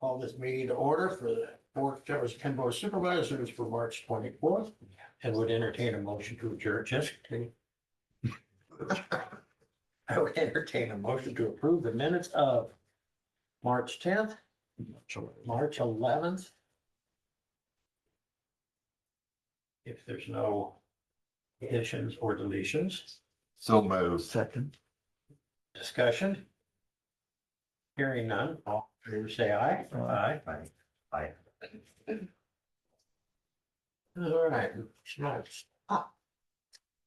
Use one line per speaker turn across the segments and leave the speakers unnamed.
Call this meeting to order for the fourth Jefferson County Board of Supervisors for March 24th, and would entertain a motion to adjourn. Just continue. I would entertain a motion to approve the minutes of March 10th, March 11th. If there's no additions or deletions.
So moved.
Second.
Discussion. Hearing none, all in favor say aye. Aye.
Aye.
All right. Schmaltz.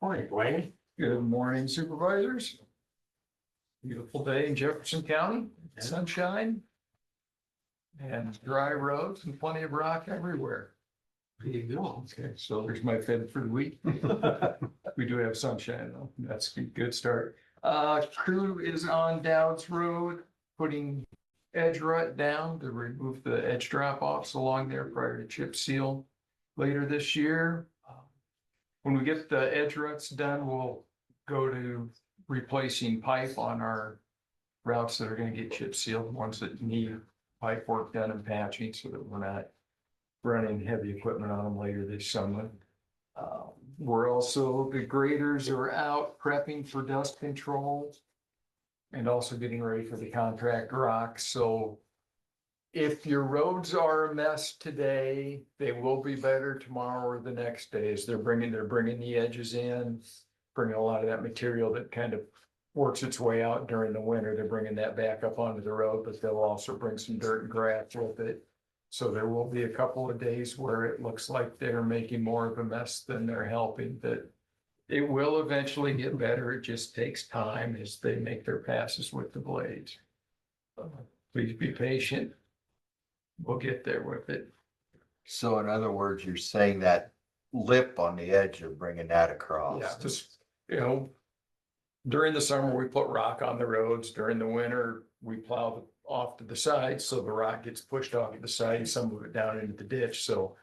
Morning, Dwayne.
Good morning, supervisors. Beautiful day in Jefferson County, sunshine. And dry roads and plenty of rock everywhere.
There you go.
Okay, so there's my fib for the week. We do have sunshine though. That's a good start. Crew is on Dowds Road, putting edge rut down to remove the edge drop offs along there prior to chip seal later this year. When we get the edge ruts done, we'll go to replacing pipe on our routes that are gonna get chip sealed, ones that need pipe work done and patching so that we're not running heavy equipment on them later this summer. We're also, the graders are out prepping for dust control and also getting ready for the contract rock. So if your roads are a mess today, they will be better tomorrow or the next day as they're bringing the edges in, bringing a lot of that material that kind of works its way out during the winter. They're bringing that back up onto the road, but they'll also bring some dirt and grass with it. So there will be a couple of days where it looks like they're making more of a mess than they're helping, but it will eventually get better. It just takes time as they make their passes with the blades. Please be patient. We'll get there with it.
So in other words, you're saying that lip on the edge, you're bringing that across.
Yeah, just, during the summer, we put rock on the roads. During the winter, we plow off to the side, so the rock gets pushed off to the side and some of it down into the ditch. So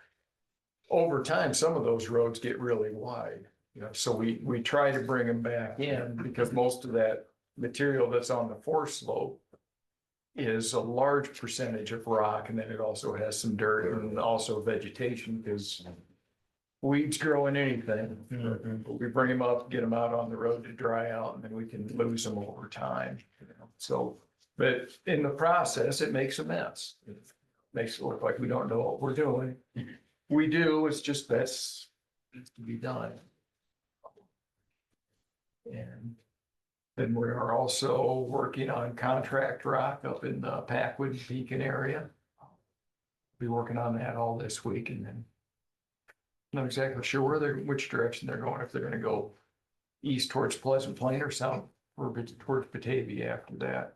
over time, some of those roads get really wide. So we try to bring them back in because most of that material that's on the forest slope is a large percentage of rock, and then it also has some dirt and also vegetation because weeds grow in anything. We bring them up, get them out on the road to dry out, and then we can lose them over time. So, but in the process, it makes a mess. It makes it look like we don't know what we're doing. We do, it's just that's to be done. And then we are also working on contract rock up in the Packwood Pekin area. Be working on that all this week, and then not exactly sure which direction they're going, if they're gonna go east towards Pleasant Plain or south or towards Batavia after that.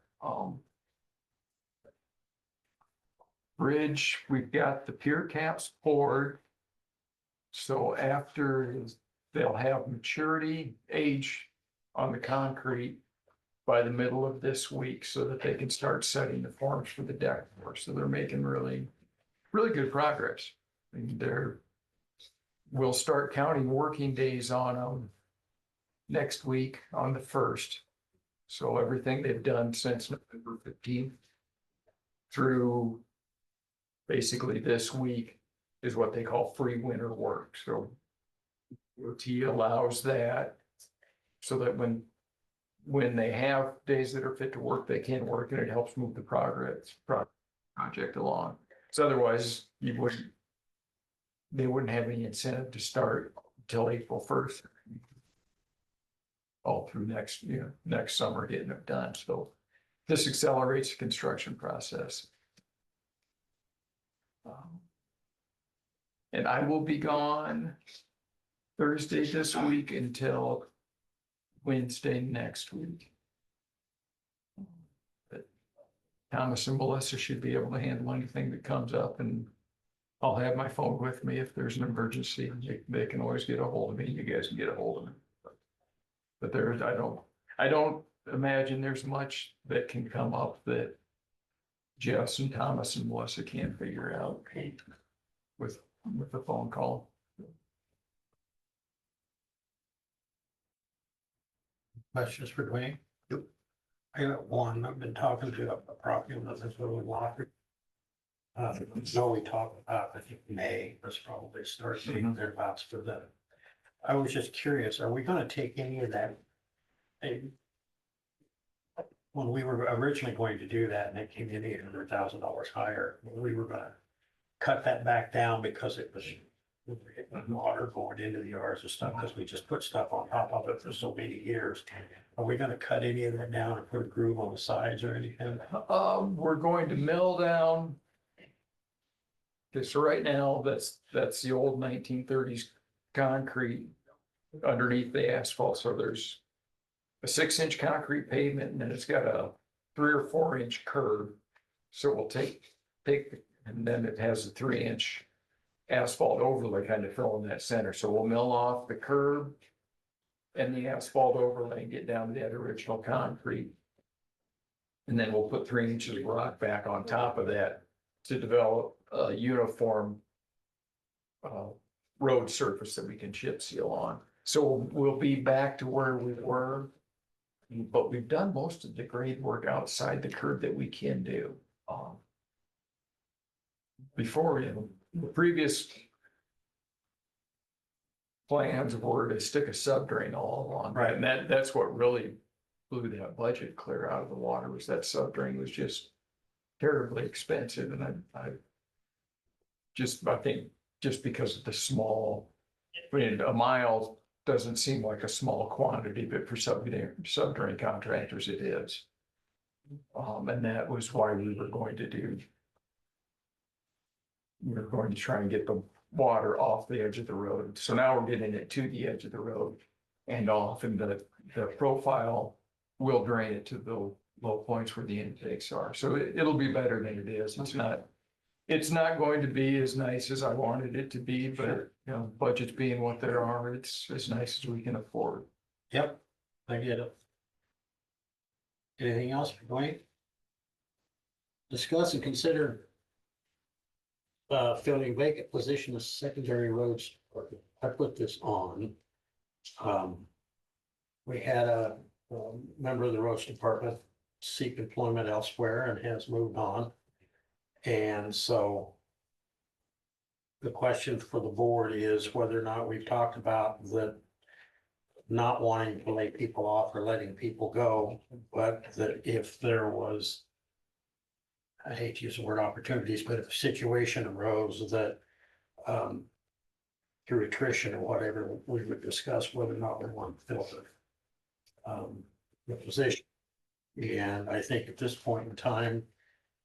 Bridge, we've got the pier caps poured. So after they'll have maturity age on the concrete by the middle of this week so that they can start setting the forms for the deck work. So they're making really, really good progress. And we'll start counting working days on them next week on the 1st. So everything they've done since November 15th through basically this week is what they call free winter work. So DOT allows that so that when they have days that are fit to work, they can work, and it helps move the project along. So otherwise they wouldn't have any incentive to start until April 1st. All through next summer getting it done. So this accelerates the construction process. And I will be gone Thursday this week until Wednesday next week. But Thomas and Melissa should be able to handle anything that comes up, and I'll have my phone with me if there's an emergency. They can always get a hold of me. You guys can get a hold of me. But I don't imagine there's much that can come up that Jess and Thomas and Melissa can't figure out with the phone call.
Questions for Dwayne?
Yep.
I got one. I've been talking to a property owner that's a little locker. No, we talked about, I think May was probably start date thereabouts for that. I was just curious, are we gonna take any of that? eh, When we were originally going to do that and it came in $800,000 higher, we were gonna cut that back down because it was water going into the yards and stuff, because we just put stuff on top of it for so many years. Are we gonna cut any of that down and put a groove on the sides or anything?
We're going to mill down. Okay, so right now, that's the old 1930s concrete underneath the asphalt, so there's a 6-inch concrete pavement, and then it's got a 3 or 4 inch curb. So we'll take, and then it has a 3-inch asphalt overlay kind of fill in that center, so we'll mill off the curb and the asphalt overlay and get down to that original concrete. And then we'll put 3 inches of rock back on top of that to develop a uniform road surface that we can chip seal on. So we'll be back to where we were, but we've done most of the grade work outside the curb that we can do. Before, the previous plans were to stick a subdrain all along,
Right.
and that's what really blew that budget clear out of the water, was that subdrain was just terribly expensive, and I think just because of the small, I mean, a mile doesn't seem like a small quantity, but for subdrain contractors, it is. And that was why we were going to try and get the water off the edge of the road. So now we're getting it to the edge of the road and off, and the profile will drain it to the low points where the intakes are. So it'll be better than it is. It's not going to be as nice as I wanted it to be, but budgets being what they are, it's as nice as we can afford.
Yep, I get it. Anything else for Dwayne? Discuss and consider filling vacant position as secondary roads. I put this on. We had a member of the roads department seek employment elsewhere and has moved on. And so the question for the board is whether or not we've talked about the not wanting to lay people off or letting people go, but that if there was, I hate to use the word opportunities, but if a situation arose that through attrition or whatever, we would discuss whether or not we want to fill the position. And I think at this point in time,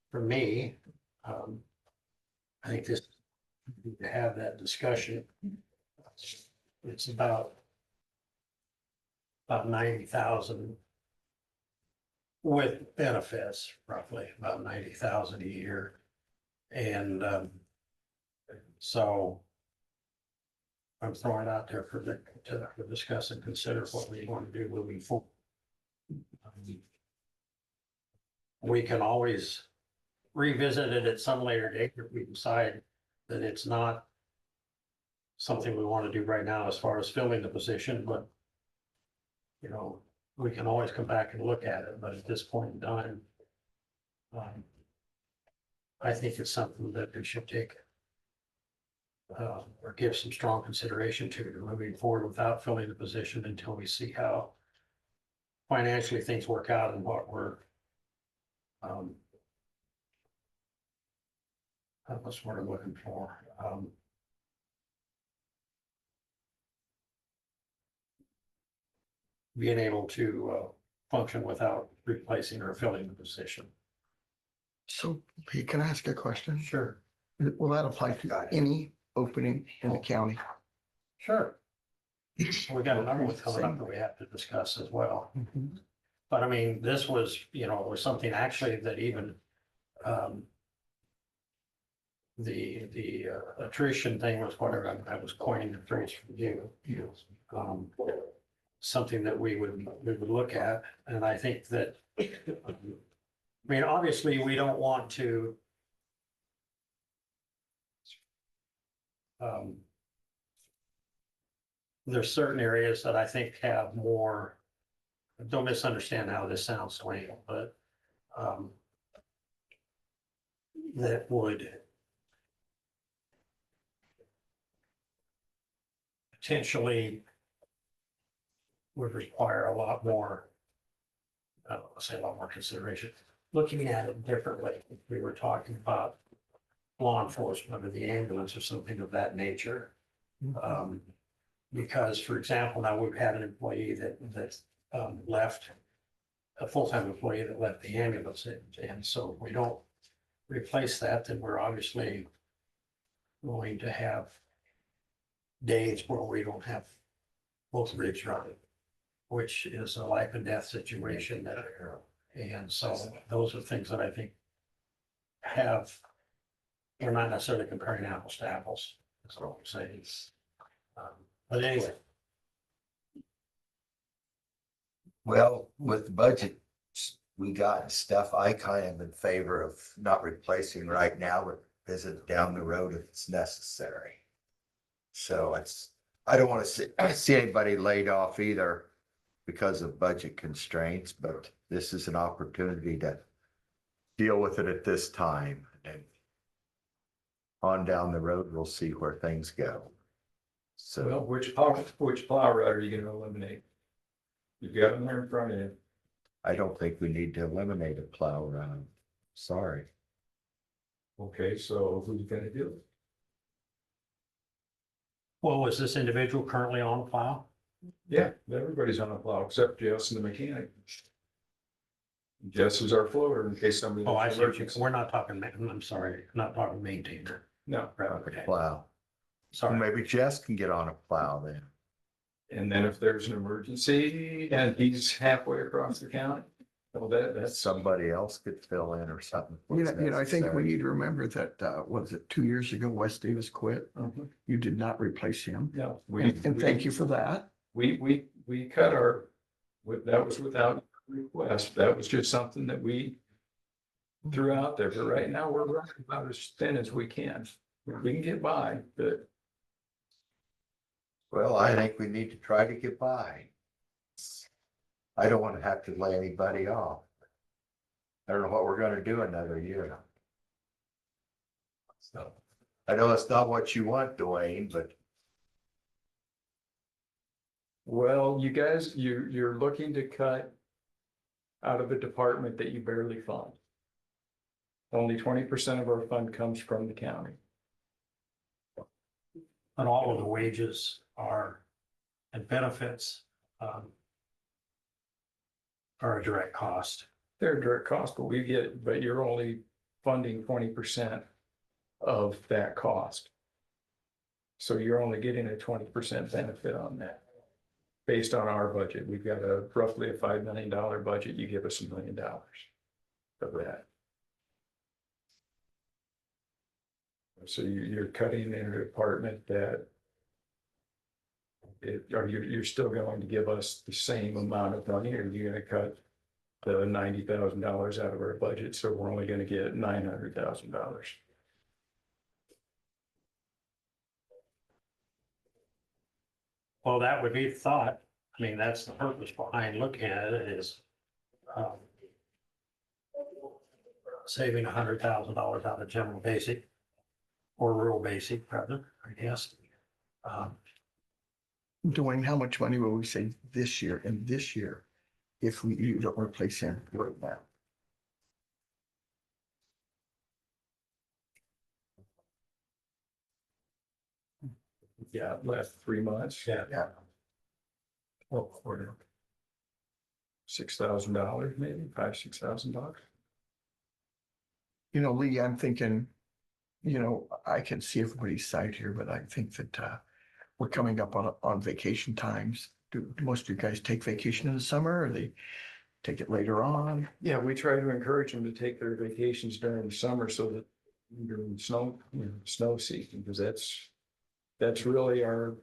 for me, I think this, we need to have that discussion. It's about 90,000 with benefits, roughly about 90,000 a year. And so I'm throwing it out there to discuss and consider what we want to do moving forward. We can always revisit it at some later date if we decide that it's not something we want to do right now as far as filling the position, but we can always come back and look at it, but at this point in time, I think it's something that we should take or give some strong consideration to moving forward without filling the position until we see how financially things work out and what we're what's what I'm looking for. Being able to function without replacing or filling the position.
So, Pete, can I ask a question?
Sure.
Will that apply to any opening in the county?
Sure. We got a number of coming up that we have to discuss as well. But I mean, this was, was something actually that even the attrition thing was whatever I was coining the phrase for you. Something that we would look at, and I think that, I mean, obviously, we don't want to there's certain areas that I think have more, don't misunderstand how this sounds, Dwayne, but that would potentially would require a lot more, I don't want to say a lot more consideration, looking at it differently. If we were talking about law enforcement or the ambulance or something of that nature. Because, for example, now we've had an employee that left, a full-time employee that left the ambulance. And so if we don't replace that, then we're obviously going to have days where we don't have both rigs running, which is a life and death situation. And so those are things that I think we're not necessarily comparing apples to apples. That's what I'm saying. But anyway,
Well, with the budget we got and stuff, I kind of in favor of not replacing right now, but visit down the road if it's necessary. So I don't want to see anybody laid off either because of budget constraints, but this is an opportunity to deal with it at this time. And on down the road, we'll see where things go.
Well,
So
which plow route are you gonna eliminate? You've got them there in front of you.
I don't think we need to eliminate a plow route. Sorry.
Okay, so who's gonna do it?
well, was this individual currently on the plow?
Yeah, everybody's on a plow except Jess and the mechanic. Jess is our floater in case somebody.
Oh, I
has
see. What
emergency.
we're not talking, I'm sorry, not talking maintainer.
No,
Right, okay,
Plow.
sorry.
Maybe Jess can get on a plow then.
and then if there's an emergency and he's halfway across the county, well, that's
Somebody else could fill in or something.
I think we need to remember that, was it 2 years ago, Wes Davis quit? You did not replace him.
no.
And thank you for that.
We cut that was without request. That was just something that we threw out there. But right now we're running about as thin as we can. We can get by, but
Well, I think we need to try to get by. I don't want to have to lay anybody off. I don't know what we're gonna do another year. So, I know it's not what you want, Dwayne, but
well, you guys, you're looking to cut out of a department that you barely fund. Only 20% of our fund comes from the county.
But all of the wages and benefits are a direct cost.
They're a direct cost, but you're only funding 20% of that cost. So you're only getting a 20% benefit on that. Based on our budget, we've got roughly a $5 million budget. You give us $1 million of that. So you're cutting in a department that you're still going to give us the same amount of money, or you're gonna cut the $90,000 out of our budget, so we're only gonna get $900,000.
Well, that would be the thought. I mean, that's the purpose behind looking at it is saving $100,000 out of general basic or rural basic, rather, I guess.
Dwayne, how much money will we save this year and this year if you don't replace him right now?
Yeah, last 3 months.
Yeah.
Well, quarter. $6,000, maybe $5,000-6,000.
Lee, I'm thinking, I can see everybody's side here, but I think that we're coming up on vacation times. Do most of you guys take vacation in the summer, or they take it later on?
Yeah, we try to encourage them to take their vacations during the summer so that during snow season, because that's really our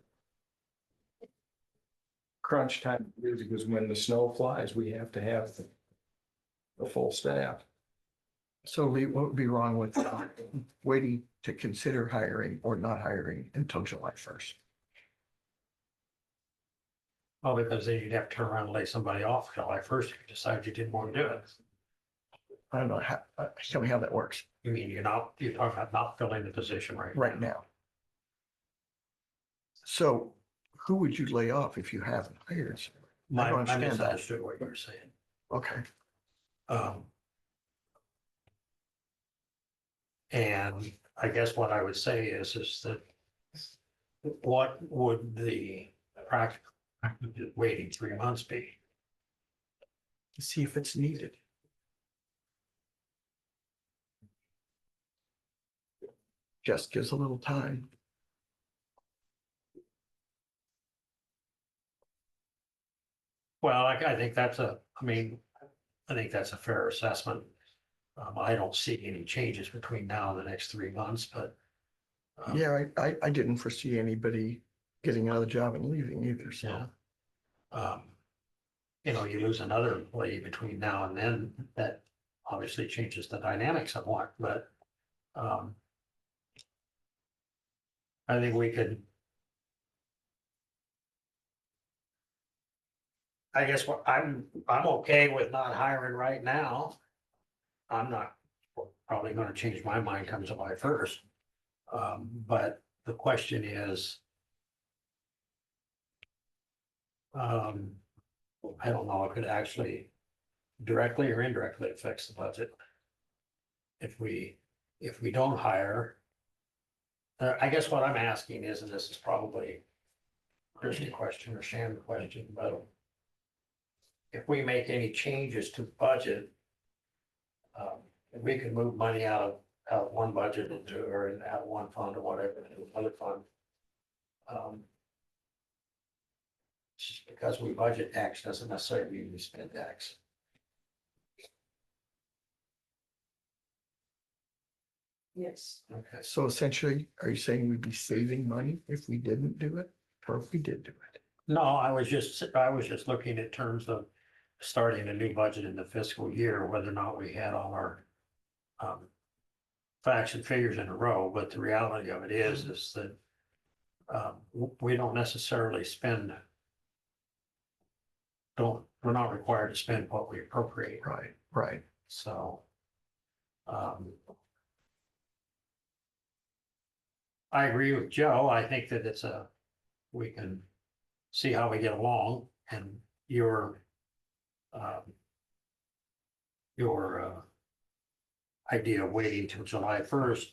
crunch time, because when the snow flies, we have to have the full staff.
So Lee, what would be wrong with waiting to consider hiring or not hiring until July 1st?
Well, because then you'd have to turn around and lay somebody off July 1st if you decide you didn't want to do it.
I don't know how, tell me how that works
You mean you're talking about not filling the position
right now. So who would you lay off if you haven't hired? I don't
I
understand that.
misunderstood what you were saying.
Okay,
And I guess what I would say is that what would the practical waiting 3 months be?
to see if it's needed. Just gives a little time.
Well, I think that's I think that's a fair assessment. I don't see any changes between now and the next 3 months, but.
Yeah, I didn't foresee anybody getting out of the job and leaving either, so.
Yeah. You lose another employee between now and then, that obviously changes the dynamic somewhat, but. I think we could. I guess I'm okay with not hiring right now. I'm not probably gonna change my mind come July 1st. But the question is. I don't know if it actually directly or indirectly affects the budget. If we don't hire. I guess what I'm asking is, and this is probably Christie question or Shannon question, but. If we make any changes to budget. If we could move money out of one budget into, or out of one fund or whatever, into another fund. Just because we budget X doesn't necessarily mean we spend X.
Yes.
Okay.
So essentially, are you saying we'd be saving money if we didn't do it, or if we did do it?
No, I was just looking at terms of starting a new budget in the fiscal year, whether or not we had all our. Facts and figures in a row, but the reality of it is that. We don't necessarily spend. We're not required to spend what we appropriate,
Right, right.
so. I agree with Joe. I think that we can see how we get along, and your. Idea of waiting till July 1st,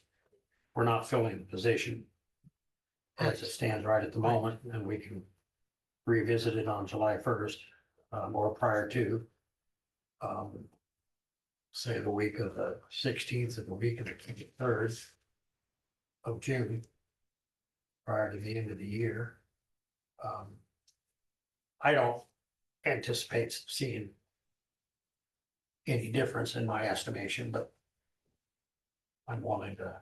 we're not filling the position. As it stands right at the moment, and we can revisit it on July 1st, or prior to. Say the week of the 16th and the week of the 23rd. Of June. Prior to the end of the year. I don't anticipate seeing. Any difference in my estimation, but. I'm willing to.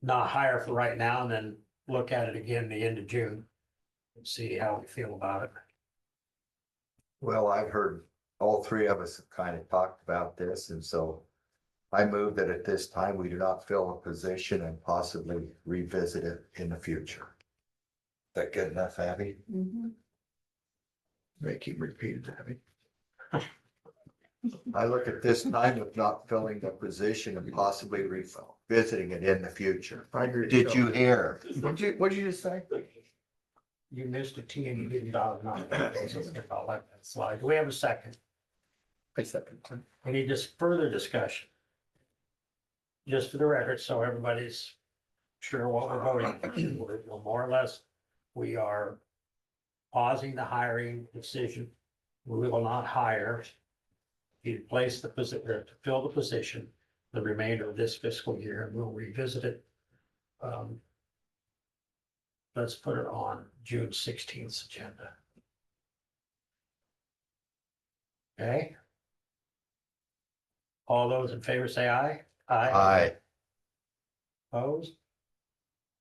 Not hire for right now and then look at it again the end of June. And see how we feel about it.
Well, I've heard all three of us have kind of talked about this, and so I move that at this time, we do not fill a position and possibly revisit it in the future. Is that good enough, Abby?
They keep repeating that.
I look at this time of not filling the position and possibly revisiting it in the future.
I agree.
Did you hear?
What'd you just say?
You missed a T and you didn't dial it on. I'll let that slide. Do we have a second?
I second.
Any just further discussion? Just for the record, so everybody's sure what we're voting. We're more or less, we are pausing the hiring decision. We will not hire. You place the position, to fill the position, the remainder of this fiscal year, and we'll revisit it. Let's put it on June 16th agenda. Okay. All those in favor say aye.
Aye.
Opposed?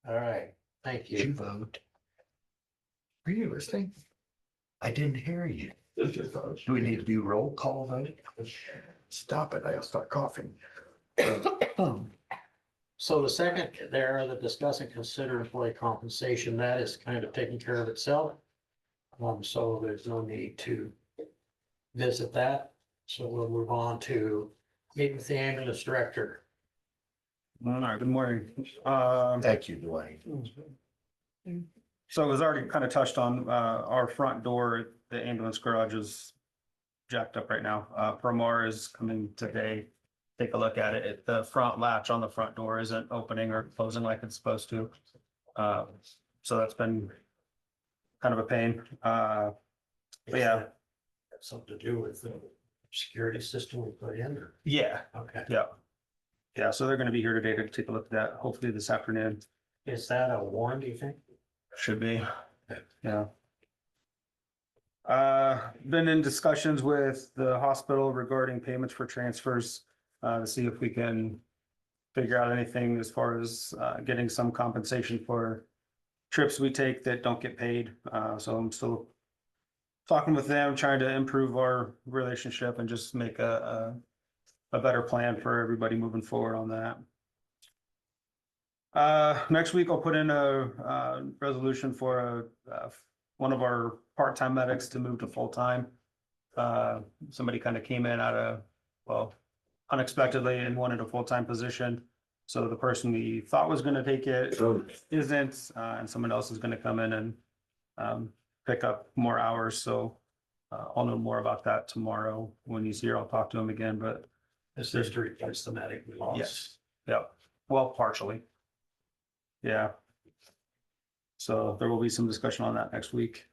All right, thank
Did you
you.
vote?
Are you listening?
I didn't hear you. Do we need to do roll call vote?
Stop it, I'll start coughing.
So the second there, the discuss and consider employee compensation, that is kind of taking care of itself. So there's no need to visit that. So we'll move on to Meet with the ambulance director.
All right, good morning.
Thank you, Dwayne.
So it was already kind of touched on, our front door, the ambulance garage is jacked up right now. Promar is coming today. Take a look at it. The front latch on the front door isn't opening or closing like it's supposed to. So that's been kind of a pain. But yeah,
Have something to do with the security system we put in, or?
yeah,
Okay.
yeah. Yeah, so they're gonna be here today to take a look at that, hopefully this afternoon.
Is that a warrant, do you think?
Should be, yeah. Been in discussions with the hospital regarding payments for transfers, to see if we can figure out anything as far as, getting some compensation for trips we take that don't get paid. So I'm still talking with them, trying to improve our relationship and just make a better plan for everybody moving forward on that. Next week I'll put in a resolution for one of our part-time medics to move to full-time. Somebody kind of came in out of, well, unexpectedly and wanted a full-time position. So the person we thought was gonna take it isn't, and someone else is gonna come in and pick up more hours. So I'll know more about that tomorrow. When he's here, I'll talk to him again, but
This is to replace the medic we lost.
yes, yeah, well, partially. Yeah. So there will be some discussion on that next week.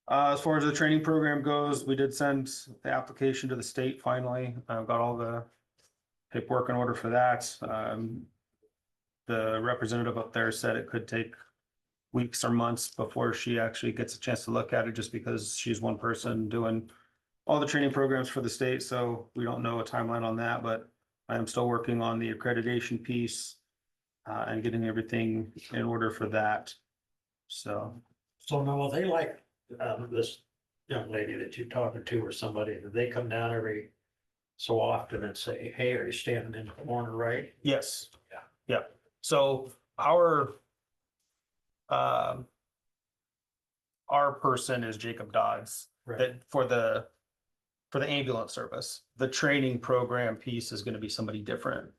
As far as the training program goes, we did send the application to the state finally. Got all the paperwork in order for that. The representative up there said it could take weeks or months before she actually gets a chance to look at it, just because she's one person doing all the training programs for the state. So we don't know a timeline on that, but I am still working on the accreditation piece and getting everything in order for that. So,
So now they like, this young lady that you're talking to or somebody, do they come down every so often and say, hey, are you standing in the corner, right?
yes.
Yeah.
Yeah. So our person is Jacob Dodds,
Right.
that for the ambulance service. The training program piece is gonna be somebody different.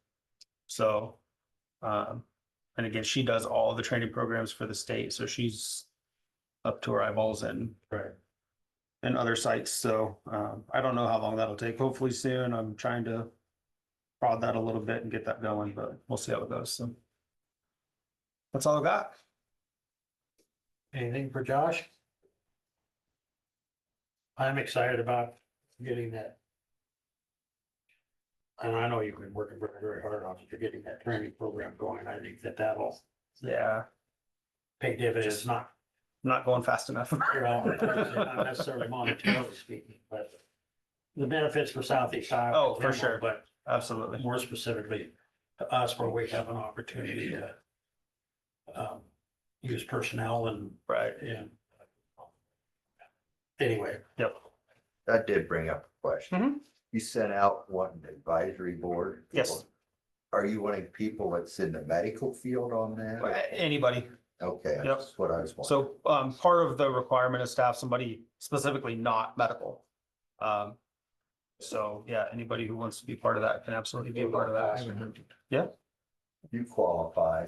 So, and again, she does all the training programs for the state, so she's up to her eyeballs in
Right.
other sites. So, I don't know how long that'll take. Hopefully soon. I'm trying to prod that a little bit and get that going, but we'll see how it goes. So that's all I got.
Anything for Josh? I'm excited about getting that. And I know you've been working very, very hard on it. You're getting that training program going. I think that that'll
Yeah,
pay dividends, not,
not going fast enough.
well, not necessarily monetarily speaking, but the benefits for Southeast Iowa.
Oh, for sure.
But
Absolutely.
more specifically to us, where we have an opportunity to use personnel and,
Right.
anyway,
Yep.
That did bring up a question.
Mhm.
You sent out one advisory board?
Yes.
Are you wanting people that's in the medical field on that?
Anybody.
Okay,
Yep.
that's what I was wondering.
So, part of the requirement is to have somebody specifically not medical. So yeah, anybody who wants to be part of that can absolutely be a part of that. Yeah.
You qualify.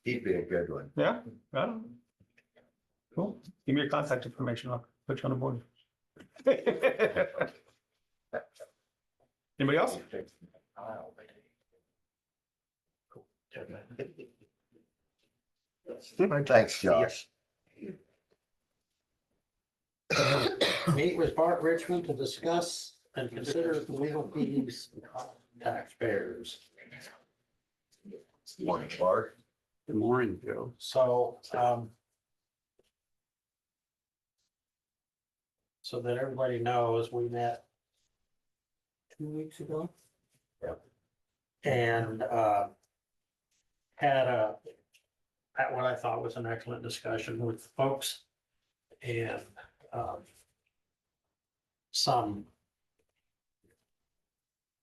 He'd be a good one.
Yeah. Cool. Give me your contact information. I'll put you on the board. Anybody else?
Thanks, Josh.
meet with Bart Richmond to discuss and consider the legal fees of taxpayers.
Morning, Bart.
Good morning, Joe. So that everybody knows, we met 2 weeks ago.
Yep.
And had what I thought was an excellent discussion with folks. And some,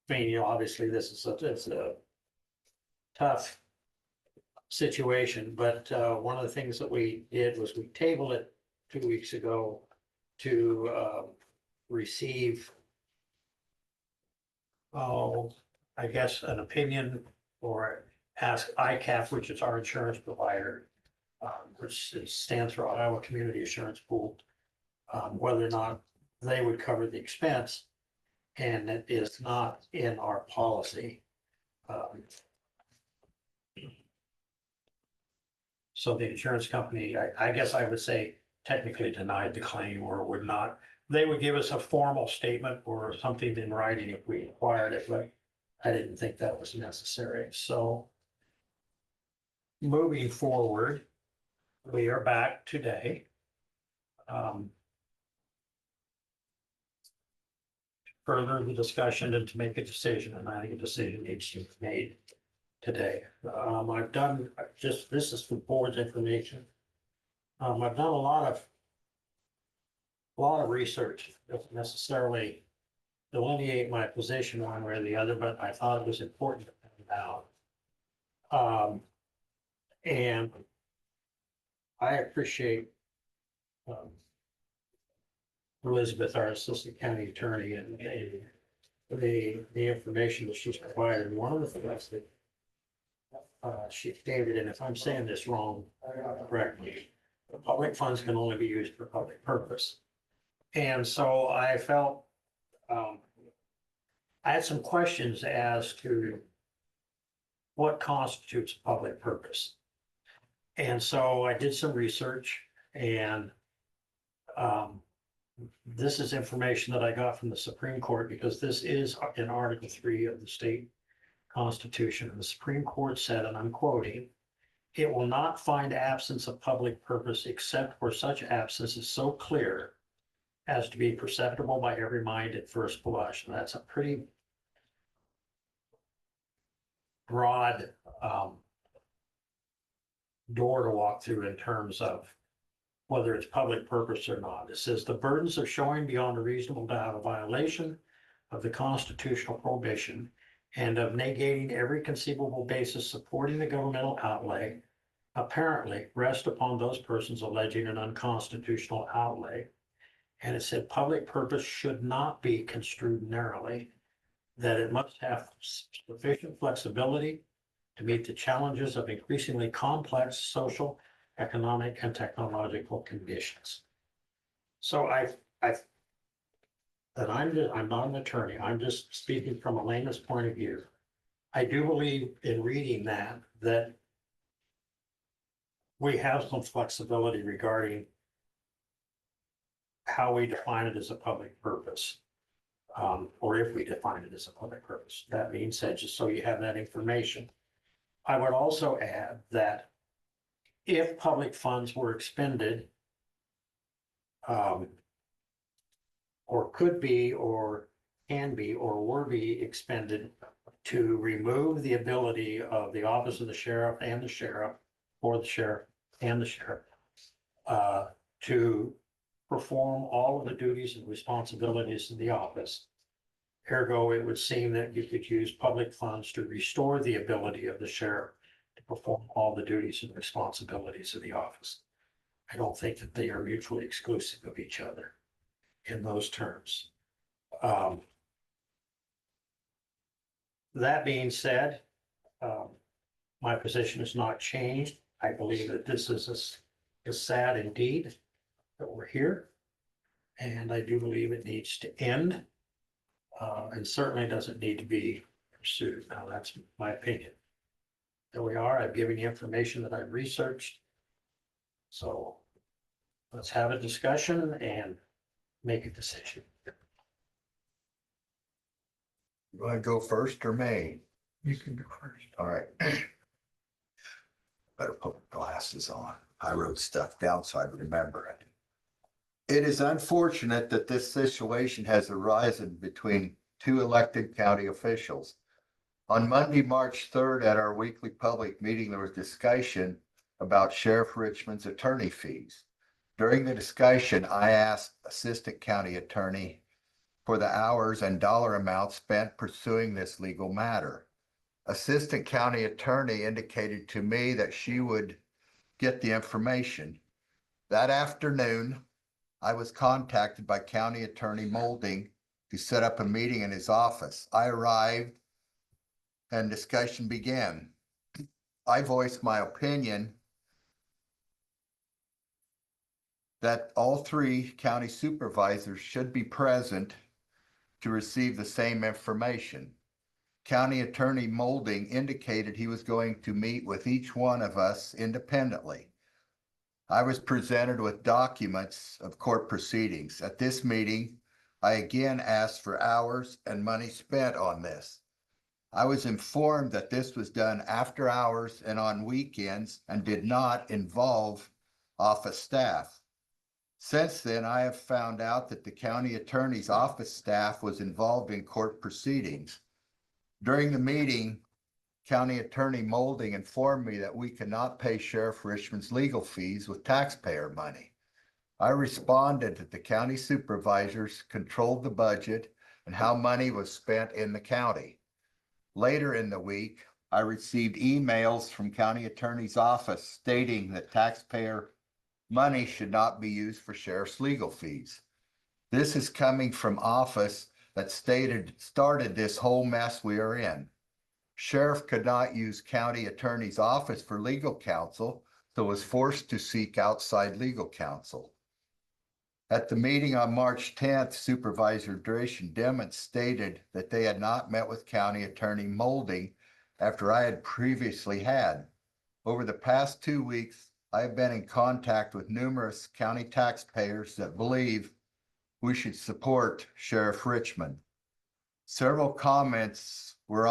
I mean, obviously this is it's a tough situation, but one of the things that we did was we tabled it 2 weeks ago to receive, I guess, an opinion or ask ICAP, which is our insurance provider, which stands for Iowa Community Assurance Pool, whether or not they would cover the expense. And it is not in our policy. So the insurance company, I guess I would say technically denied the claim or would not. They would give us a formal statement or something in writing if we acquired it, but I didn't think that was necessary. So moving forward, we are back today. Further the discussion and to make a decision, and I think a decision needs to be made today. I've done just, this is for board's information. I've done a lot of research, doesn't necessarily delineate my position one way or the other, but I thought it was important to point it out. And I appreciate Elizabeth, our assistant county attorney, and the information that she's provided. And one of the things that she stated, and if I'm saying this wrong, correct me, the public funds can only be used for public purpose. And so I felt I had some questions as to what constitutes public purpose. And so I did some research, and this is information that I got from the Supreme Court, because this is in Article 3 of the state constitution. And the Supreme Court said, and I'm quoting, "It will not find absence of public purpose except where such absence is so clear as to be perceptible by every mind at first blush." And that's a pretty broad door to walk through in terms of whether it's public purpose or not. It says the burdens of showing beyond a reasonable doubt a violation of the constitutional prohibition and of negating every conceivable basis supporting the governmental outlay apparently rest upon those persons alleging an unconstitutional outlay. And it said public purpose should not be construed narrowly, that it must have sufficient flexibility to meet the challenges of increasingly complex social, economic, and technological conditions. So I'm not an attorney, I'm just speaking from a layman's point of view. I do believe in reading that we have some flexibility regarding how we define it as a public purpose. Or if we define it as a public purpose. That being said, just so you have that information, I would also add that if public funds were expended, or could be, or can be, or were be expended to remove the ability of the office of the sheriff and the sheriff, or the sheriff and the sheriff, to perform all of the duties and responsibilities of the office. Ergo, it would seem that you could use public funds to restore the ability of the sheriff to perform all the duties and responsibilities of the office. I don't think that they are mutually exclusive of each other in those terms. That being said, my position has not changed. I believe that this is sad indeed that we're here. And I do believe it needs to end. And certainly doesn't need to be pursued. Now, that's my opinion. There we are. I've given you information that I've researched. So let's have a discussion and make a decision.
You want to go first or me?
You can go first.
All right. Better put my glasses on. I wrote stuff down so I remember it. It is unfortunate that this situation has arisen between two elected county officials. On Monday, March 3rd, at our weekly public meeting, there was discussion about Sheriff Richmond's attorney fees. During the discussion, I asked Assistant County Attorney for the hours and dollar amounts spent pursuing this legal matter. Assistant County Attorney indicated to me that she would get the information. That afternoon, I was contacted by County Attorney Molding to set up a meeting in his office. I arrived and discussion began. I voiced my opinion that all three county supervisors should be present to receive the same information. County Attorney Molding indicated he was going to meet with each one of us independently. I was presented with documents of court proceedings. At this meeting, I again asked for hours and money spent on this. I was informed that this was done after hours and on weekends and did not involve office staff. Since then, I have found out that the county attorney's office staff was involved in court proceedings. During the meeting, County Attorney Molding informed me that we cannot pay Sheriff Richmond's legal fees with taxpayer money. I responded that the county supervisors controlled the budget and how money was spent in the county. Later in the week, I received emails from County Attorney's office stating that taxpayer money should not be used for sheriff's legal fees. This is coming from office that started this whole mess we are in. Sheriff could not use county attorney's office for legal counsel, so was forced to seek outside legal counsel. At the meeting on March 10th, Supervisor Demmons stated that they had not met with County Attorney Molding after I had previously had. Over the past 2 weeks, I have been in contact with numerous county taxpayers that believe we should support Sheriff Richmond. Several comments were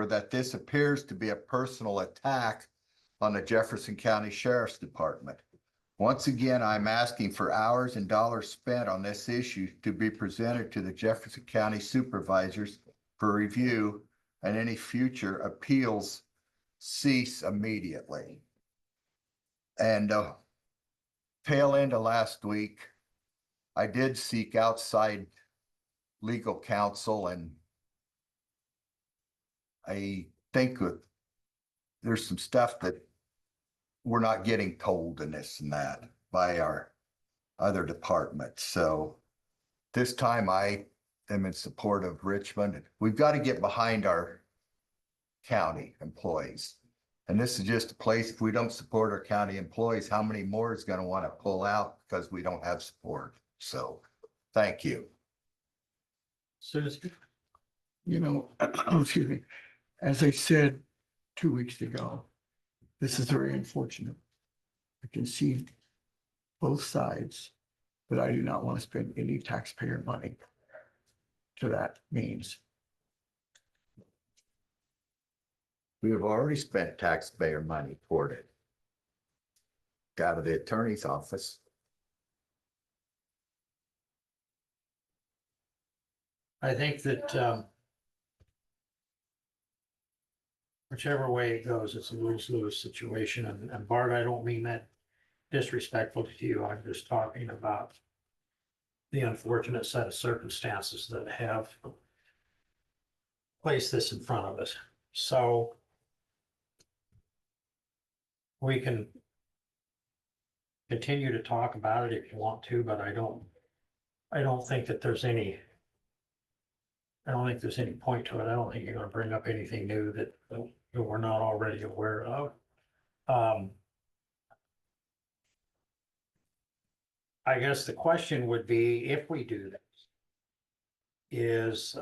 that this appears to be a personal attack on the Jefferson County Sheriff's Department. Once again, I'm asking for hours and dollars spent on this issue to be presented to the Jefferson County supervisors for review, and any future appeals cease immediately. And tail end of last week, I did seek outside legal counsel, and I think that there's some stuff that we're not getting told in this and that by our other departments. So this time I am in support of Richmond. We've got to get behind our county employees. And this is just a place, if we don't support our county employees, how many more is going to want to pull out because we don't have support? So thank you.
Susan?
You know, excuse me, as I said 2 weeks ago, this is very unfortunate. I can see both sides, but I do not want to spend any taxpayer money to that means.
We have already spent taxpayer money toward it. Out of the attorney's office.
I think that whichever way it goes, it's a lose-lose situation. And Bart, I don't mean that disrespectful to you. I'm just talking about the unfortunate set of circumstances that have placed this in front of us. So we can continue to talk about it if you want to, but I don't think that there's any point to it. I don't think you're gonna bring up anything new that we're not already aware of. I guess the question would be, if we do this, is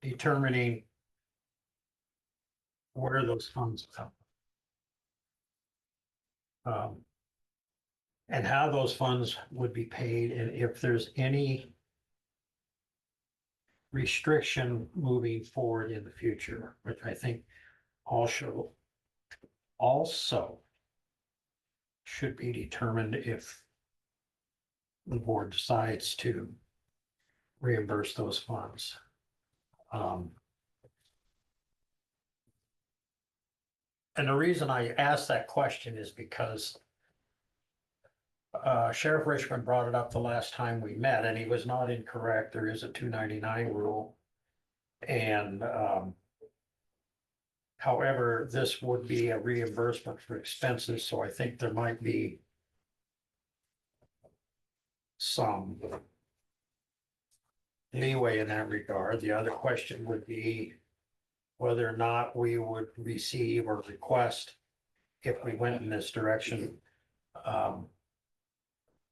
determining where those funds come. And how those funds would be paid, and if there's any restriction moving forward in the future, which I think also should be determined if the board decides to reimburse those funds. And the reason I asked that question is because Sheriff Richmond brought it up the last time we met, and he was not incorrect. There is a 299 rule. And However, this would be a reimbursement for expenses, so I think there might be some leeway in that regard. The other question would be whether or not we would receive or request, if we went in this direction, an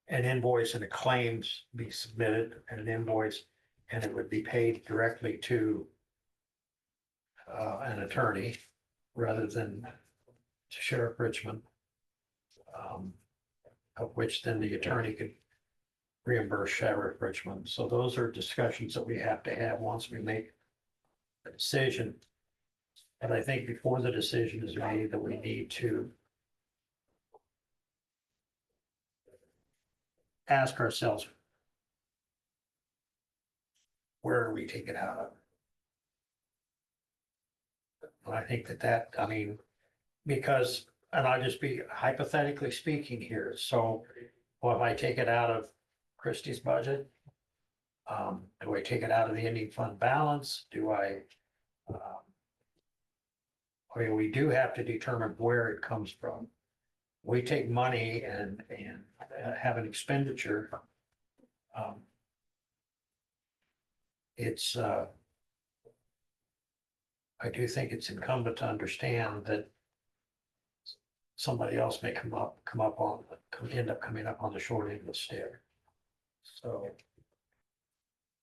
invoice and a claims be submitted, and an invoice, and it would be paid directly to an attorney rather than to Sheriff Richmond. Of which then the attorney could reimburse Sheriff Richmond. So those are discussions that we have to have once we make a decision. But I think before the decision is made, that we need to ask ourselves, where do we take it out of? And I think I mean, because, and I'll just be hypothetically speaking here, so, well, if I take it out of Christie's budget, do I take it out of the ending fund balance? Do I mean, we do have to determine where it comes from. We take money and have an expenditure. It's I do think it's incumbent to understand that somebody else may end up coming up on the short end of the stick. So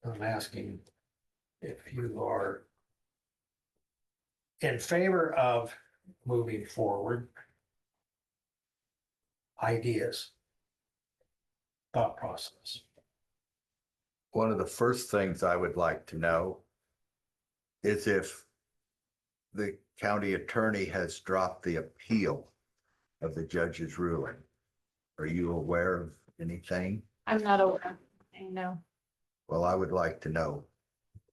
I'm asking if you are in favor of moving forward, ideas, thought process.
One of the first things I would like to know is if the county attorney has dropped the appeal of the judge's ruling. Are you aware of anything?
I'm not aware. I know.
Well, I would like to know,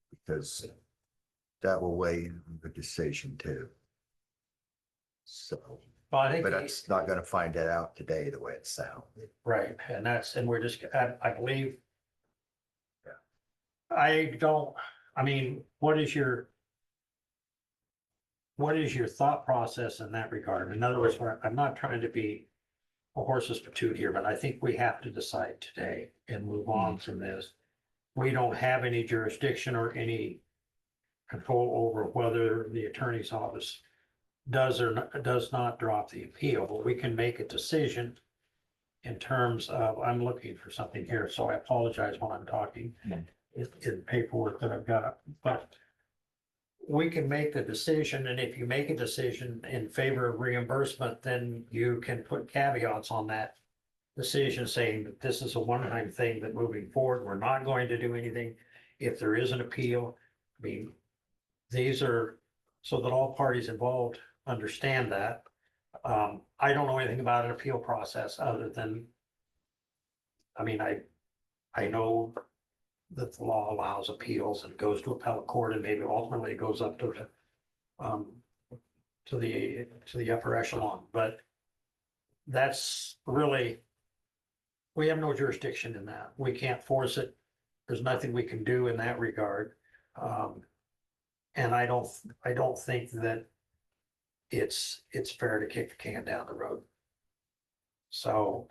because that will weigh in the decision too. So,
Well, I think,
but it's not gonna find it out today the way it sounds.
right, and we're just, I believe. I mean, what is your thought process in that regard? In other words, I'm not trying to be a horse's patoot here, but I think we have to decide today and move on from this. We don't have any jurisdiction or any control over whether the attorney's office does or does not drop the appeal, but we can make a decision in terms of, I'm looking for something here, so I apologize when I'm talking in paperwork that I've got, but we can make the decision, and if you make a decision in favor of reimbursement, then you can put caveats on that decision saying that this is a one-time thing, that moving forward, we're not going to do anything if there is an appeal. I mean, these are so that all parties involved understand that. I don't know anything about an appeal process other than, I mean, I know that the law allows appeals and goes to appellate court, and maybe ultimately it goes up to the upper echelon, but that's really, we have no jurisdiction in that. We can't force it. There's nothing we can do in that regard. And I don't think that it's fair to kick the can down the road. So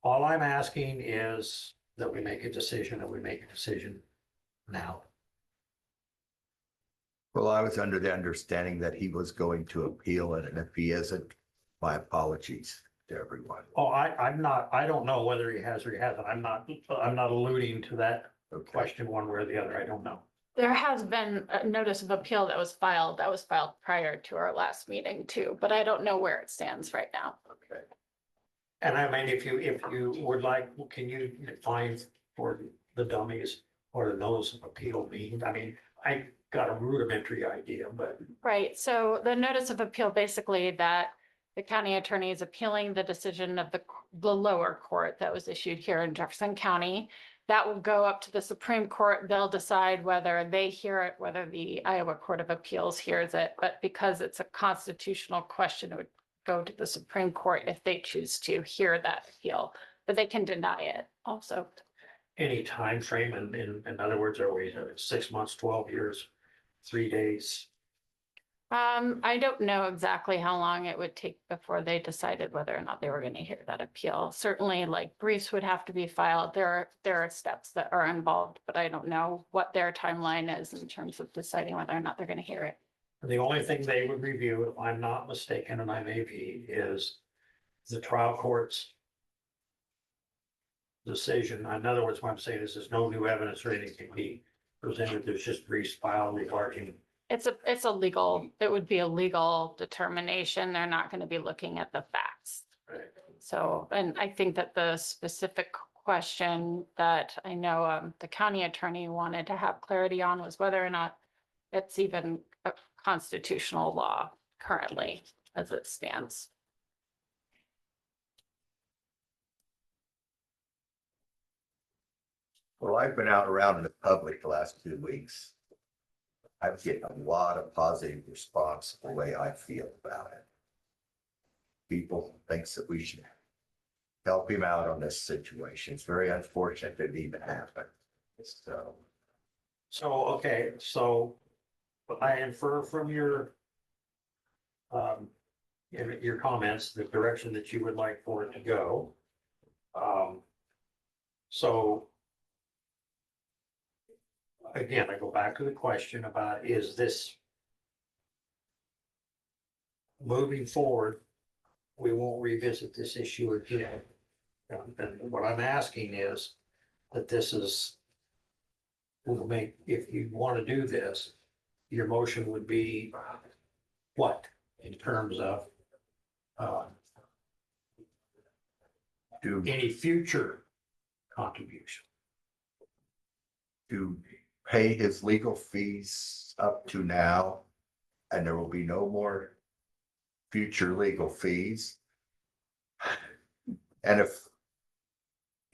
all I'm asking is that we make a decision, and we make a decision now.
Well, I was under the understanding that he was going to appeal it, and if he isn't, my apologies to everyone.
Oh, I don't know whether he has or he hasn't. I'm not alluding to that
Okay.
question one way or the other. I don't know.
There has been a notice of appeal that was filed prior to our last meeting too, but I don't know where it stands right now.
Okay.
And I mean, if you would like, can you define for the dummies what a notice of appeal means? I mean, I got a rudimentary idea, but
Right, so the notice of appeal, basically that the county attorney is appealing the decision of the lower court that was issued here in Jefferson County. That will go up to the Supreme Court. They'll decide whether they hear it, whether the Iowa Court of Appeals hears it. But because it's a constitutional question, it would go to the Supreme Court if they choose to hear that appeal, but they can deny it also.
any time frame, in other words, are we 6 months, 12 years, 3 days?
I don't know exactly how long it would take before they decided whether or not they were gonna hear that appeal. Certainly, like briefs would have to be filed. There are steps that are involved, but I don't know what their timeline is in terms of deciding whether or not they're gonna hear it.
The only thing they would review, if I'm not mistaken, and I may be, is the trial court's decision. In other words, what I'm saying is there's no new evidence or anything can be presented. There's just briefs filed regarding.
It's a legal, it would be a legal determination. They're not gonna be looking at the facts. So, and I think that the specific question that I know the county attorney wanted to have clarity on was whether or not it's even a constitutional law currently as it stands.
Well, I've been out around in the public the last 2 weeks. I've getting a lot of positive response the way I feel about it. People thinks that we should help him out on this situation. It's very unfortunate that it even happened. So,
Okay, so I infer from your your comments, the direction that you would like for it to go. So again, I go back to the question about, is this moving forward? We won't revisit this issue again. And what I'm asking is that this is, will make, if you want to do this, your motion would be what in terms of
to,
any future contribution?
to pay his legal fees up to now, and there will be no more future legal fees. And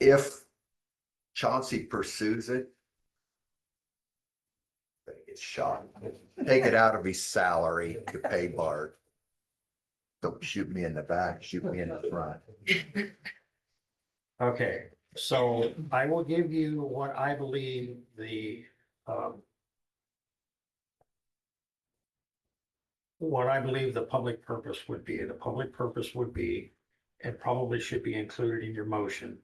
if Chauncey pursues it, it's shot. Take it out of his salary to pay Bart. Don't shoot me in the back, shoot me in the front.
Okay, so I will give you what I believe what I believe the public purpose would be. The public purpose would be, and probably should be included in your motion,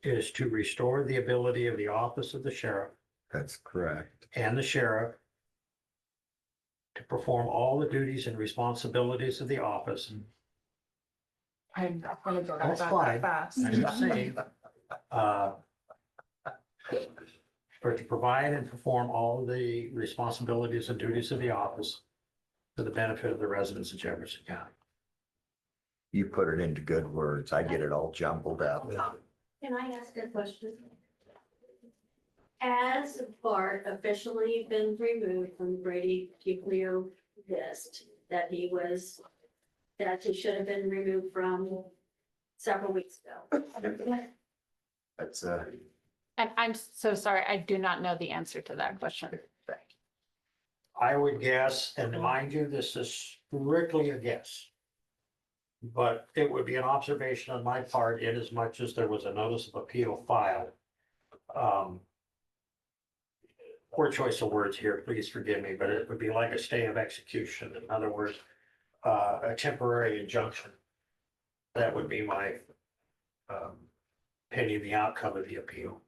is to restore the ability of the office of the sheriff
That's correct.
and the sheriff to perform all the duties and responsibilities of the office.
I'm not gonna go
That's fine.
fast.
I'm just saying, for to provide and perform all the responsibilities and duties of the office for the benefit of the residents of Jefferson County.
You put it into good words. I get it all jumbled up.
Can I ask a question? Has Bart officially been removed from the Brady Giglio list that he should have been removed from several weeks ago?
That's
And I'm so sorry, I do not know the answer to that question.
I would guess, and mind you, this is strictly a guess. But it would be an observation on my part, in as much as there was a notice of appeal filed. Poor choice of words here, please forgive me, but it would be like a stay of execution. In other words, a temporary injunction. That would be my pending the outcome of the appeal.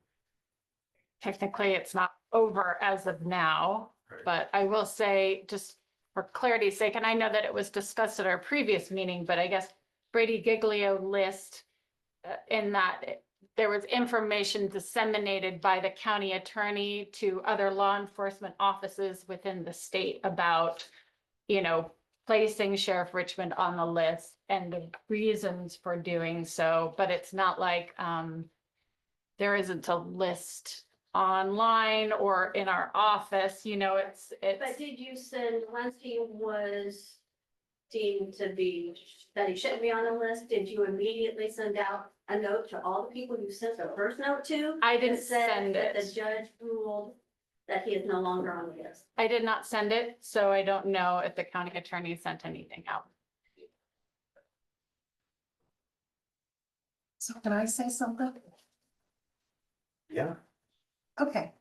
Technically, it's not over as of now,
Right.
but I will say, just for clarity's sake, and I know that it was discussed at our previous meeting, but I guess Brady Giglio list in that there was information disseminated by the county attorney to other law enforcement offices within the state about, placing Sheriff Richmond on the list and the reasons for doing so, but it's not like there isn't a list online or in our office,
But did you send, once he was deemed to be, that he shouldn't be on the list, did you immediately send out a note to all the people you sent the first note to?
I didn't
that said
send
that
it.
the judge ruled that he is no longer on the list?
I did not send it, so I don't know if the county attorney sent anything out.
So can I say something?
Yeah.
Okay.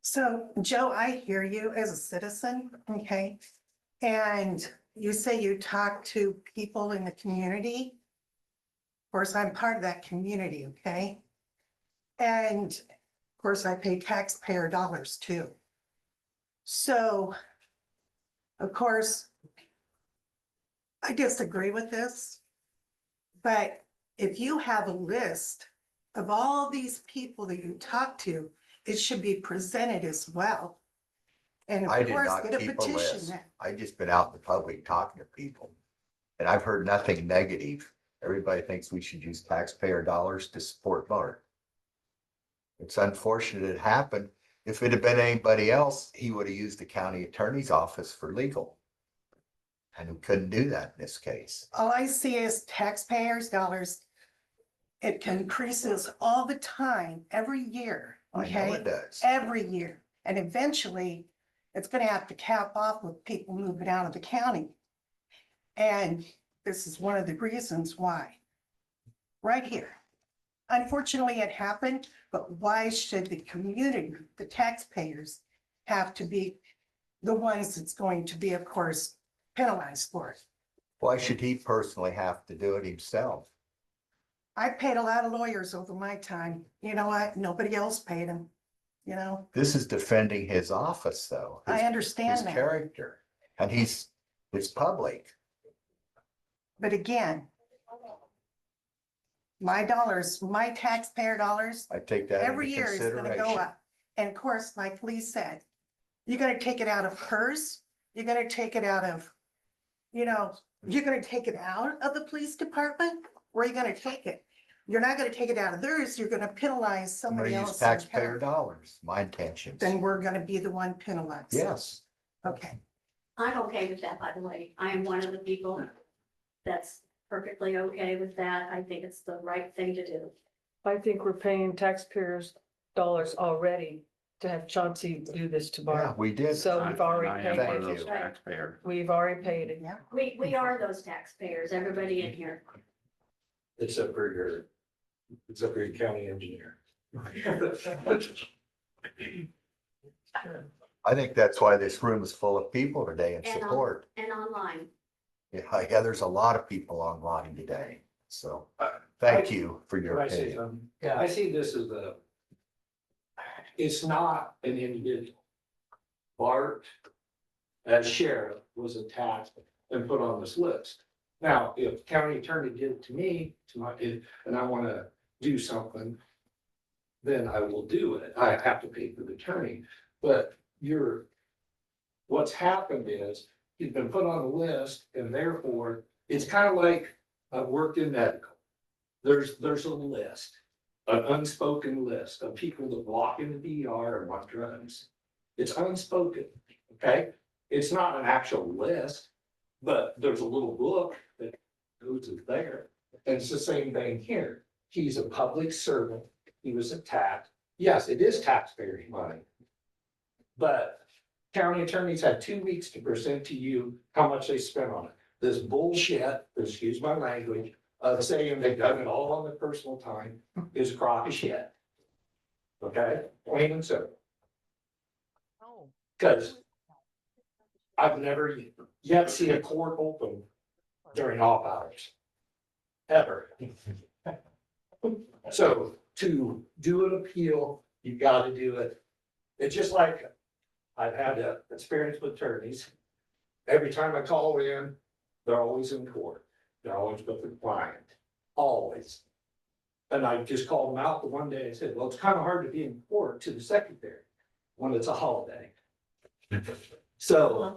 So Joe, I hear you as a citizen, okay? And you say you talk to people in the community. Of course, I'm part of that community, okay? And of course, I pay taxpayer dollars too. So, of course, I disagree with this. But if you have a list of all these people that you talk to, it should be presented as well. And
I
of
did
course,
not
get a
keep a
petition
list.
that.
I just been out in the public talking to people. And I've heard nothing negative. Everybody thinks we should use taxpayer dollars to support Bart. It's unfortunate it happened. If it had been anybody else, he would have used the county attorney's office for legal. And we couldn't do that in this case.
All I see is taxpayers' dollars. It increases all the time, every year,
I know
okay?
it does.
Every year. And eventually, it's gonna have to cap off with people moving out of the county. And this is one of the reasons why. Right here. Unfortunately, it happened, but why should the community, the taxpayers, have to be the ones that's going to be, of course, penalized for it?
Why should he personally have to do it himself?
I paid a lot of lawyers over my time. You know what? Nobody else paid them, you know?
This is defending his office, though.
I
his
understand that.
character. And it's public.
But again, my dollars, my taxpayer dollars,
I take that into
every year is gonna go
consideration.
up. And of course, like Lee said, you're gonna take it out of hers, you're gonna take it out of, you know, you're gonna take it out of the police department, where are you gonna take it? You're not gonna take it out of theirs, you're gonna penalize
I'm gonna
somebody
use
else. in town.
taxpayer dollars, my intentions.
Then we're gonna be the one penalized.
Yes,
Okay,
I'm okay with that, by the way. I am one of the people that's perfectly okay with that. I think it's the right thing to do.
I think we're paying taxpayers dollars already to have Chauncey do this
yeah,
tomorrow.
we did.
So we've already
I am
paid
one of
it.
those taxpayers.
We've already paid it.
yeah.
We are those taxpayers, everybody in here.
Except for your county engineer.
I think that's why this room is full of people today in
And
support.
And online.
Yeah, there's a lot of people online today, so thank you for your
Can I say
opinion.
something? Yeah, I see this as it's not an individual. Bart, as sheriff, was attacked and put on this list. Now, if county attorney did it to me, and I wanna do something, then I will do it. I have to pay for the attorney, but what's happened is, he's been put on the list, and therefore, it's kind of like, I've worked in medical. There's a list, an unspoken list of people that walk in the ER and want drugs. It's unspoken, okay? It's not an actual list, but there's a little book that goes there. And it's the same thing here. He's a public servant. He was attacked. Yes, it is taxpayers' money. But county attorneys had 2 weeks to present to you how much they spent on it. This bullshit, excuse my language, of saying they've done it all on their personal time is a crock of shit. Okay, plain and simple. Cause I've never yet seen a court open during off hours. Ever. So to do an appeal, you gotta do it. It's just like I've had experience with attorneys. Every time I call in, they're always in court. They're always with the client, always. And I just called them out the one day and said, well, it's kind of hard to be in court to the secretary when it's a holiday. So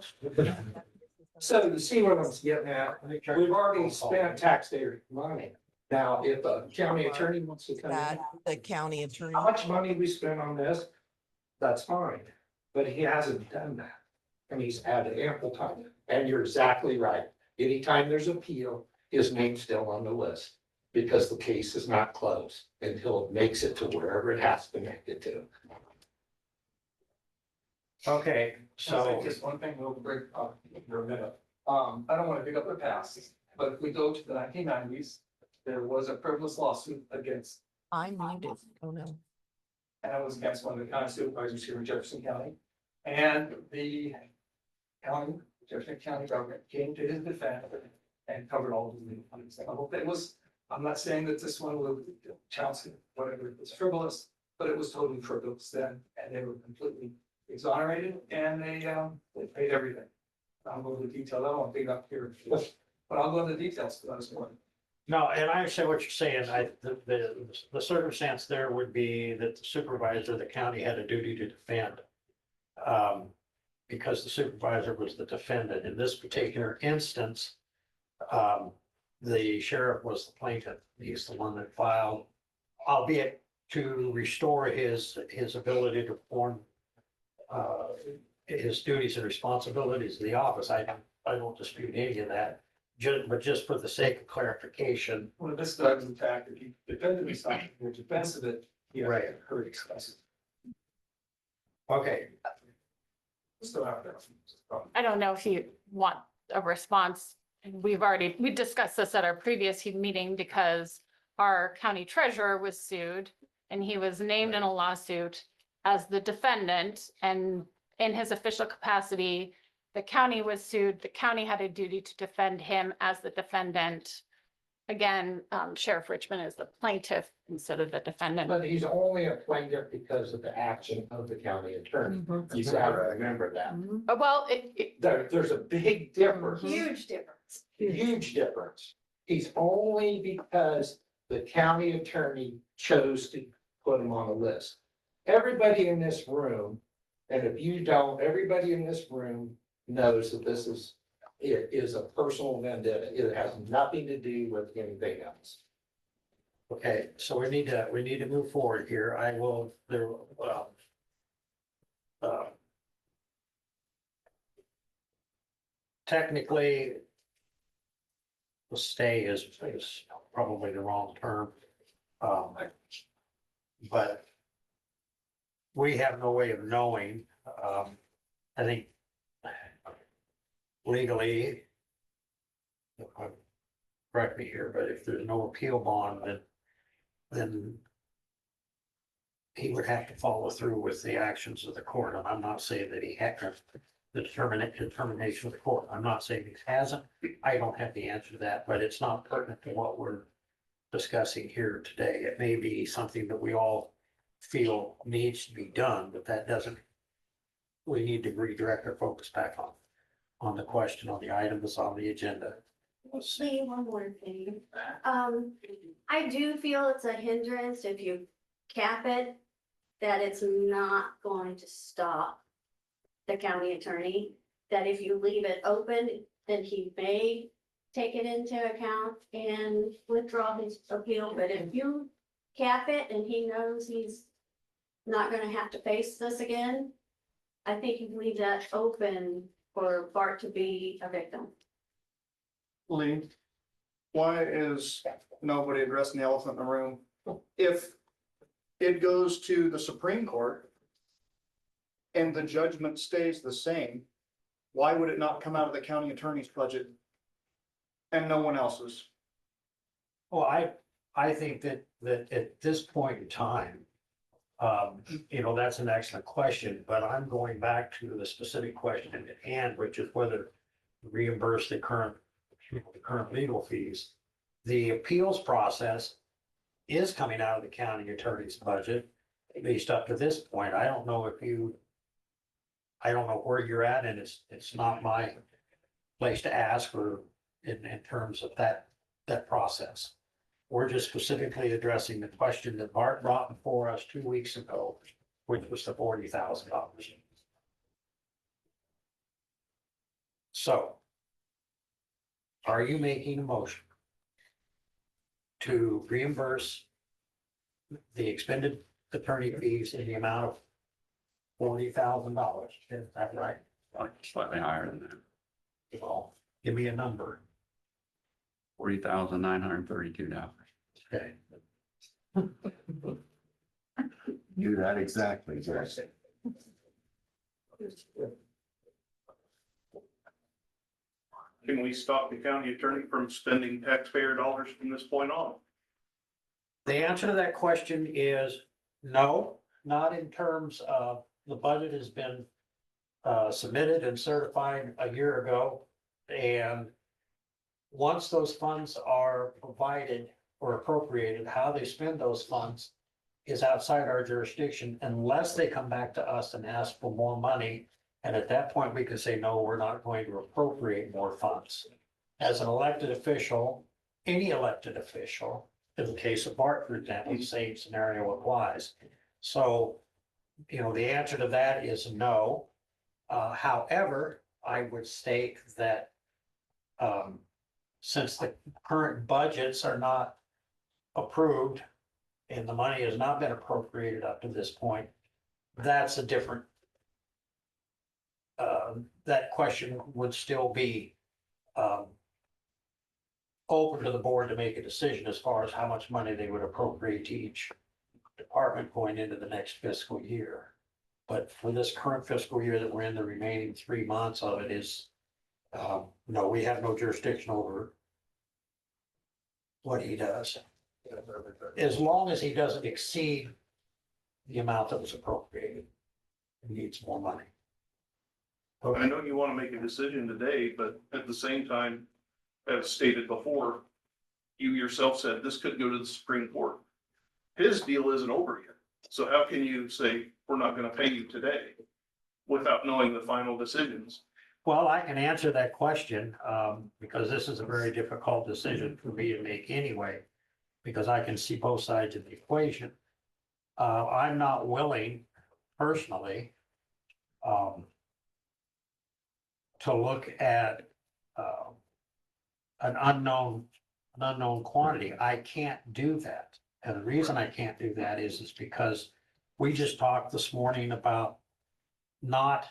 you see what I'm getting at? We've already spent taxpayer money. Now, if a county attorney wants to come in,
That the county attorney.
how much money we spent on this, that's fine. But he hasn't done that. And he's had ample time. And you're exactly right. Anytime there's appeal, his name's still on the list. Because the case is not closed until it makes it to wherever it has to make it to.
Okay,
So
so
just one thing we'll break up for a minute. I don't want to pick up the past, but if we go to the 1990s, there was a frivolous lawsuit against,
I'm muted. Oh, no.
and it was against one of the county supervisors here in Jefferson County. And the county
Jefferson County government came to his defense and covered all of the funds. I hope it was, I'm not saying that this one will challenge whatever, it was frivolous, but it was totally frivolous then, and they were completely exonerated, and they paid everything. I'll go into detail, I don't want to dig up here, but I'll go into details for this one.
No, and I understand what you're saying. The circumstance there would be that the supervisor of the county had a duty to defend. Because the supervisor was the defendant. In this particular instance, the sheriff was the plaintiff. He's the one that filed, albeit to restore his ability to perform his duties and responsibilities of the office. I don't dispute any of that. But just for the sake of clarification.
Well, this guy's in fact, if he defended himself, in defense of it, he had
Right.
heard expenses.
Okay,
Still out there.
I don't know if you want a response. We discussed this at our previous meeting because our county treasurer was sued and he was named in a lawsuit as the defendant, and in his official capacity, the county was sued. The county had a duty to defend him as the defendant. Again, Sheriff Richmond is the plaintiff instead of the defendant.
But he's only a plaintiff because of the action of the county attorney. You gotta remember that.
Well,
There's a big difference.
Huge difference.
Huge difference. He's only because the county attorney chose to put him on the list. Everybody in this room, and if you don't, everybody in this room knows that it is a personal vendetta. It has nothing to do with anything else.
okay, so we need to move forward here. I will, technically, the stay is probably the wrong term. But we have no way of knowing, I think legally, correct me here, but if there's no appeal bond, then he would have to follow through with the actions of the court. And I'm not saying that he had the determination of the court. I'm not saying he hasn't. I don't have the answer to that, but it's not pertinent to what we're discussing here today. It may be something that we all feel needs to be done, but that doesn't, we need to redirect our focus back on the question, on the item that's on the agenda.
Say one more thing. I do feel it's a hindrance if you cap it, that it's not going to stop the county attorney. That if you leave it open, then he may take it into account and withdraw his appeal. But if you cap it and he knows he's not gonna have to face this again, I think you leave that open for Bart to be a victim.
Lee, why is nobody addressing the elephant in the room? If it goes to the Supreme Court and the judgment stays the same, why would it not come out of the county attorney's budget and no one else's?
Well, I think that at this point in time, that's an excellent question, but I'm going back to the specific question at hand, which is whether to reimburse the current legal fees. The appeals process is coming out of the county attorney's budget, at least up to this point. I don't know where you're at, and it's not my place to ask for in terms of that process. We're just specifically addressing the question that Bart brought before us 2 weeks ago, which was the $40,000. So, are you making a motion to reimburse the expended attorney fees in the amount of $40,000? Is that right?
Slightly higher than that,
Well, give me a number.
$40,932.
Okay.
Do that exactly, Jess.
Can we stop the county attorney from spending taxpayer dollars from this point on?
The answer to that question is no, not in terms of the budget has been submitted and certified a year ago. And once those funds are provided or appropriated, how they spend those funds is outside our jurisdiction unless they come back to us and ask for more money. And at that point, we can say, no, we're not going to appropriate more funds. As an elected official, any elected official, in the case of Bart, for example, the same scenario applies. So, you know, the answer to that is no. However, I would state that since the current budgets are not approved and the money has not been appropriated up to this point, that's a different, that question would still be open to the board to make a decision as far as how much money they would appropriate to each department going into the next fiscal year. But for this current fiscal year that we're in, the remaining 3 months of it is, no, we have no jurisdiction over what he does. As long as he doesn't exceed the amount that was appropriated, he needs more money.
I know you want to make a decision today, but at the same time, as stated before, you yourself said this could go to the Supreme Court. His deal isn't over yet. So how can you say, we're not going to pay you today without knowing the final decisions?
Well, I can answer that question, because this is a very difficult decision for me to make anyway, because I can see both sides of the equation. I'm not willing personally to look at an unknown quantity. I can't do that. And the reason I can't do that is because we just talked this morning about not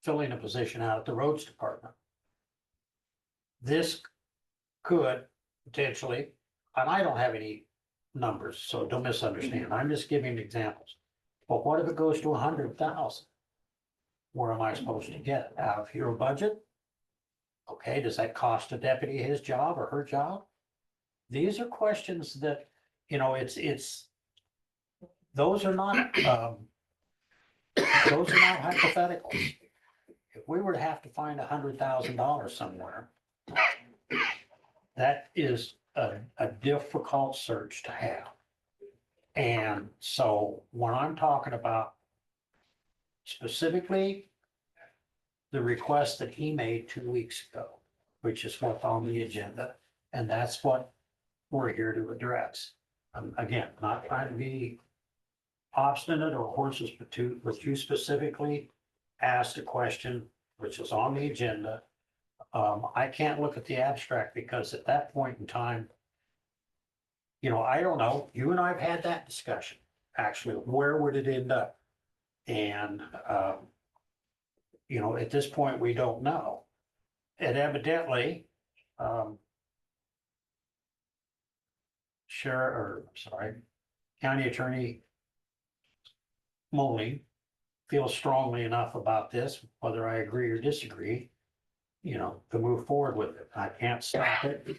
filling a position out at the roads department. This could potentially, and I don't have any numbers, so don't misunderstand. I'm just giving examples. But what if it goes to 100,000? Where am I supposed to get it? Out of your budget? Okay, does that cost a deputy his job or her job? These are questions that, you know, those are not hypotheticals. If we were to have to find $100,000 somewhere, that is a difficult search to have. And so when I'm talking about specifically the request that he made 2 weeks ago, which is what's on the agenda, and that's what we're here to address. Again, not trying to be obstinate or horses pursuit, but you specifically asked a question which is on the agenda. I can't look at the abstract because at that point in time, you know, I don't know, you and I have had that discussion. Actually, where would it end up? And, you know, at this point, we don't know. And evidently, County Attorney Moline feels strongly enough about this, whether I agree or disagree, you know, to move forward with it. I can't stop it.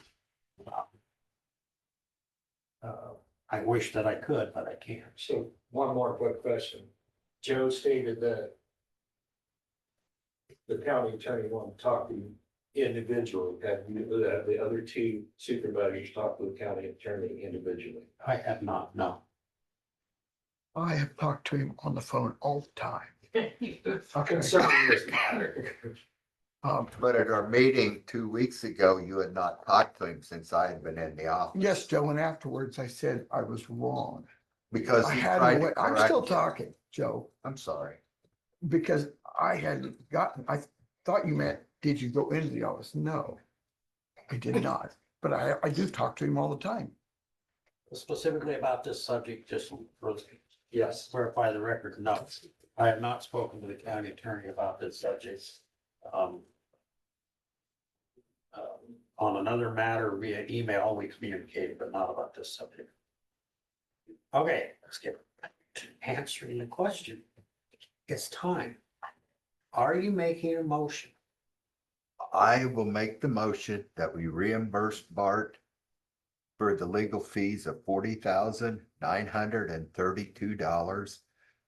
I wish that I could, but I can't.
So one more quick question. Joe stated that the county attorney wanted to talk to you individually. Have the other two supervisors talked to the county attorney individually?
I have not, no.
I have talked to him on the phone all the time. Okay.
Concerning this matter.
But at our meeting 2 weeks ago, you had not talked to him since I had been in the office.
Yes, Joe, and afterwards I said I was wrong.
Because
I
he
had,
tried to
I'm
correct
still
you.
talking, Joe,
I'm sorry.
because I had gotten, I thought you meant, did you go into the office? No, I did not, but I do talk to him all the time.
Specifically about this subject, just for
Yes.
clarify the record, no. I have not spoken to the county attorney about this subject. On another matter via email, we communicated, but not about this subject. Okay, let's get back to answering the question. It's time. Are you making a motion?
I will make the motion that we reimburse Bart for the legal fees of $40,932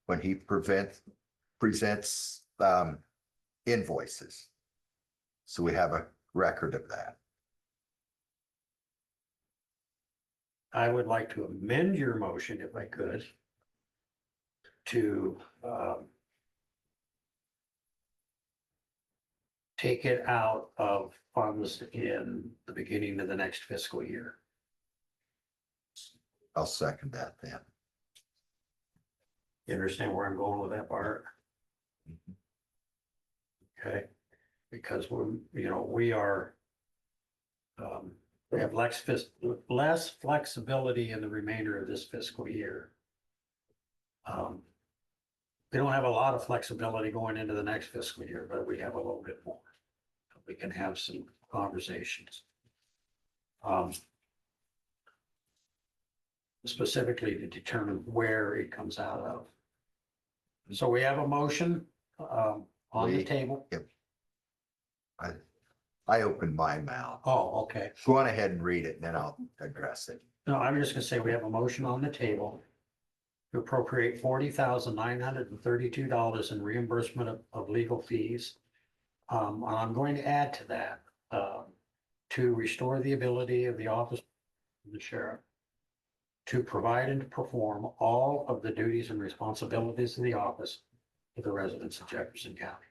when he presents invoices. So we have a record of that.
I would like to amend your motion if I could to take it out of funds in the beginning of the next fiscal year.
I'll second that then.
You understand where I'm going with that, Bart? Okay, because we are, we have less flexibility in the remainder of this fiscal year. We don't have a lot of flexibility going into the next fiscal year, but we have a little bit more. We can have some conversations. Specifically to determine where it comes out of. So we have a motion on the table.
I opened my mouth.
Oh, okay.
Go on ahead and read it and then I'll address it.
No, I'm just gonna say we have a motion on the table to appropriate $40,932 in reimbursement of legal fees. I'm going to add to that, to restore the ability of the office of the sheriff to provide and to perform all of the duties and responsibilities of the office for the residents of Jefferson County.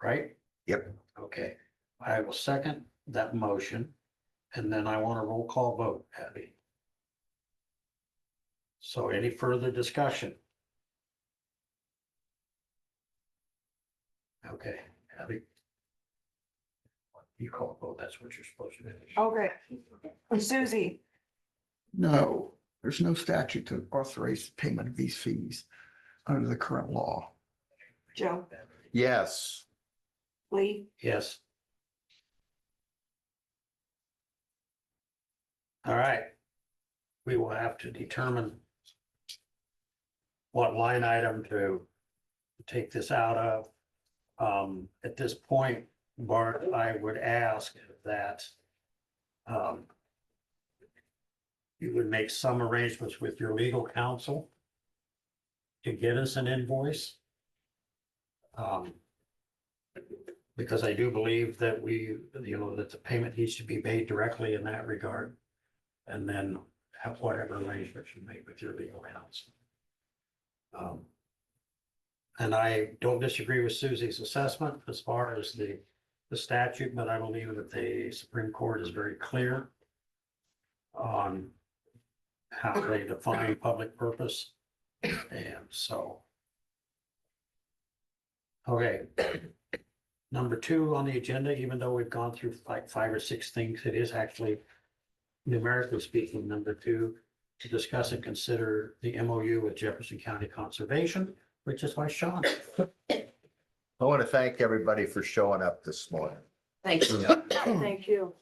Right?
Yep.
Okay, I will second that motion, and then I want a roll call vote, Abby. So any further discussion? Okay, Abby. You call a vote, that's what you're supposed to do.
Okay. Susie,
No, there's no statute to authorize payment of these fees under the current law.
Joe,
Yes.
Lee,
Yes. All right. We will have to determine what line item to take this out of. At this point, Bart, I would ask that you would make some arrangements with your legal counsel to get us an invoice. Because I do believe that that the payment needs to be made directly in that regard. And then have whatever arrangements you make with your legal counsel. And I don't disagree with Susie's assessment as far as the statute, but I believe that the Supreme Court is very clear on how they define public purpose. And so. Okay. Number 2 on the agenda, even though we've gone through like 5 or 6 things, it is actually numerically speaking, number 2, to discuss and consider the MOU with Jefferson County Conservation, which is why Sean.
I want to thank everybody for showing up this morning.
Thank you. Thank you.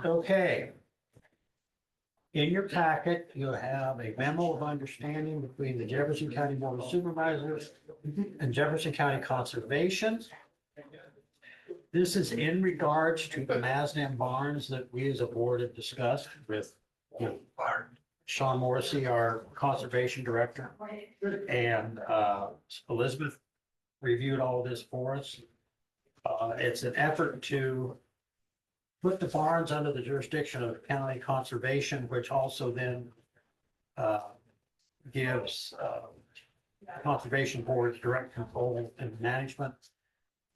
Okay. In your packet, you have a memo of understanding between the Jefferson County Board of Supervisors and Jefferson County Conservation. This is in regards to the Masden barns that we as a board have discussed with Sean Morrissey, our Conservation Director, and Elizabeth reviewed all this for us. It's an effort to put the barns under the jurisdiction of county conservation, which also then gives conservation boards direct control and management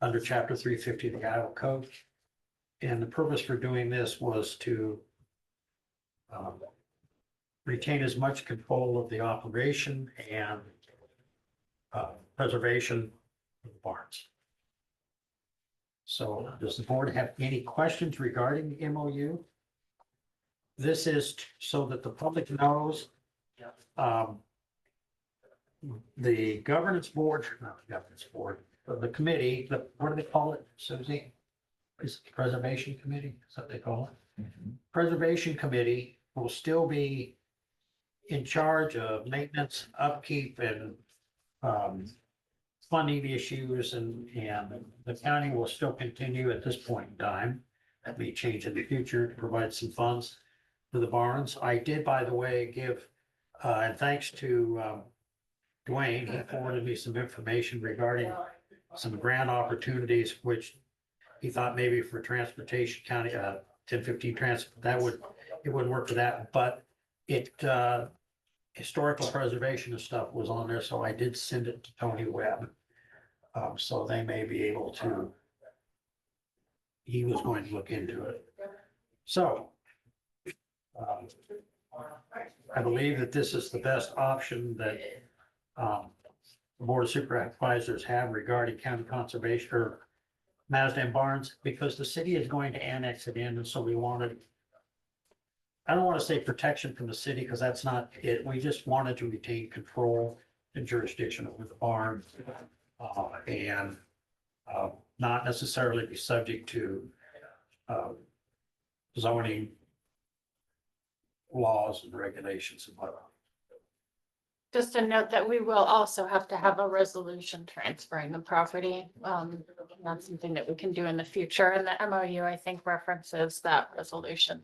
under Chapter 350 of the Iowa Code. And the purpose for doing this was to retain as much control of the operation and preservation of the barns. So does the board have any questions regarding the MOU? This is so that the public knows the governance board, not the governance board, but the committee, what do they call it, Susie? Is it the preservation committee? Is that what they call it? Preservation committee will still be in charge of maintenance, upkeep and funding issues and the county will still continue at this point in time. That may change in the future to provide some funds for the barns. I did, by the way, give, and thanks to Dwayne, he forwarded me some information regarding some grant opportunities, which he thought maybe for transportation county, 1015 it wouldn't work for that, but it, historical preservation and stuff was on there, so I did send it to Tony Webb. So they may be able to, he was going to look into it. So I believe that this is the best option that the Board of Supervisors have regarding county conservation or Mazda Barns, because the city is going to annex it in, and so we wanted, I don't want to say protection from the city, because that's not it. We just wanted to retain control and jurisdiction over the barn. And not necessarily be subject to zoning laws and regulations and whatnot.
Just a note that we will also have to have a resolution transferring the property. That's something that we can do in the future, and the MOU, I think, references that resolution.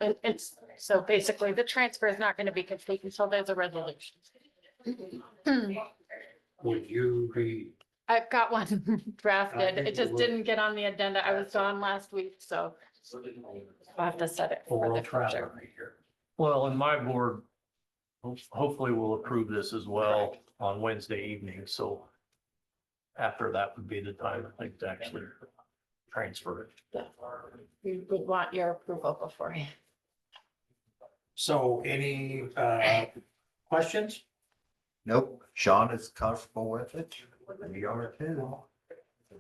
It's, so basically, the transfer is not going to be complete until there's a resolution.
Would you be?
I've got one drafted. It just didn't get on the agenda. I was gone last week, so I'll have to set it for the future.
Well, and my board hopefully will approve this as well on Wednesday evening, so after that would be the time, I think, to actually transfer it.
Yeah. We would want your approval beforehand.
So any questions?
Nope, Sean is comfortable with it. We are too.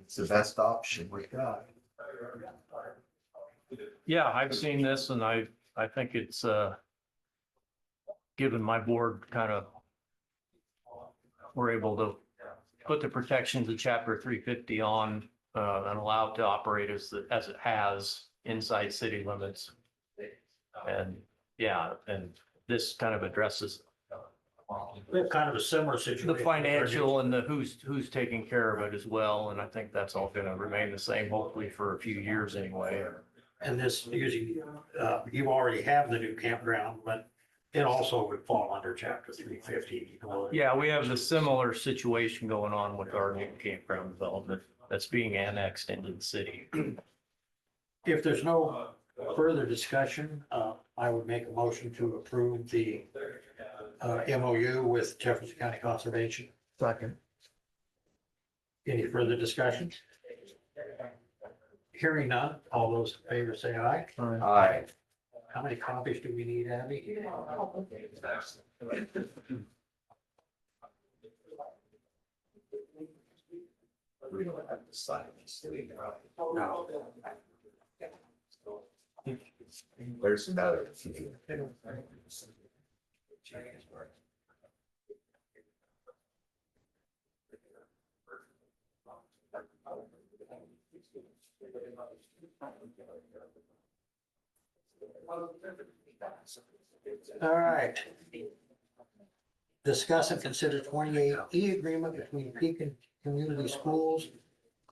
It's the best option we got.
Yeah, I've seen this and I think it's given my board kind of, we're able to put the protections of chapter 350 on and allow it to operate as it has inside city limits. And yeah, and this kind of addresses
We have kind of a similar situation.
the financial and the who's taking care of it as well. And I think that's all going to remain the same, hopefully for a few years anyway.
And this usually, you already have the new campground, but it also would fall under chapter 350.
Yeah, we have the similar situation going on with our new campground development that's being annexed into the city.
If there's no further discussion, I would make a motion to approve the MOU with Jefferson County Conservation.
Second.
Any further discussion? Hearing none, all those in favor say aye.
Aye.
How many copies do we need, Abby?
We don't have to sign this.
No.
There's another.
All right. Discuss and consider 28E agreement between Pekin Community Schools,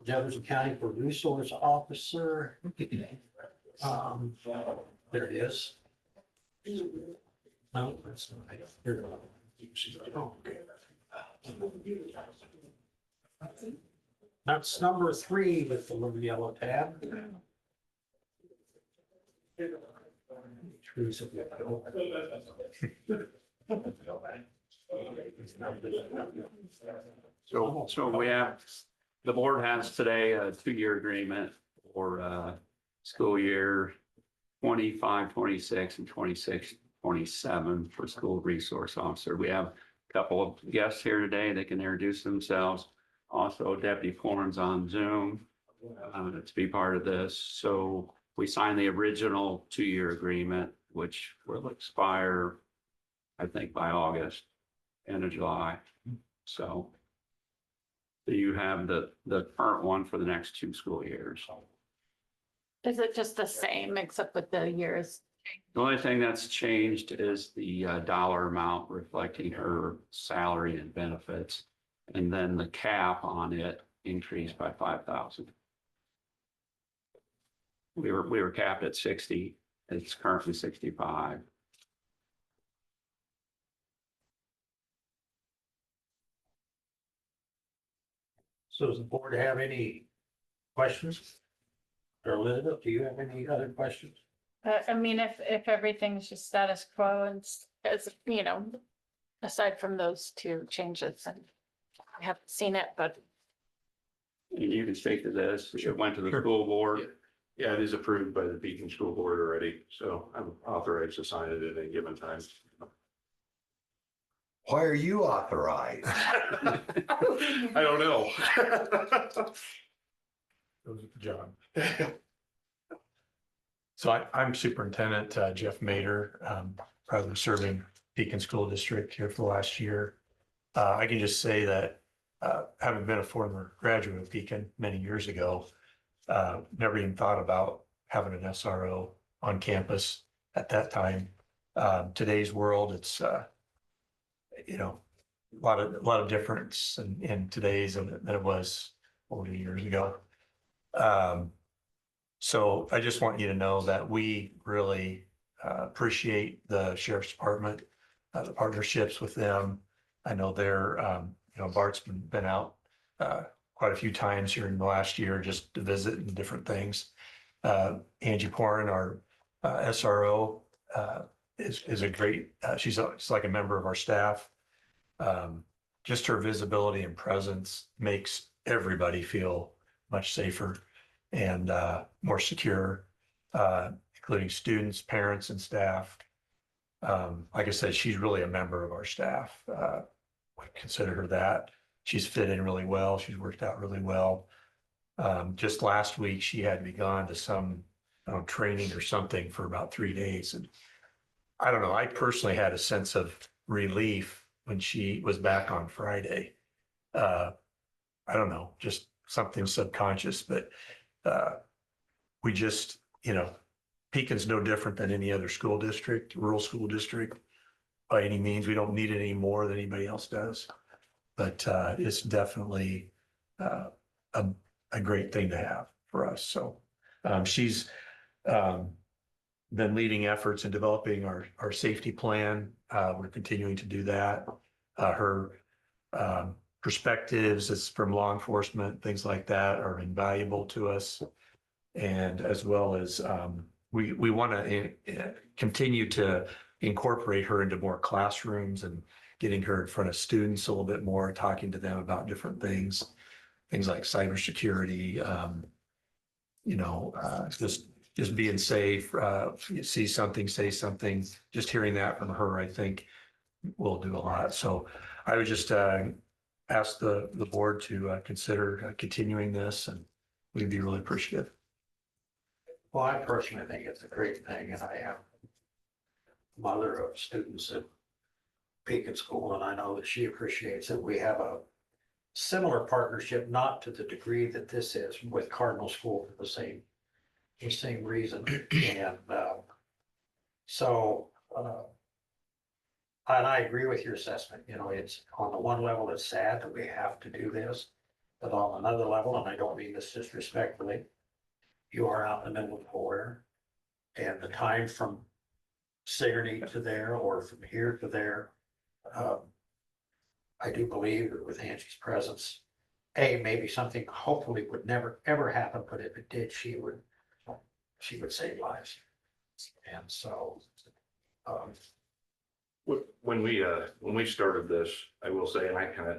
Jefferson County for Resource Officer. There it is. No, that's not it. Here it is. That's number 3 with the little yellow tab.
So we have, the board has today a 2-year agreement for school year 25, 26 and 26, 27 for school resource officer. We have a couple of guests here today that can introduce themselves. Also Deputy Florence on Zoom to be part of this. So we signed the original 2-year agreement, which will expire, I think, by August, end of July. So you have the current one for the next 2 school years.
Is it just the same except with the years
The only thing that's changed is the dollar amount reflecting her salary and benefits. And then the cap on it increased by 5,000. We were capped at 60. It's currently 65.
So does the board have any questions? Or Elizabeth, do you have any other questions?
I mean, if everything's just status quo and as, you know, aside from those two changes, and I haven't seen it, but
And you can speak to this. It went to the school board.
Yeah, it is approved by the Pekin School Board already, so I'm authorized to sign it at any given time.
Why are you authorized?
I don't know.
John. So I'm Superintendent Jeff Mader, presently serving Pekin School District here for the last year. I can just say that, having been a former graduate of Pekin many years ago, never even thought about having an SRO on campus at that time. Today's world, it's, you know, a lot of difference in today's than it was 40 years ago. So I just want you to know that we really appreciate the Sheriff's Department, the partnerships with them. I know they're, you know, Bart's been out quite a few times here in the last year just to visit and different things. Angie Porn, our SRO, is a great, she's like a member of our staff. Just her visibility and presence makes everybody feel much safer and more secure, including students, parents, and staff. Like I said, she's really a member of our staff. We consider her that. She's fit in really well. She's worked out really well. Just last week, she had to be gone to some training or something for about 3 days. And I don't know, I personally had a sense of relief when she was back on Friday. I don't know, just something subconscious, but we just, you know, Pekin's no different than any other school district, rural school district by any means. We don't need it any more than anybody else does. But it's definitely a great thing to have for us. So she's been leading efforts in developing our safety plan. We're continuing to do that. Her perspectives as from law enforcement, things like that are invaluable to us. And as well as we want to continue to incorporate her into more classrooms and getting her in front of students a little bit more, talking to them about different things like cybersecurity, you know, just being safe. You see something, say something. Just hearing that from her, I think, will do a lot. So I would just ask the board to consider continuing this, and we'd be really appreciative.
Well, I personally think it's a great thing, and I am mother of students at Pekin School, and I know that she appreciates it. We have a similar partnership, not to the degree that this is, with Cardinal School for the same reason. And and I agree with your assessment. You know, it's on the one level, it's sad that we have to do this, but on another level, and I don't mean this disrespectfully, you are out in the middle of nowhere, and the time from Sigourney to there or from here to there, I do believe that with Angie's presence, maybe something hopefully would never ever happen, but if it did, she would save lives. And so,
When we started this, I will say, and I kind of,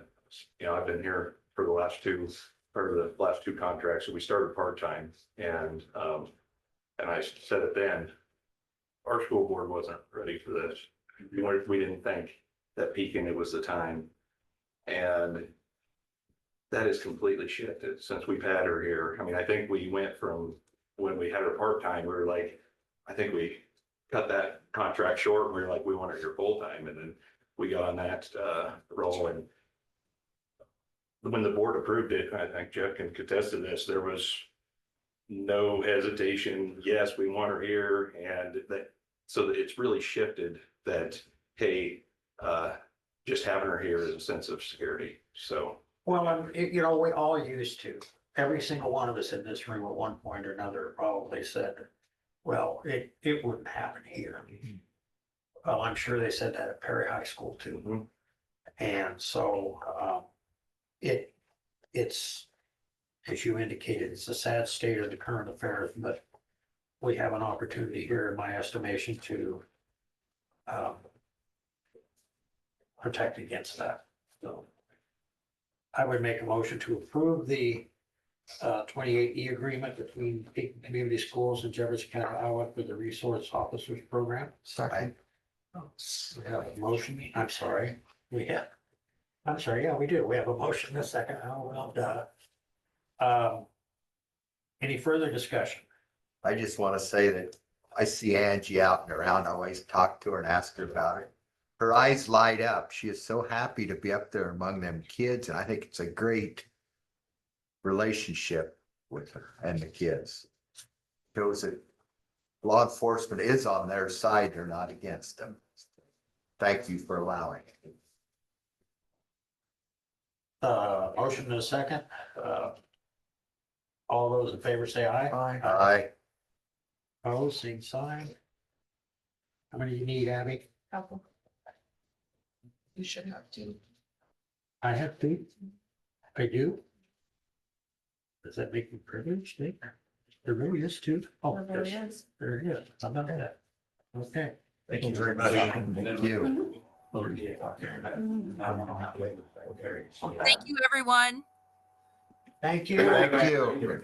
you know, I've been here for the last two contracts. So we started part-time, and I said it then, our school board wasn't ready for this. We didn't think that Pekin, it was the time. And that has completely shifted since we've had her here. I mean, I think we went from when we had her part-time, we were like, I think we cut that contract short, and we were like, we want her here full-time. And then we got on that role. And when the board approved it, I think Jeff can contest to this, there was no hesitation. Yes, we want her here. And that so that it's really shifted that, hey, just having her here is a sense of security. So,
Well, you know, we all used to, every single one of us in this room at one point or another probably said, well, it wouldn't happen here. Well, I'm sure they said that at Perry High School too. And so, it's, as you indicated, it's a sad state of the current affairs, but we have an opportunity here, in my estimation, to protect against that. So I would make a motion to approve the 28E agreement between Pekin Community Schools and Jefferson County, Iowa for the Resource Officers Program.
Second.
We have a motion, I'm sorry, yeah, we do. We have a motion, a second. Oh, well done. Any further discussion?
I just want to say that I see Angie out and around. I always talk to her and ask her about it. Her eyes light up. She is so happy to be up there among them kids, and I think it's a great relationship with her and the kids. Shows that law enforcement is on their side, they're not against them. Thank you for allowing it.
Motion and a second. All those in favor say aye.
Aye.
Opposed, same sign. How many you need, Abby?
You should have to.
I have two. I do. Does that make me privileged? Nick? There really is two. Oh,
There really
there's-
is.
there it is. How about that? Okay.
Thank you very much. Thank you.
Thank you, everyone.
Thank you.
Thank you.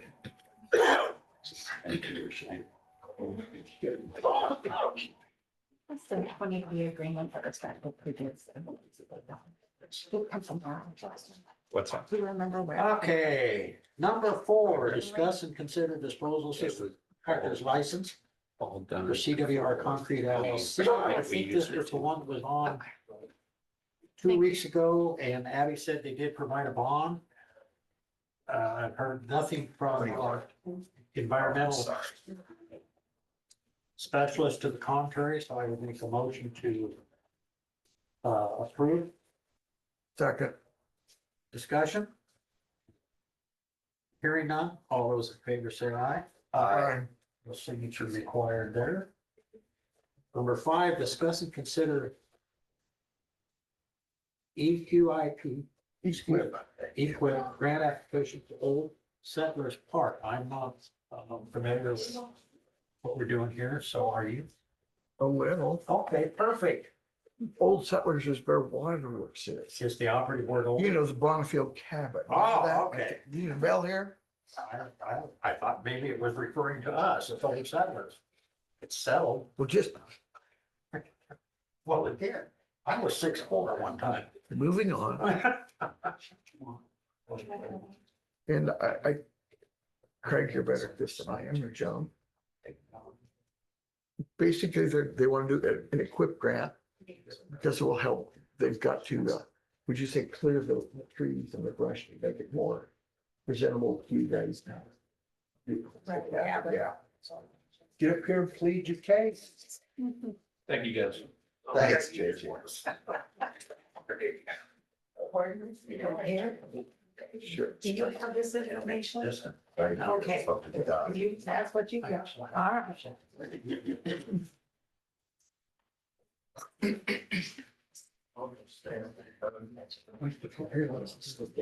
That's the 20-year agreement that was signed with previous. It comes from our Justin.
what's that?
Do you remember where?
Okay, number 4, discuss and consider disposal system carter's license
All
for
done.
CWR Concrete LLC. I think this was the one that was on 2 weeks ago, and Abby said they did provide a bond. I've heard nothing from our environmental specialist to the contrary, so I would make a motion to approve.
Second.
Discussion? Hearing none, all those in favor say aye.
Aye.
No signature required there. Number 5, discuss and consider EQIP, EQIP grant application to Old Settlers Park. I'm not familiar with what we're doing here, so are you?
A little.
Okay, perfect.
Old Settlers is where Waterworks is.
Is the operative word old?
You know, the Bonneville cabin.
Oh,
Remember that?
okay.
You know, Bell here?
I thought maybe it was referring to us, it's Old Settlers. It's settled.
Well, just
Well, it did. I was 6'4" one time.
moving on. And Craig, you're better at this than I am, or Joan. Basically, they want to do an equip grant because it will help. They've got to, would you say, clear the trees and the brush to make it more presentable to you guys now. Yeah. Get up here and plead your case.
Thank you, guys.
Thanks, JJ.
Sure.
Do you have this information?
Yes.
Okay. That's what you got. All right.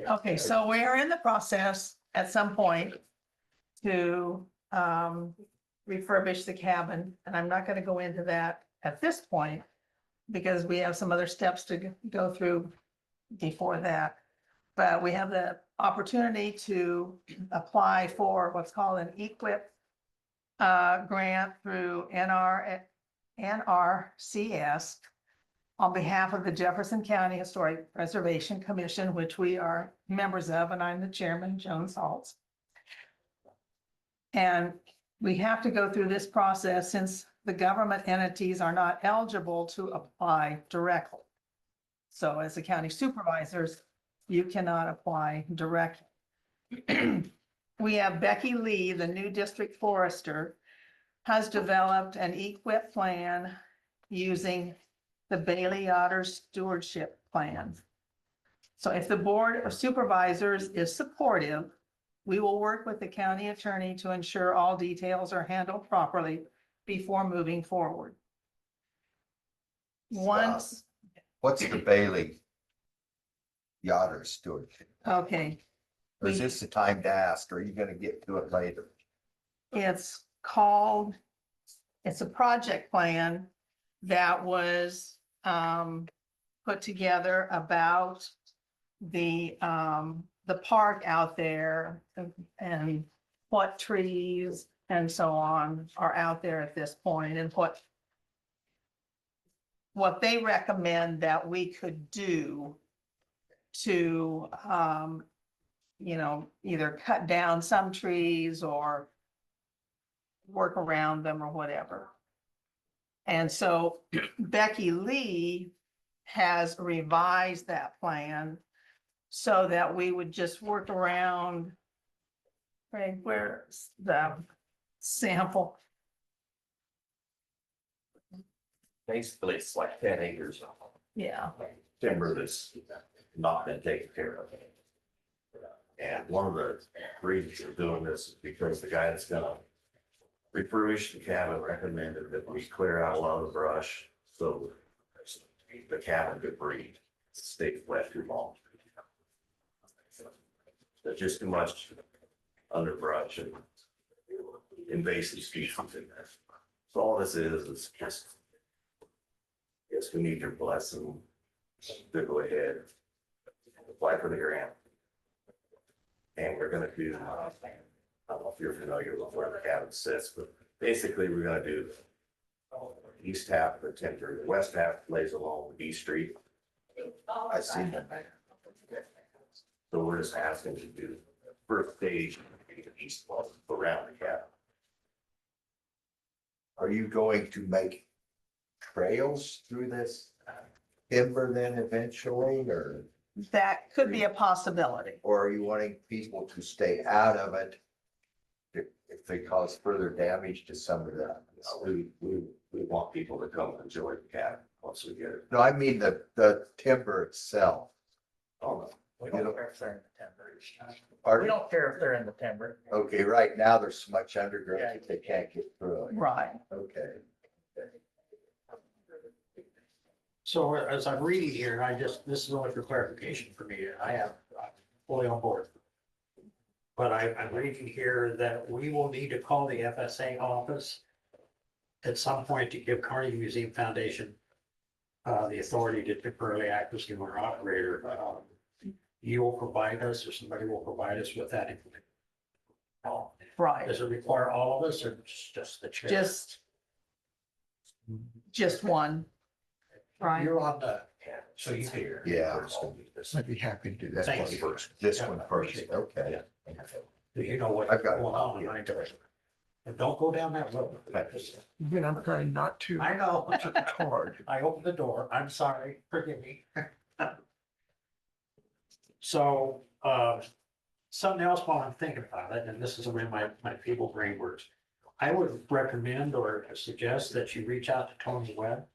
Okay, so we are in the process at some point to refurbish the cabin, and I'm not gonna go into that at this point because we have some other steps to go through before that. But we have the opportunity to apply for what's called an EQIP grant through NRCS on behalf of the Jefferson County Historic Preservation Commission, which we are members of, and I'm the chairman, Joan Saltz. And we have to go through this process since the government entities are not eligible to apply directly. So as the county supervisors, you cannot apply directly. We have Becky Lee, the new district forester, has developed an EQIP plan using the Bailey Otter Stewardship Plan. So if the Board of Supervisors is supportive, we will work with the county attorney to ensure all details are handled properly before moving forward. Once,
What's the Bailey Yachter stewardship?
okay,
Or is this the time to ask? Or are you gonna get to it later?
it's called, it's a project plan that was put together about the park out there and what trees and so on are out there at this point, and what they recommend that we could do to, you know, either cut down some trees or work around them or whatever. And so Becky Lee has revised that plan so that we would just work around. Right, where's the sample?
Basically, it's like 10 acres of
Yeah,
timber that's not been taken care of. And one of the reasons for doing this is because the guy that's gonna refurbish the cabin recommended that we clear out a lot of the brush, so the cabin could breathe, stay flat too long. There's just too much underbrush and invasive species in there. So all this is just, yes, we need your blessing to go ahead, apply for the grant. And we're gonna do, I don't know if you're familiar with where the cabin sits, but basically we're gonna do the east half of the timber, the west half lays along B Street.
I see that.
So we're just asking to do first stage, the east wall around the cabin.
Are you going to make trails through this timber then eventually, or?
that could be a possibility.
Or are you wanting people to stay out of it? If they cause further damage to some of that?
We want people to come and enjoy the cabin once we get it.
No, I mean the timber itself.
Oh,
We don't
care if they're in the timber.
Pardon?
don't care if they're in the timber.
Okay, right now there's so much undergrowth that they can't get through it.
Right.
Okay.
So as I'm reading here, this is only for clarification for me, I'm fully on board. But I'm reading here that we will need to call the FSA office at some point to give Carnegie Museum Foundation the authority to temporarily act as the owner operator. You will provide us, or somebody will provide us with that information.
Right,
Does it require all of us or just the chair?
just one. Right.
You're on the, so you can.
Yeah.
I'd be happy to do that.
Thank you.
First, this one first, okay.
You know what's
I've got
going
it.
on, and I do it. And don't go down that road.
Again, I'm trying not to.
I know.
It's hard.
I opened the door. I'm sorry. Forgive me. So, something else while I'm thinking about it, and this is the way my feeble brain works. I would recommend or suggest that you reach out to Tony Webb.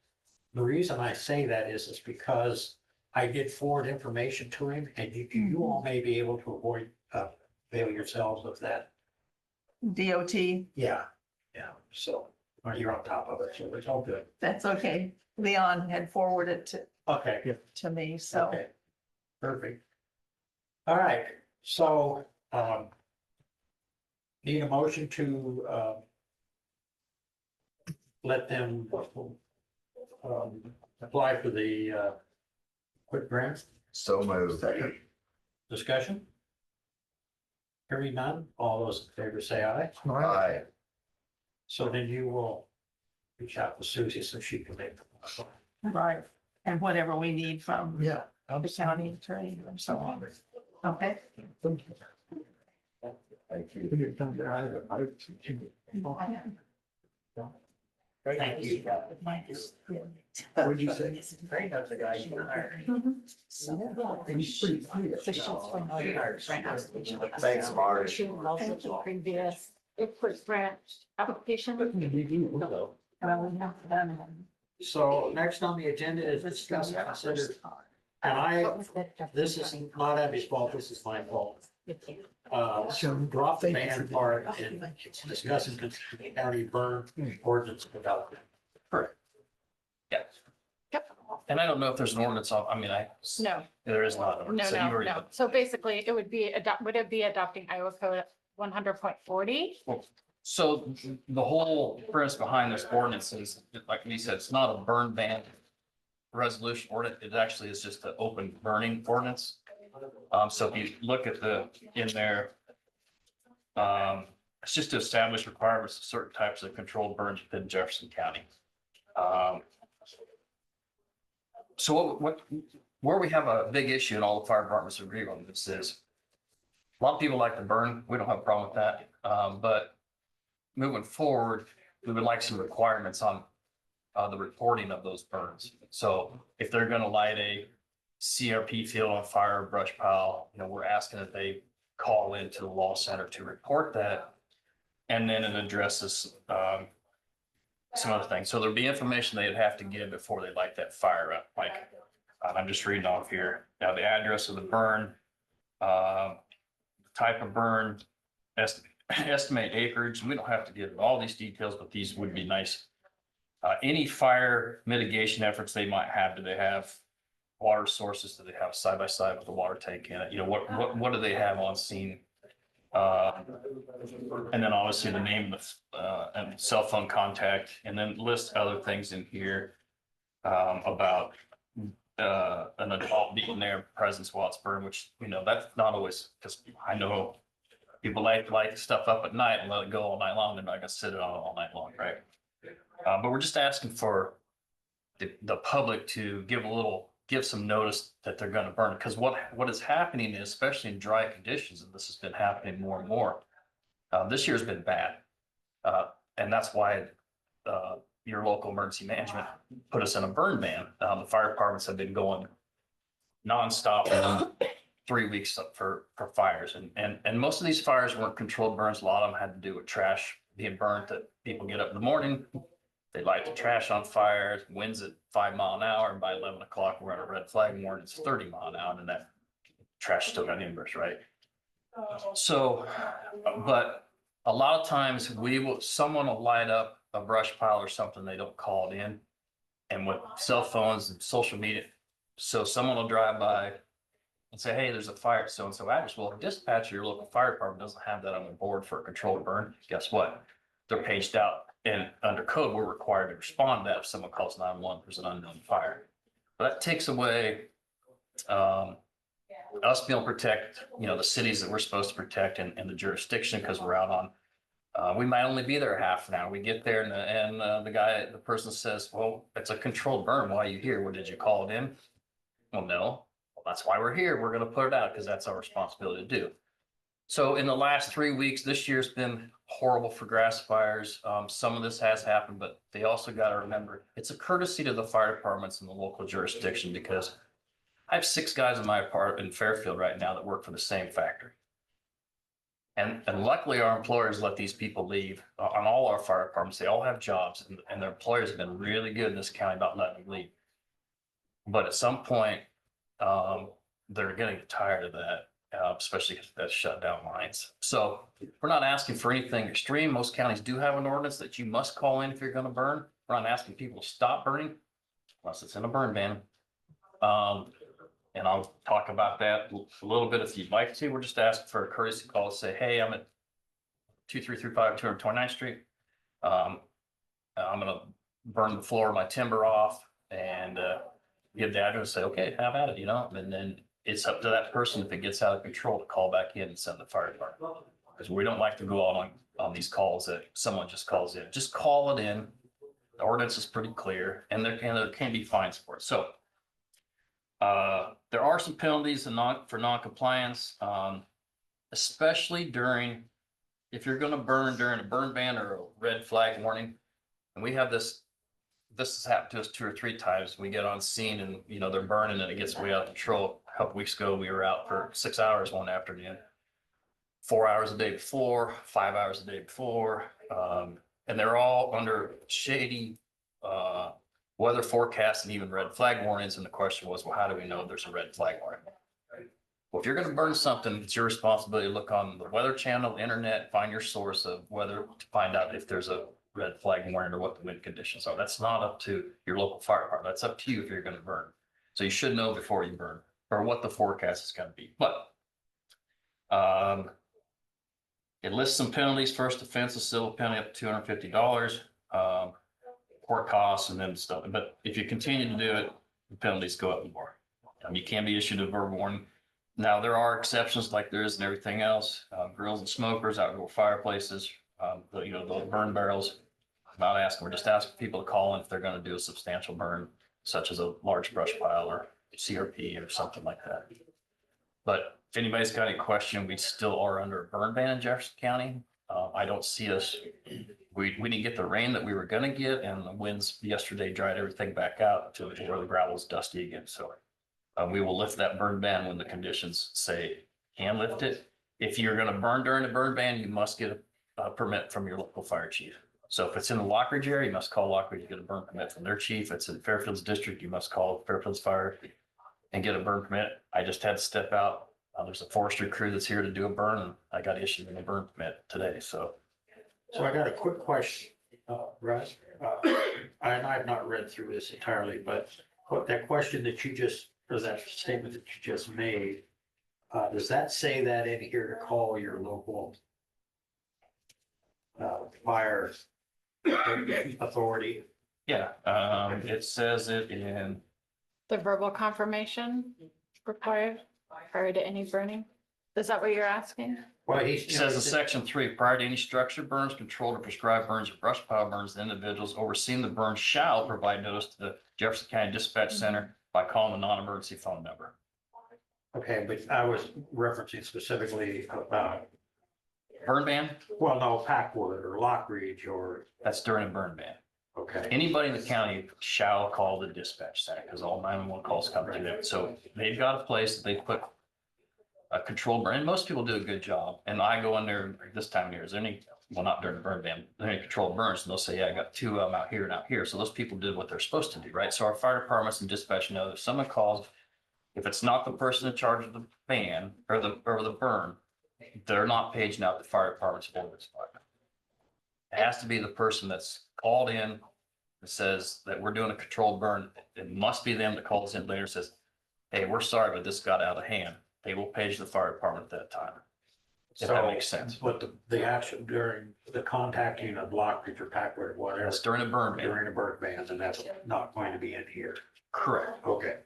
The reason I say that is because I did forward information to him, and you all may be able to avail yourselves of that.
DOT,
Yeah, so, you're on top of it, so it's all good.
that's okay. Leon had forwarded
Okay.
to me, so.
Okay, perfect. All right, so, need a motion to, let them, apply for the, quick grant
So moved.
discussion? Hearing none, all those in favor say aye.
Aye.
So then you will reach out to Susie so she can make.
Right, and whatever we need from
Yeah.
the county attorney and so on. Okay,
Thank you.
When you're done there,
Thank you.
What'd you say?
Ray knows the guy you hired.
Thanks, Marty.
Previous Quick grant application.
So next on the agenda is discuss and consider, and this is not Abby's fault, this is my fault. Drop the ban part and discuss and consider the county burn ordinance development.
And I don't know if there's an ordinance off,
No,
there is not.
no,
So you've
no,
already-
no. So basically, it would be would it be adopting Iowa Code 100.40?
So the whole premise behind this ordinance is, like we said, it's not a burn ban resolution ordinance. It actually is just an open burning ordinance. So if you look at in there, it's just to establish requirements of certain types of controlled burns within Jefferson County. So where we have a big issue, and all the fire departments agree on this, is a lot of people like to burn. We don't have a problem with that. But moving forward, we would like some requirements on the reporting of those burns. So if they're going to light a CRP field on fire, brush pile, we're asking that they call into the law center to report that. And then it addresses some other things. So there'll be information they'd have to give before they light that fire up. Like, I'm just reading off here. Now, the address of the burn, type of burn, estimate acreage. We don't have to give all these details, but these would be nice. Any fire mitigation efforts they might have, do they have water sources? Do they have side by side with the water tank in it? What do they have on scene? And then obviously the name of the and cell phone contact, and then list other things in here about an adult being there, presence while it's burned, which, that's not always, because I know people like to light stuff up at night and let it go all night long. They're not gonna sit it on all night long, right? But we're just asking for the public to give some notice that they're gonna burn. Because what is happening is, especially in dry conditions, and this has been happening more and more, this year's been bad. And that's why your local emergency management put us in a burn ban. The fire departments have been going nonstop for 3 weeks for fires. And most of these fires weren't controlled burns. A lot of them had to do with trash being burnt, that people get up in the morning, they light the trash on fire, winds at 5 miles an hour, and by 11 o'clock, we're on a red flag warning, it's 30 miles an hour, and that trash still got embers, right? So, but a lot of times someone will light up a brush pile or something, they don't call it in. And with cell phones and social media, so someone will drive by and say, hey, there's a fire at so-and-so address. Well, if dispatch your local fire department doesn't have that on the board for a controlled burn, guess what? They're paged out, and under code, we're required to respond to that if someone calls 911, there's an unknown fire. But that takes away us being able to protect, the cities that we're supposed to protect and the because we're out on. We might only be there half an hour. We get there and the person says, well, it's a controlled burn. Why are you here? What, did you call it in? Well, no. Well, that's why we're here. We're going to put it out because that's our responsibility to do. So in the last 3 weeks, this year's been horrible for grass fires. Some of this has happened, but they also got to remember it's a courtesy to the fire departments in the local jurisdiction, because I have 6 guys in my apartment in Fairfield right now that work for the same factory. And luckily our employers let these people leave on all our fire departments. They all have jobs, and their employers have been really good in this county about letting them leave. But at some point, they're going to get tired of that. Especially because that's shut down lines. So we're not asking for anything extreme. Most counties do have an ordinance that you must call in if you're going to burn. We're not asking people to stop burning unless it's in a burn ban. And I'll talk about that a little bit if you'd like to. We're just asking for a courtesy call to say, hey, I'm at 2335 229th Street. I'm going to burn the floor of my timber off, and give the address, say, okay, have at it, and then it's up to that person, if it gets out of control, to call back in and send the fire department. Because we don't like to go out on these calls that someone just calls in. Just call it in. The ordinance is pretty clear, and there can be fines for it. So there are some penalties for non-compliance, especially if you're going to burn during a burn ban or a red flag warning. And we have this has happened to us 2 or 3 times. We get on scene and, they're burning and it gets way out of control. A couple weeks ago, we were out for 6 hours one afternoon. 4 hours a day before, 5 hours a day before. And they're all under shady weather forecasts and even red flag warnings. And the question was, well, how do we know there's a red flag warning? Well, if you're gonna burn something, it's your responsibility to look on the Weather Channel, internet, find your source of weather to find out if there's a red flag warning or what the wind conditions are. That's not up to your local fire department. That's up to you if you're gonna burn. So you should know before you burn or what the forecast is gonna be. But it lists some penalties. First offense, a civil penalty up to $250, court costs and then stuff. But if you continue to do it, the penalties go up more. You can be issued a verbal warning. Now, there are exceptions like there is in everything else. Grills and smokers, outdoor fireplaces, the burn barrels. I'm not asking, we're just asking people to call in if they're going to do a substantial burn, such as a large brush pile or CRP or something like that. But if anybody's got any question, we still are under a burn ban in Jefferson County. I don't see us, we didn't get the rain that we were gonna get, and the winds yesterday dried everything back out to where the gravel's dusty again. So we will lift that burn ban when the conditions say can lift it. If you're gonna burn during the burn ban, you must get a permit from your local fire chief. So if it's in the Lockridge area, you must call Lockridge to get a burn permit from their chief. If it's in Fairfield's district, you must call Fairfield's Fire and get a burn permit. I just had to step out. There's a forestry crew that's here to do a burn, and I got issued a burn permit today, so.
So I got a quick question, Russ. And I've not read through this entirely, but that question that you just, or that statement that you just made, does that say that in here to call your local fire authority?
Yeah, it says it in,
The verbal confirmation required prior to any burning? Is that what you're asking?
Well,
it says in section 3, prior to any structure burns, controlled or prescribed burns, or brush pile burns, the individuals overseeing the burn shall provide notice to the Jefferson County Dispatch Center by calling the non-emergency phone number.
Okay, but I was referencing specifically about.
Burn ban?
Well, no, Packwood or Lockridge or.
That's during a burn ban.
Okay.
Anybody in the county shall call the dispatch center because all 911 calls come through them. So they've got a place that they put a control burn, and most people do a good job. And I go in there this time of year, is there any, well, not during the burn ban, there any controlled burns, and they'll say, yeah, I got 2 of them out here and out here. So those people did what they're supposed to do, right? So our fire departments and dispatch know if someone calls, if it's not the person in charge of the ban or the burn, they're not paging out the fire department's ordinance department. It has to be the person that's called in that says that we're doing a controlled burn. It must be them that calls in later and says, hey, we're sorry, but this got out of hand. They will page the fire department at that time. If that makes sense.
But the action during the contacting of Lockridge or Packwood or whatever.
That's during a burn ban.
During a burn ban, and that's not going to be in here.
Correct.
Okay.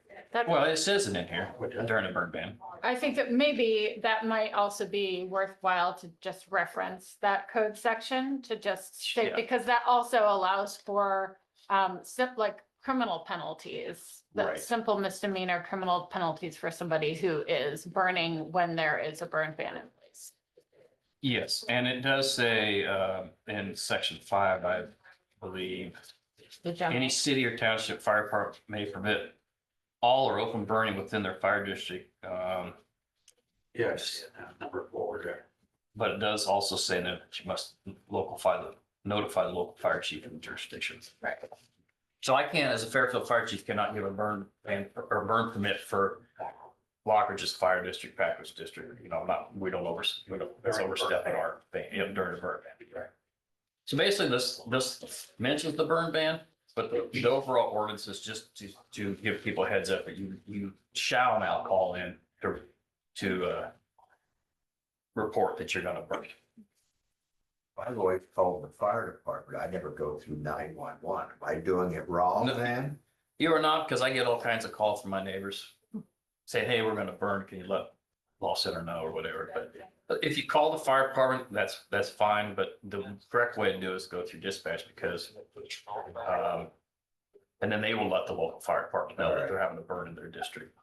Well, it says it in here during a burn ban.
I think that maybe that might also be worthwhile to just reference that code section to just state,
Yeah.
because that also allows for like criminal penalties. The
Right.
simple misdemeanor criminal penalties for somebody who is burning when there is a burn ban in place.
Yes, and it does say in section 5, I believe,
The general.
any city or township fire department may permit all or open burning within their fire district.
Yes, number 4 there.
But it does also say that you must notify the local fire chief in the jurisdiction.
Right.
So I can't, as a Fairfield fire chief, cannot give a burn ban or a burn permit for Lockridge's fire district, Packard's district, we don't that's overstepping our thing, during the burn ban, right? So basically this mentions the burn ban, but the overall ordinance is just to give people a heads up that you shall now call in to report that you're gonna burn.
I've always called the fire department. I never go through 911. Am I doing it wrong
No.
then?
You are not, because I get all kinds of calls from my neighbors saying, hey, we're gonna burn, can you let law center know or whatever, but if you call the fire department, that's fine, but the correct way to do it is go through dispatch because and then they will let the local fire department know that they're having a burn in their district.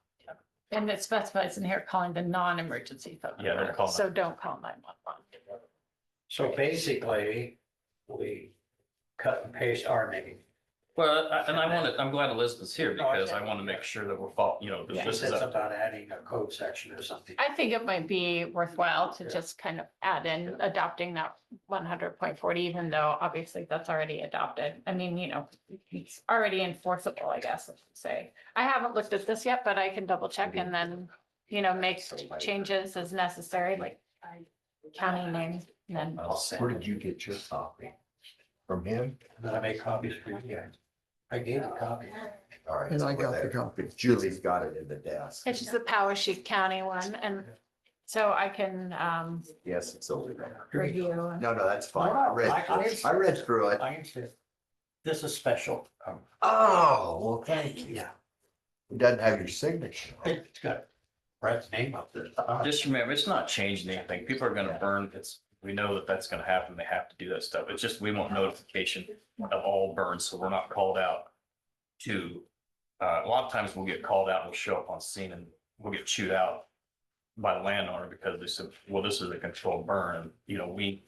And it specifies in here calling the non-emergency phone
Yeah,
number.
don't call
So don't call 911.
So basically, we cut and paste our name
Well, I'm glad Elizabeth's here because I want to make sure that we're
She
this is
said
a.
something about adding a code section or something.
I think it might be worthwhile to just kind of add in adopting that 100.40, even though obviously that's already adopted. I mean, it's already enforceable, I guess I should say. I haven't looked at this yet, but I can double check and then, make changes as necessary, like county names, and then.
Where did you get your copy? From him?
And then I make copies for you guys. I gave a copy.
All right.
And I
so
got the
there.
copy.
Julie's got it in the desk.
It's just the Poweshiek County one, and so I can
Yes, it's over there.
review.
No, that's fine.
No, no,
I read through it.
I understand. This is special.
Oh, well, thank you.
Yeah,
It doesn't have your signature.
it's got Brad's name up there.
Just remember, it's not changing anything. People are gonna burn. We know that that's gonna happen. They have to do that stuff. It's just, we want notification of all burns, so we're not called out to, a lot of times we'll get called out and we'll show up on scene and we'll get chewed out by the landowner because they said, well, this is a controlled burn. And,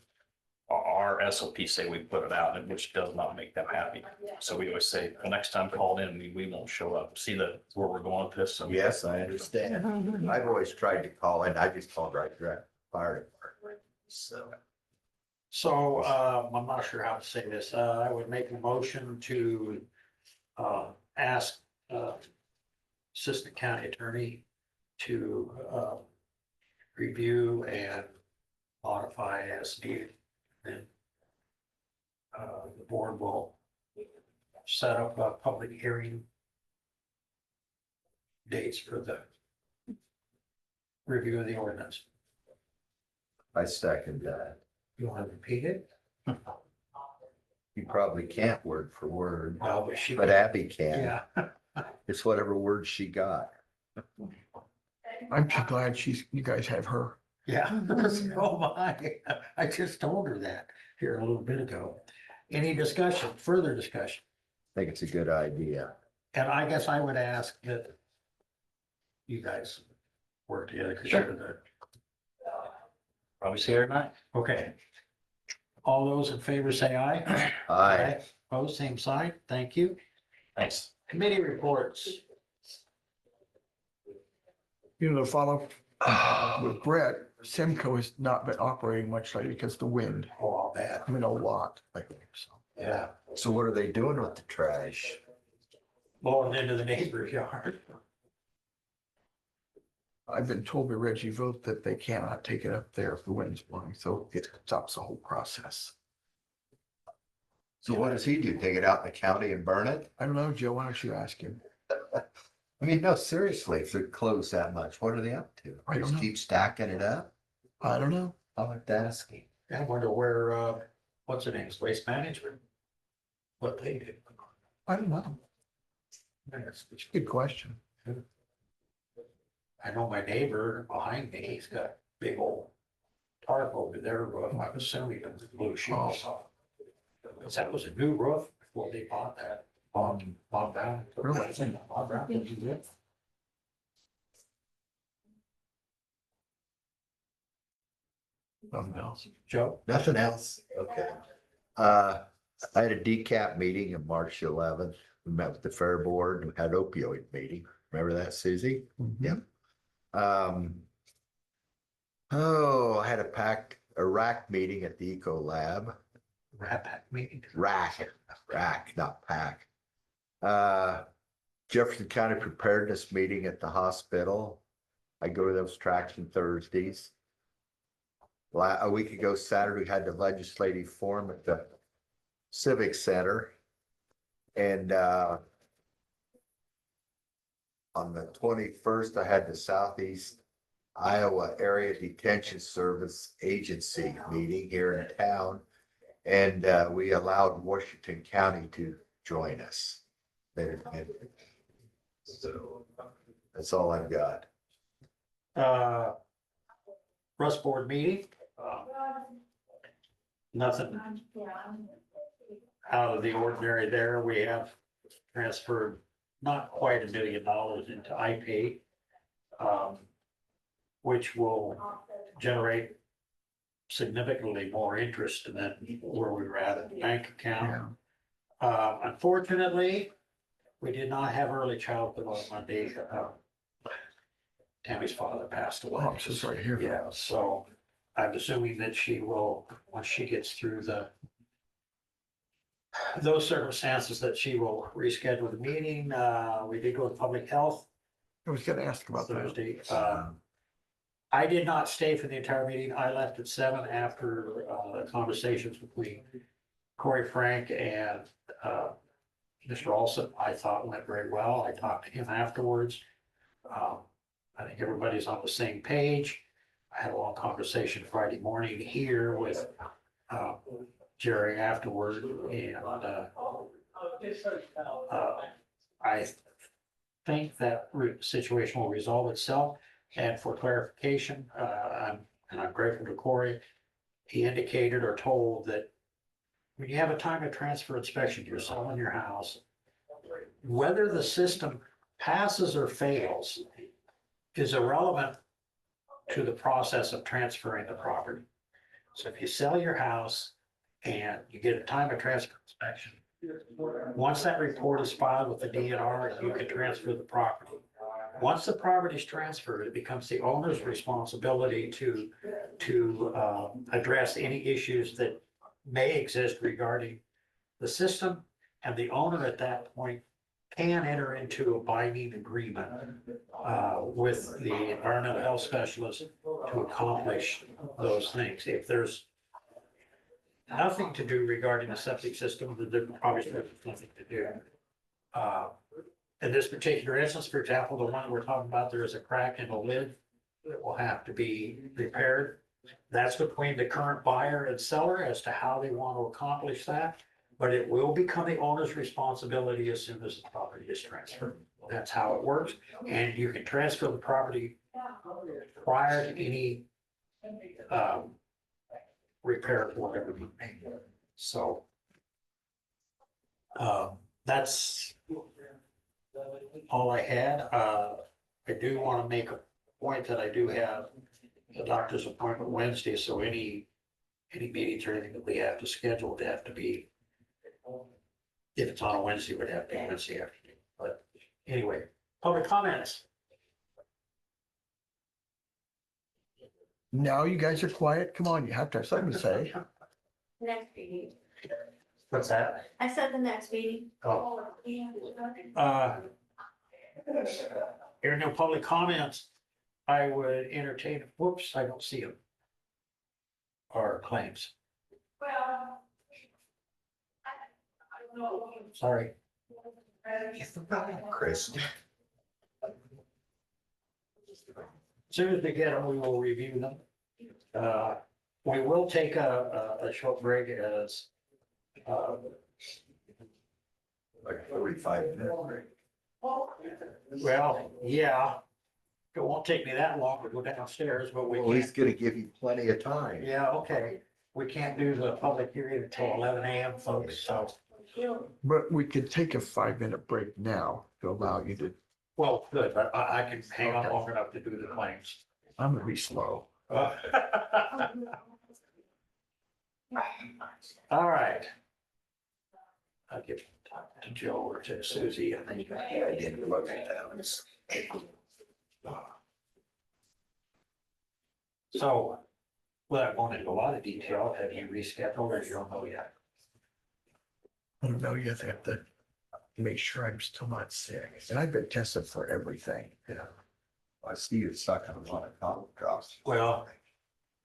our SOP say we put it out, and which does not make them happy. So we always say, the next time called in, we won't show up. See where we're going with this? So
Yes, I understand. I've always tried to call in. I just called right direct fire department.
So, I'm not sure how to say this. I would make a motion to, ask, Assistant County Attorney to, review and modify as needed. And, the board will set up a public hearing dates for the review of the ordinance.
I second that.
You want to repeat it?
You probably can't word for word,
No, but she.
but Abby can.
Yeah.
It's whatever word she got.
I'm just glad you guys have her.
Yeah, oh my, I just told her that here a little bit ago. Any discussion, further discussion?
I think it's a good idea.
And I guess I would ask that you guys work together. 'Cause you're the-
probably see her tonight.
Okay. All those in favor say aye.
Aye.
Opposed, same sign. Thank you.
Thanks.
Committee reports.
To follow with Brett, Simcoe has not been operating much lately because of the wind.
Oh, all bad.
I mean, a lot lately, so.
Yeah,
So what are they doing with the trash?
blowing into the neighbor's yard.
I've been told by Reggie Vote that they cannot take it up there if the wind's blowing, so it stops the whole process.
So what does he do? Take it out in the county and burn it?
I don't know, Joe, why don't you ask him?
I mean, no, seriously, if they're closed that much, what are they up to?
I don't
Just
know.
keep stacking it up?
I don't know.
I'll have to ask him.
I wonder where, what's the name, Waste Management? What they do.
I don't know. It's a good question.
I know my neighbor behind me, he's got a big old tarp over their roof. I'm assuming it was blue sheets. Because that was a new roof before they bought that. Bob Brown.
Really?
Bob Brown, did you get?
Nothing else.
Joe?
Nothing else? Okay. I had a DCAP meeting on March 11th. We met with the Fair Board and had opioid meeting. Remember that, Susie? Yep. I had a RAC meeting at the Eco Lab.
RAPAC meeting.
RAC, not PAC. Jefferson County Preparedness meeting at the hospital. I go to those traction Thursdays. A week ago, Saturday, we had the legislative forum at the Civic Center. And on the 21st, I had the Southeast Iowa Area Detention Service Agency meeting here in town. And we allowed Washington County to join us. So that's all I've got.
Rust Board meeting. Nothing out of the ordinary there. We have transferred not quite $1 million into IPay, which will generate significantly more interest than where we were at the bank account. Unfortunately, we did not have early childhood on Monday. Tammy's father passed away.
Oh, I'm so sorry to hear that.
Yeah, so I'm assuming that she will, once she gets through those circumstances, that she will reschedule the meeting. We did go to public health
I was gonna ask about that.
Thursday. I did not stay for the entire meeting. I left at 7 after conversations between Corey Frank and Mr. Olson. I thought went very well. I talked to him afterwards. I think everybody's on the same page. I had a long conversation Friday morning here with Jerry afterward, and I think that situation will resolve itself. And for clarification, I'm grateful to Corey. He indicated or told that when you have a time of transfer inspection, you're selling your house, whether the system passes or fails is irrelevant to the process of transferring the property. So if you sell your house and you get a time of transfer inspection, once that report is filed with the DNR, you can transfer the property. Once the property is transferred, it becomes the owner's responsibility to address any issues that may exist regarding the system, and the owner at that point can enter into a binding agreement with the environmental health specialist to accomplish those things. If there's nothing to do regarding the septic system, then there probably is nothing to do. In this particular instance, for example, the one we're talking about, there is a crack in the lid that will have to be repaired. That's between the current buyer and seller as to how they want to accomplish that. But it will become the owner's responsibility as soon as the property is transferred. That's how it works. And you can transfer the property prior to any repair or whatever you make. So that's all I had. I do want to make a point that I do have a doctor's appointment Wednesday, so any meetings or anything that we have to schedule would have to be, if it's on a Wednesday, would have to be Wednesday afternoon. But anyway, public comments.
Now you guys are quiet. Come on, you have to have something to say.
Next meeting.
What's that?
I said the next meeting.
Oh. There are no public comments. I would entertain, whoops, I don't see them. Or claims. Sorry.
Chris.
As soon as we get them, we will review them. We will take a short break as
Like 45 minute break.
well, yeah. It won't take me that long to go downstairs, but we
Well, he's
can't.
gonna give you plenty of time.
Yeah, okay. We can't do the public hearing until 11 a.m., folks, so.
But we could take a 5-minute break now to allow you to,
Well, good, but I can hang on long enough to do the claims.
I'm gonna be slow.
All right. I'll give to Joe or to Susie. I think
I didn't look at that.
so. Without going into a lot of detail, have you rescheduled or you don't know yet?
I don't know yet. I have to make sure I'm still not sick. And I've been tested for everything.
Yeah. I see you stuck on a lot of cough drops.
Well,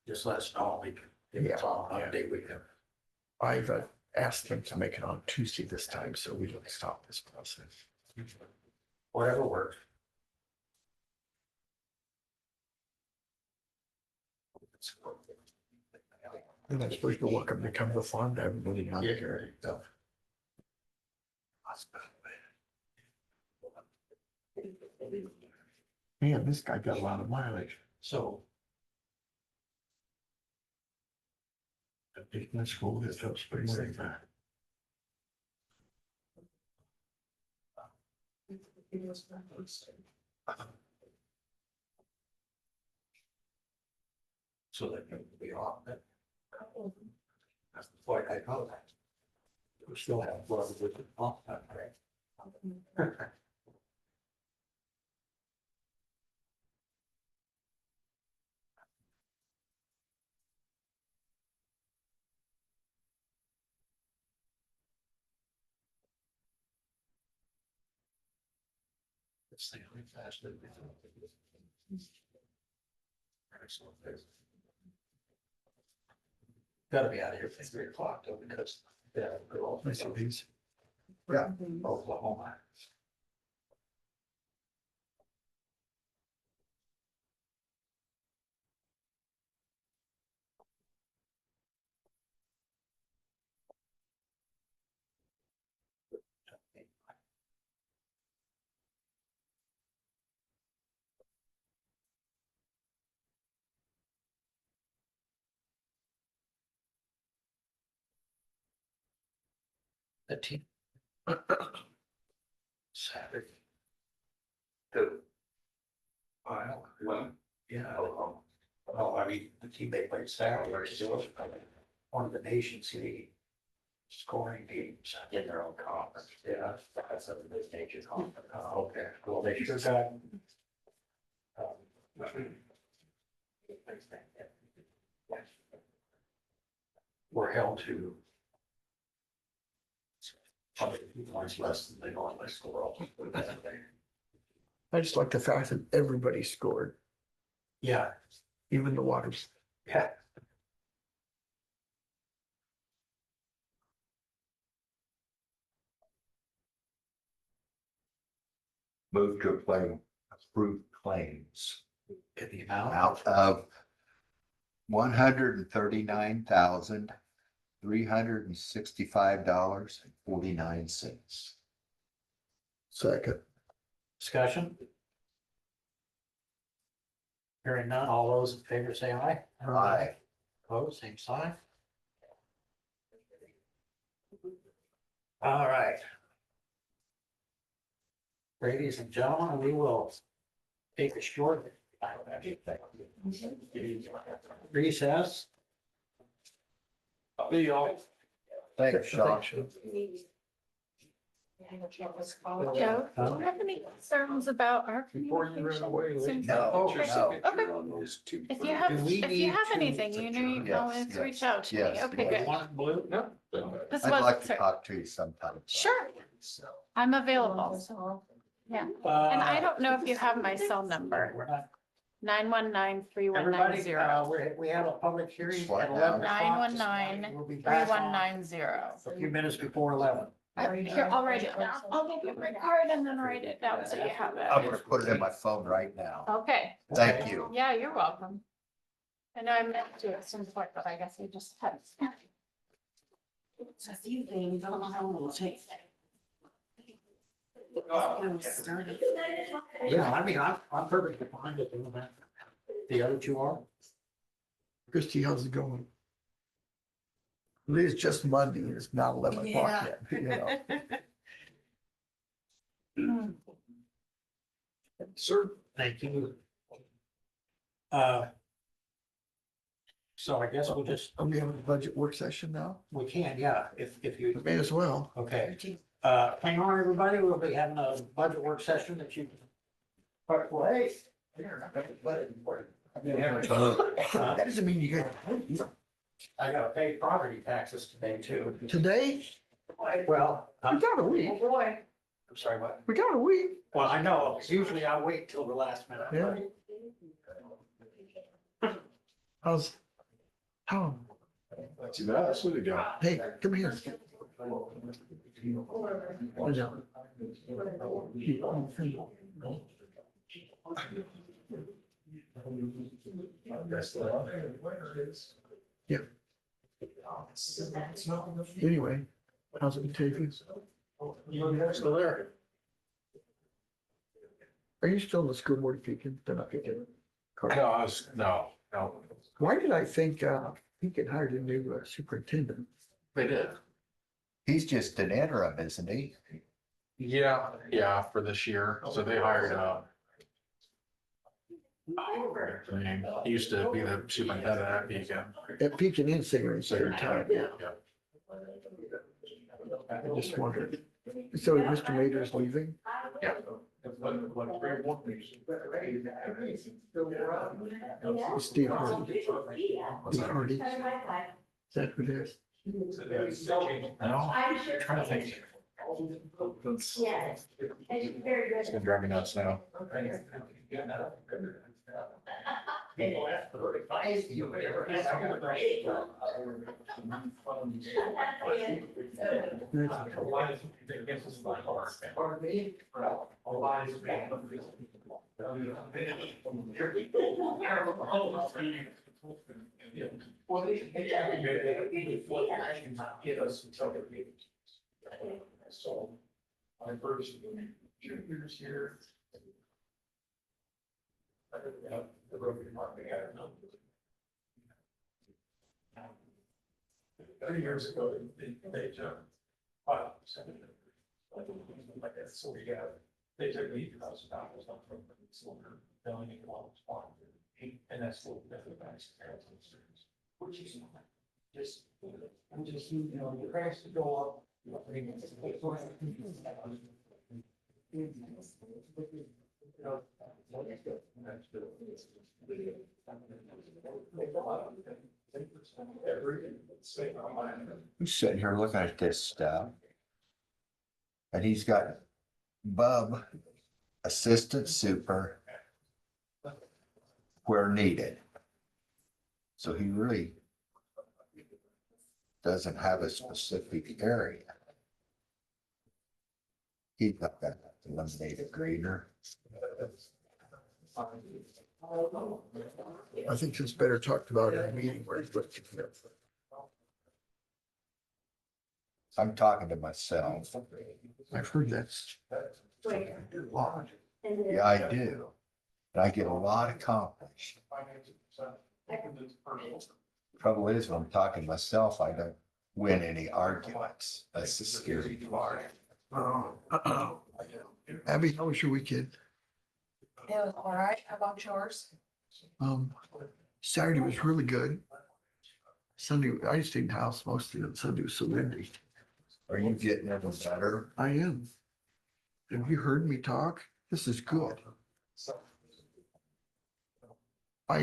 just let us know. We can, if it's on a date we can.
I've asked him to make it on Tuesday this time, so we don't stop this process.
Whatever works.
And I'm supposed to welcome to come to the farm to everybody out here. Man, this guy got a lot of mileage.
So.
I think my school is up spring like that.
So that it will be off. That's the point I know that. We still have blood with it. Oh, okay. This thing went faster than gotta be out of here by 3 o'clock though, because they're all facilities. Yeah, Oklahoma. The team. Saturday. Who? Well, yeah. Well, I mean, the team they played Saturday versus one of the nation's league scoring teams in their own conference. Yeah, that's a big nature conference. Okay, well, they sure got. We're held to. Points less than they normally score.
I just like the fact that everybody scored,
Yeah,
even the Waters.
yeah.
Move to approve claims
In the amount.
out of $139,365.49.
Second.
Discussion? Hearing none, all those in favor say aye.
Aye.
Opposed, same sign. All right. Ladies and gentlemen, we will take a short recess.
Thanks, Sean.
Joe, do you have any concerns about our communication?
No,
Okay.
no.
Okay. If you have,
Do we
if
need
you have
to
anything, you know, you can always
Yes,
reach
yes,
out to me.
yes,
Okay,
yes.
good.
Want blue? No.
This
I'd like
was,
to talk to you sometime.
Sure.
So.
I'm available, so, yeah. And I don't know if you have my cell number,
We're not.
919-3190.
We have a public hearing
What
at
now?
11 o'clock.
919
We'll be back on
3190.
a few minutes before 11.
Here, I'll write it down. I'll give you my card and then write it down so you have
I'm
it.
gonna put it in my phone right now.
Okay.
Thank you.
Yeah, you're welcome. I know I meant to at some point, but I guess we just had.
It's a few things, I don't know how long it'll take. Started.
Yeah, I mean, I'm perfectly fine with doing that. The other two are?
Christie, how's it going? It is just Monday, and it's not 11 o'clock yet, you know.
Sir. Thank you. So I guess we'll just,
Are we having a budget work session now?
we can, yeah, if you,
May as well.
okay. Hang on, everybody, we'll be having a budget work session that you. Well, hey.
That doesn't mean you got,
I gotta pay property taxes today too.
today,
Well,
we got a week,
boy. I'm sorry, what?
we got a week.
Well, I know, usually I wait till the last minute.
Yeah. How's, how,
Not too bad, that's what we got.
hey, come here. Yeah. Anyway, how's it been taking?
Still there.
Are you still in the school board of Pekin? They're not Pekin.
No.
Why did I think, Pekin hired a new superintendent?
They did.
He's just an interim, isn't he?
Yeah, for this year. So they hired, he used to be the superintendent at Pekin.
At Pekin and Singer, same time.
Yeah.
I just wondered. So Mr. Mader's leaving?
Yeah.
Steve Hardy. Steve Hardy. Is that who it is?
I'm sure.
Trying to think.
Yes. It's very good.
It's gonna drive me nuts now.
So, my first 2 years here. The road department had a number. 30 years ago, they took 5%. Like that, so we got, they took $80,000 off from the cylinder, billing and farm. And that's what the banks. Which is just, I'm just, you know, the price to go up.
I'm sitting here looking at this stuff. And he's got Bub, assistant super, where needed. So he really doesn't have a specific area. He got that eliminated grader.
I think it's better talked about in a meeting where it's looking for.
I'm talking to myself.
I've heard that's.
Yeah, I do. And I get a lot accomplished. Trouble is, when I'm talking to myself, I don't win any arguments. That's the scary part.
Abby, how was your weekend?
It was all right. How about yours?
Saturday was really good. Sunday, I stayed in the house mostly on Sunday, was so windy.
Are you getting any better?
I am. Have you heard me talk? This is good. I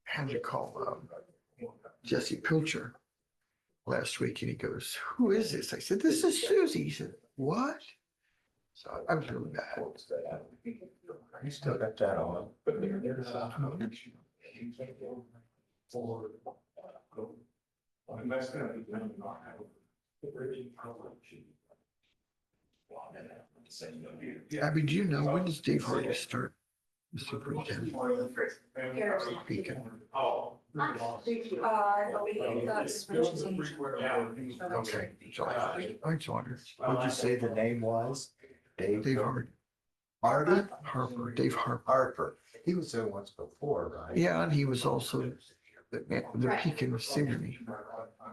had to call Jesse Pilcher last week and he goes, "Who is this?" I said, "This is Susie." He said, "What?" So I was really bad.
You still got that on.
Abby, do you know when does Dave Hardy start? The superintendent. Pekin.
I believe that's.
Okay. July. I just wondered.
What'd you say the name was?
Dave Hardy.
Hardy?
Harper, Dave Harper.
Harper. He was there once before, right?
Yeah, and he was also the Pekin Sigourney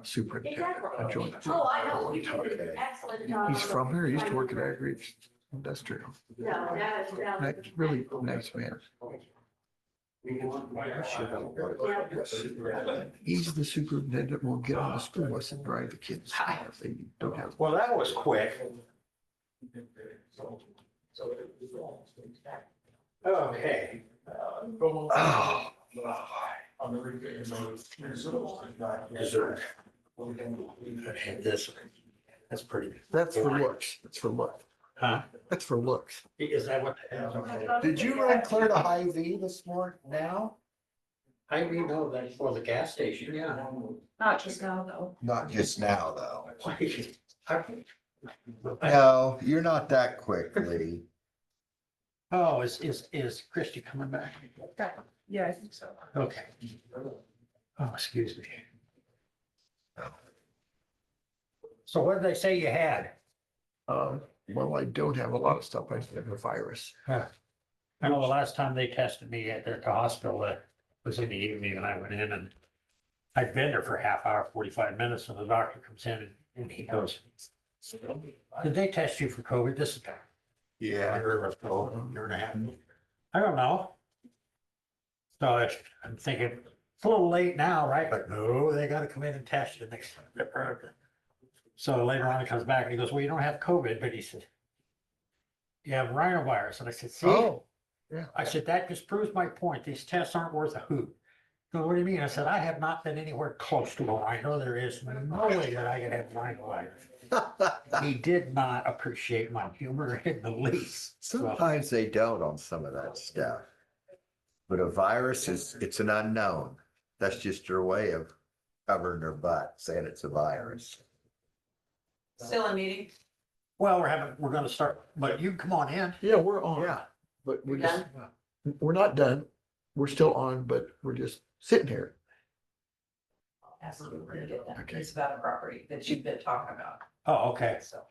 superintendent. I joined.
Oh, I know. You did an excellent job.
He's from here. He used to work at Agri Industrial.
No, that was.
Really nice man. He's the superintendent will get on the school bus and drive the kids. If they don't have.
Well, that was quick. Okay.
Oh.
Dessert. This, that's pretty.
That's for looks. That's for look.
Huh?
That's for looks.
Is that what?
Did you run clear to Hy-Vee this morning now?
I know that for the gas station, yeah.
Not just now, though.
Not just now, though.
I-
No, you're not that quick, Lee.
Oh, is Christie coming back?
Yeah, I think so.
Okay. Oh, excuse me. So what did they say you had?
Well, I don't have a lot of stuff. I just have a virus.
I know the last time they tested me at the hospital, it was in the evening and I went in and I'd been there for a half hour, 45 minutes, and the doctor comes in and he goes, "Did they test you for COVID?" This is
Yeah.
year and a half. I don't know. So I'm thinking, it's a little late now, right? But no, they gotta come in and test you next time. So later on, he comes back and he goes, well, you don't have COVID, but he said, you have rhinovirus. And I said, see,
Oh, yeah.
I said, that just proves my point. These tests aren't worth a hoot. He goes, what do you mean? I said, I have not been anywhere close to a rhino. There is no way that I could have rhinovirus. He did not appreciate my humor in the least. So,
Sometimes they don't on some of that stuff. But a virus it's an unknown. That's just your way of covering their butt, saying it's a virus.
Still in meeting?
well, we're gonna start, but you come on in.
Yeah, we're on.
Yeah.
But we're
You
just, we're not done. We're still on, but we're just sitting here.
Absolutely. Get that.
Okay.
It's about a property that you've been talking about,
Oh, okay.
so.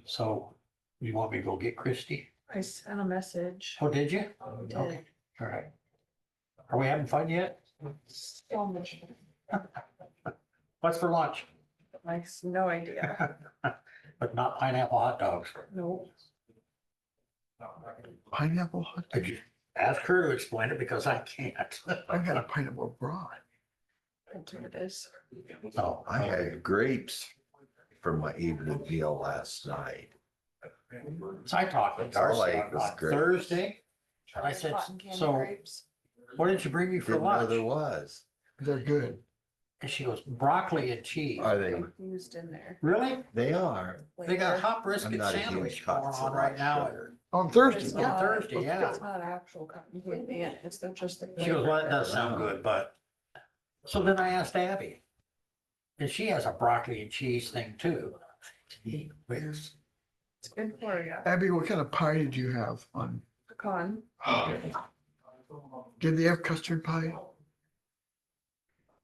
So you want me to go get Christie?
I sent a message.
Oh, did you?
Did.
Okay, all right. Are we having fun yet?
So much.
What's for lunch?
I have no idea.
But not pineapple hot dogs.
No.
Pineapple hot
Could
dog.
you ask her to explain it because I can't.
I've had a pineapple broth.
That's what it is.
Oh,
I had grapes for my evening meal last night.
So I talked with Darcy
Starlight was
on
great.
Thursday. And I said, so what did you bring me for
Didn't know there
lunch?
was.
They're good.
And she goes, broccoli and cheese.
Are they?
Used in there.
Really?
They are.
They got a hot
I'm
brisket
not a huge
sandwich going
Cotton
on right now.
sugar.
On Thursday.
It's
On
not-
Thursday, yeah.
It's not actual cotton candy, it's just the.
She goes, well, that does sound good, but. So then I asked Abby. And she has a broccoli and cheese thing too. Gee whiz.
It's good for you.
Abby, what kind of pie did you have on?
Pecan.
Did they have custard pie?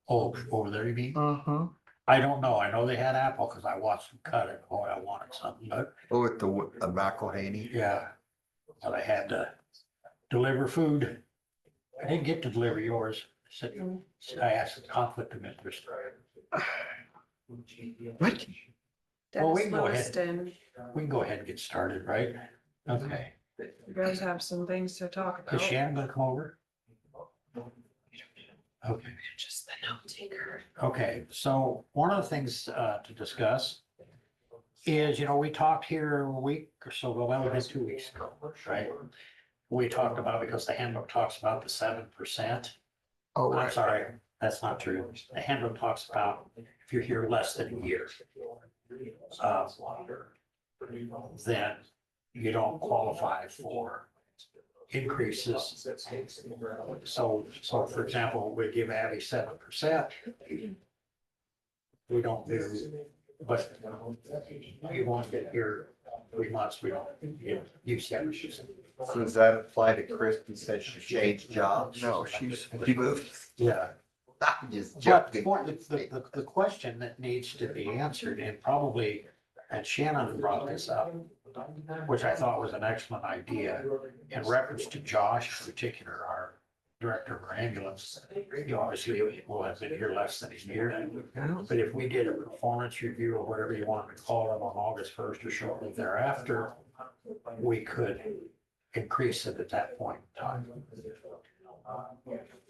Oh, over there, you mean?
Uh-huh.
I don't know. I know they had apple because I watched them cut it. Boy, I wanted something, but
Oh, with the McElhaney.
yeah. But I had to deliver food. I didn't get to deliver yours. I asked the conflict of interest.
What?
Well, we
Dennis
can go ahead.
Lewiston,
We can go ahead and get started, right? Okay.
you guys have some things to talk
Is
about.
Shannon gonna come over? Okay.
Just the note taker.
Okay, so one of the things to discuss is, we talked here a week or so ago, well, it's been 2 weeks ago, right? We talked about, because the handbook talks about the 7%.
Oh,
I'm
right.
sorry, that's not true. The handbook talks about if you're here less than a year. Then you don't qualify for increases. So for example, we give Abby 7%. We don't do, but you won't get here 3 months, we don't use that.
So does that apply to Kristen since she changed jobs?
No, she's.
She moved.
Yeah.
I'm just
But
joking.
the question that needs to be answered, and probably, and Shannon brought this up, which I thought was an excellent idea, in reference to Josh in particular, our director of our ambulance. He obviously will have been here less than a year, but if we did a performance review or whatever you want to call it on August 1st or shortly thereafter, we could increase it at that point in time.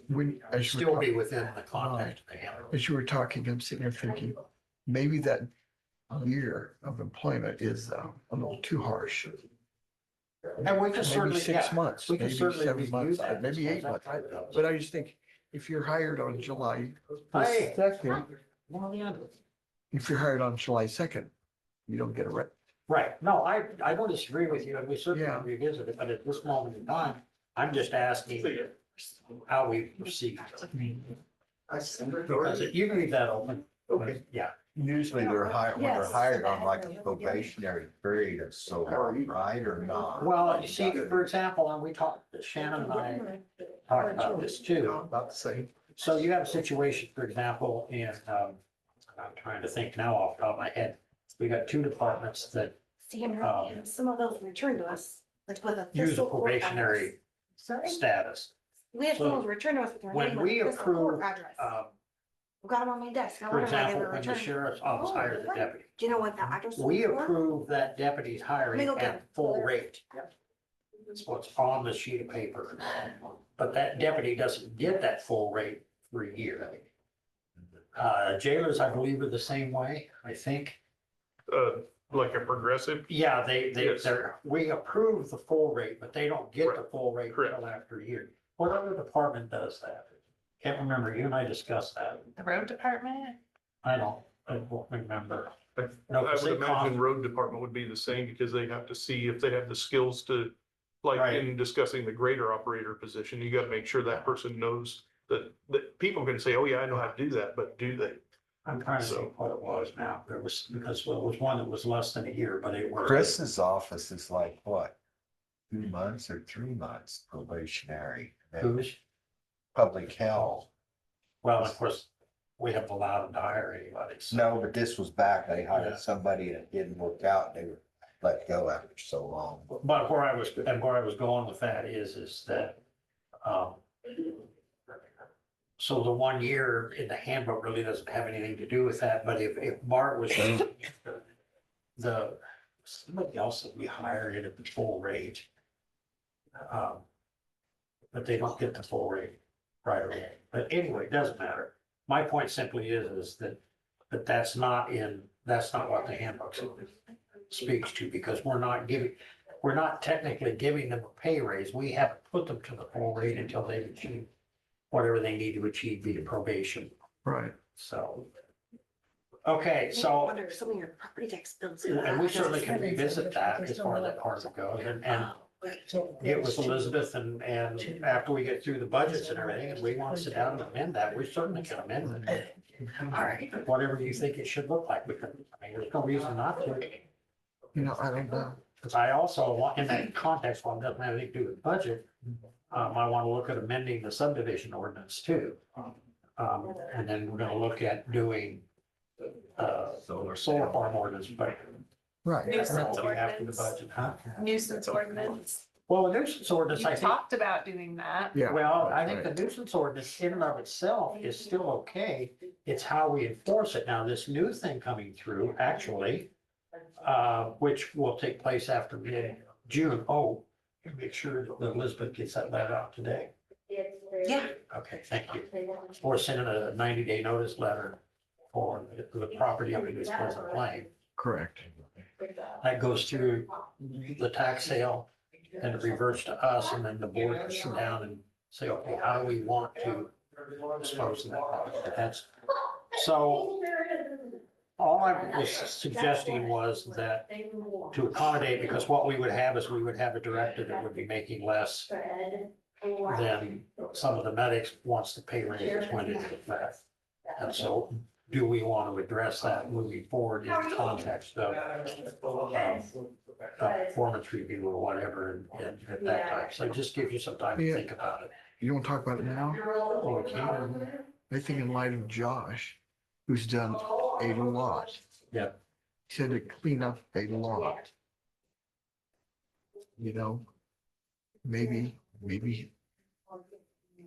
When, as you were
Still
talking-
be within the context of the handbook.
as you were talking, I'm sitting there thinking, maybe that year of employment is a little too harsh.
And we can
Maybe
certainly,
6
yeah,
months,
we can
maybe
certainly
7
review
months,
that.
maybe 8 months. But I just think if you're hired on July
Hey.
2nd,
Well, yeah.
if you're hired on July 2nd, you don't get a rep.
Right, no, I don't disagree with you, and we certainly
Yeah.
can revisit it, but at this moment in time, I'm just asking how we proceed. Because if you can leave that open, but yeah,
Usually they're hired, when they're
Yes.
hired on like a probationary period of so long, right, or not?
well, you see, for example, and we talked, Shannon and I talked about this too.
About the same.
So you have a situation, for example, in, I'm trying to think now off the top of my head, we got 2 departments that
Sandra, some of those returned to us, like with a.
use a
fiscal court
probationary
address. Sorry,
status.
we had
so
those returned to us with their
when
name
we
and fiscal court
approve,
address.
Um,
Got them on my desk. I
For
wonder why they
example,
were
when the
returned.
sheriff's office
Oh,
hires a
right.
deputy,
Do you know what the address? was
we
for?
approve that deputy's hiring
Let me go get
at
it.
full rate. That's what's on the sheet of paper. But that deputy doesn't get that full rate for a year. Jailers, I believe, are the same way, I think.
Like a progressive?
Yeah,
Yes.
we approve the full rate, but they don't get the
Right.
full rate
Correct.
until after a year. What other department does that? Can't remember. You and I discussed that.
The road department?
I won't remember.
I
No,
would
'cause they
imagine
cost-
road department would be the same because they have to see if they have the skills to, like
Right.
in discussing the grader operator position, you gotta make sure that person knows that people can say, oh yeah, I know how to do that, but do they?
I'm trying to think what it was now. There was, because it was one that was less than a year, but it was.
Chris's office is like what? 2 months or 3 months probationary.
Who's?
Public health.
Well, of course, we haven't allowed them to hire anybody. so-
No, but this was back, they
Yeah.
hired somebody and it didn't work out, they were let go after so long.
But where I was going with that is that, so the 1 year in the handbook really doesn't have anything to do with that, but if Bart was somebody else that we hired at the full rate, but they don't get the full rate right away. But anyway, it doesn't matter. My point simply is that that's not what the handbook speaks to, because we're not technically giving them a pay raise. We haven't put them to the full rate until they've achieved whatever they need to achieve via probation.
Right.
So. Okay, so,
Wonder if some of your property tax bills.
and we certainly can revisit that as far as that part goes, and get with Elizabeth and after we get through the budgets and everything, and we want to sit down and amend that, we certainly can amend it.
All right.
Whatever you think it should look like, we can, I mean, there's no reason not to.
I don't know.
Because I also want, in that context, while it doesn't have anything to do with budget, I want to look at amending the subdivision ordinance too. And then we're gonna look at doing solar farm ordinance, but
Right.
Nuisance
that'll be after the
ordinance.
budget, huh?
Nuisance ordinance.
Well, the nuisance ordinance,
You
I think,
talked about doing that.
Yeah.
well, I think the nuisance ordinance in and of itself is still okay. It's how we enforce it. Now, this new thing coming through, actually, which will take place after mid-June. Oh, make sure that Elizabeth gets that letter out today.
Yeah.
Okay, thank you. Or sending a 90-day notice letter for the property under this present claim.
Correct.
That goes through the tax sale and it reverts to us, and then the board can sit down and say, okay, how do we want to dispose of that property? That's, so all I was suggesting was that to accommodate, because what we would have is we would have a director that would be making less than some of the medics once the pay raises went into effect. And so do we want to address that moving forward in the context of performance review or whatever and at that time? So just give you some time to think about it.
You don't talk about it now?
Oh, we can.
I think in light of Josh, who's done a lot.
Yeah.
He said to clean up a lot. Maybe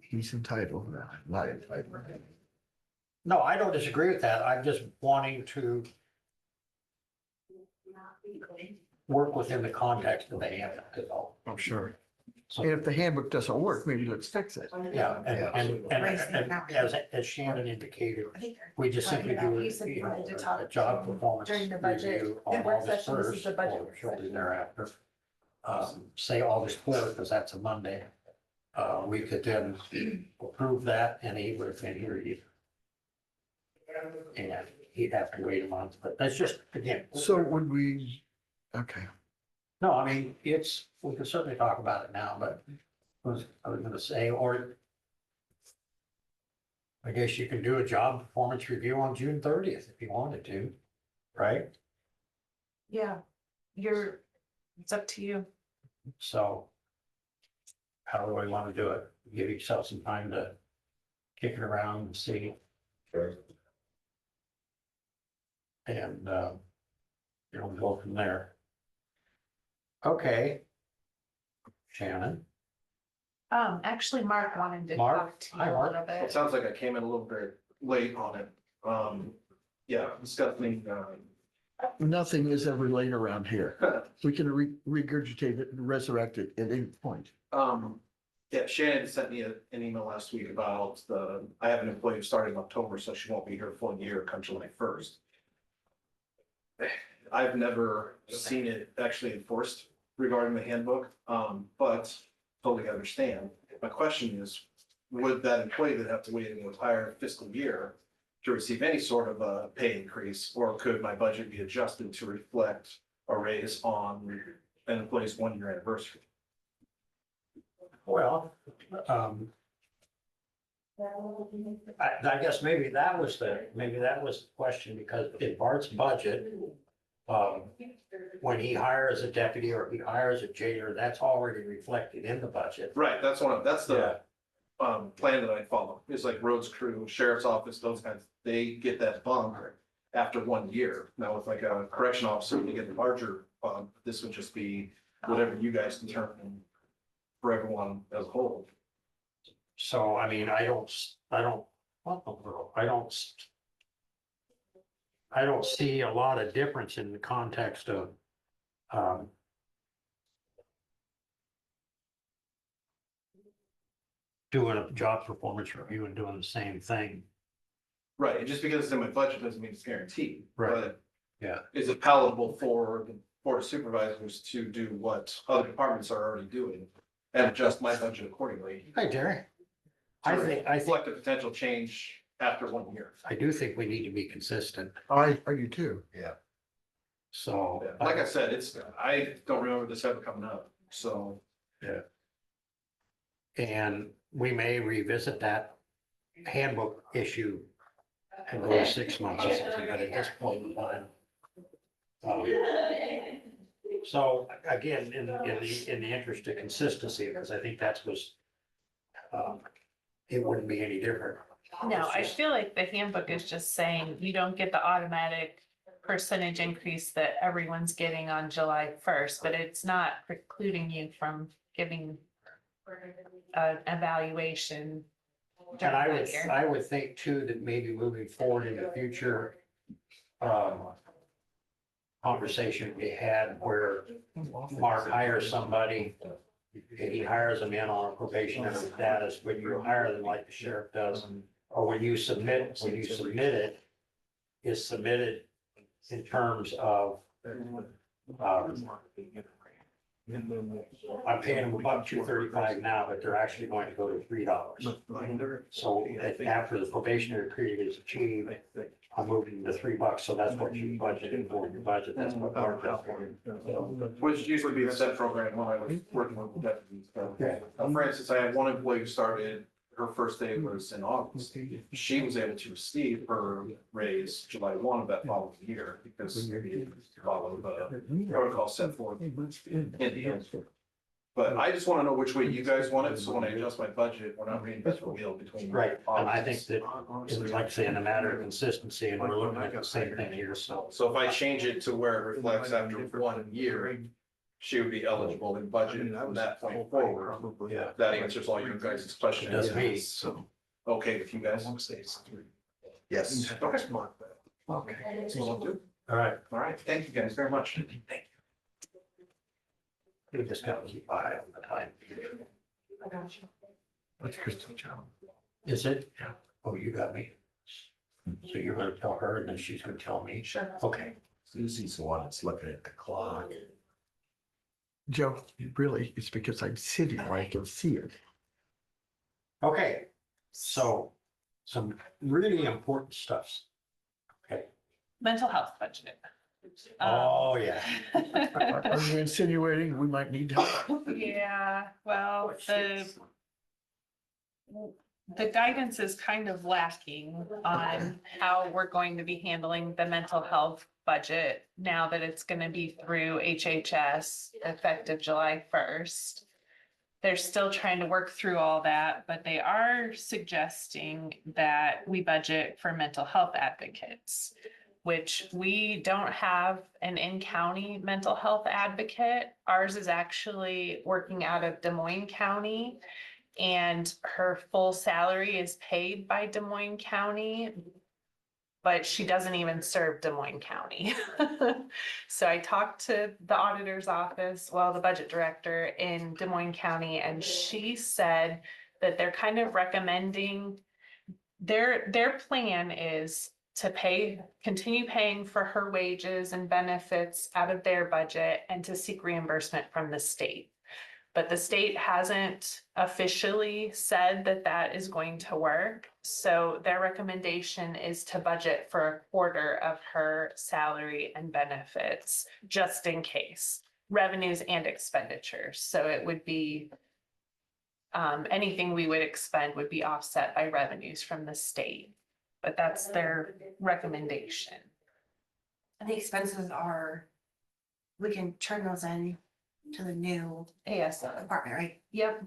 he's entitled, not entitled.
No, I don't disagree with that. I'm just wanting to work within the context of the handbook, is all.
I'm sure.
So,
And if the handbook doesn't work, maybe let's fix it.
yeah, and as Shannon indicated, we just simply do a job performance
During the budget,
review on
work
August
session, this is
first
the budget
or
work
shortly
session.
thereafter. Say August 4th, because that's a Monday. We could then approve that and he would have been here either. And he'd have to wait a month, but that's just, again.
So would we, okay,
No, I mean, we can certainly talk about it now, but I was gonna say, or I guess you can do a job performance review on June 30th if you wanted to, right?
Yeah, it's up to you.
So how do we want to do it? Give yourself some time to kick it around and see. And, go from there. Okay. Shannon,
Actually, Mark wanted to
Mark?
talk to
Hi,
you a
Mark.
little
It
bit.
sounds like I came in a little bit late on it. Yeah, discussing,
nothing is ever late around here. We can regurgitate it and resurrect it at any point.
Yeah, Shannon sent me an email last week about I have an employee who started in October, so she won't be here a full year come July 1st. I've never seen it actually enforced regarding the handbook, but totally understand. My question is, would that employee that have to wait an entire fiscal year to receive any sort of a pay increase, or could my budget be adjusted to reflect a raise on an employee's 1-year anniversary?
Well, I guess maybe that was the question, because in Bart's budget, when he hires a deputy or he hires a jailer, that's already reflected in the budget.
Right, that's the plan that I follow, is like roads crew, sheriff's office, those guys, they get that bump after 1 year. Now with like a correction officer, they get a larger bump. This would just be whatever you guys determine for everyone as a whole.
So, I mean, I don't see a lot of difference in the context of, doing a job performance review and doing the same thing.
Right, and just because it's in my budget doesn't mean it's guaranteed.
Right.
But
Yeah.
is it palatable for the board of supervisors to do what other departments are already doing and adjust my budget accordingly?
Hi, Jerry.
To
I think,
reflect a potential change after 1 year.
I do think we need to be consistent,
I argue too.
Yeah.
so.
Yeah, like I said, I don't remember this ever coming up, so.
And we may revisit that handbook issue and go 6 months or something, but at this point in time. So again, in the interest of consistency, because I think that's was, it wouldn't be any different.
No, I feel like the handbook is just saying you don't get the automatic percentage increase that everyone's getting on July 1st, but it's not precluding you from giving an evaluation
And
during
I
that
would,
year.
I would think too, that maybe moving forward in the future, conversation we had where Mark hires somebody, and he hires them in on a probationary status, when you hire them like the sheriff does, or when you submit it, is submitted in terms of, I'm paying them about $2.35 now, but they're actually going to go to $3. So after the probationary period is achieved, I'm moving to $3, so that's what you budgeted for your budget, that's what Bart does for you.
Which usually be the set program when I was working with the deputies.
Okay.
For instance, I had one employee who started, her first day was in August. She was able to receive her raise July 1 of that following year because she followed the protocol set forth in the end. But I just want to know which way you guys want it, so when I adjust my budget, we're not reinventing the wheel between.
Right, and I think that it's like I say, in a matter of consistency, and we're looking at the same thing here, so.
So if I change it to where it reflects after 1 year, she would be eligible in budget from that point forward.
Yeah.
That answers all your guys' questions.
It does me.
So, okay with you guys?
Yes.
Okay.
Okay.
All right,
All right, thank you guys very much.
we just gotta keep eye on the time.
That's Kristen's job.
Is it? Yeah. Oh, you got me. So you're gonna tell her and then she's gonna tell me?
Sure.
Okay.
Susie's the one that's looking at the clock.
Joe, really, it's because I'm sitting where I can see it.
Okay, so some really important stuff. Okay.
Mental health budget.
Oh, yeah.
Are you insinuating we might need help?
Yeah, well, the guidance is kind of lacking on how we're going to be handling the mental health budget now that it's gonna be through HHS effective July 1st. They're still trying to work through all that, but they are suggesting that we budget for mental health advocates, which we don't have an in-county mental health advocate. Ours is actually working out of Des Moines County, and her full salary is paid by Des Moines County. But the but she doesn't even serve Des Moines County. So I talked to the auditor's office, well, the budget director in Des Moines County, and she said that they're kind of recommending, their plan is to continue paying for her wages and benefits out of their budget and to seek reimbursement from the state. But the state hasn't officially said that that is going to work. So their recommendation is to budget for a quarter of her salary and benefits, just in case, revenues and expenditures. So it would be anything we would expend would be offset by revenues from the state. But that's their recommendation.
And the expenses are, we can turn those in to the new
ASO.
department, right?
Yep.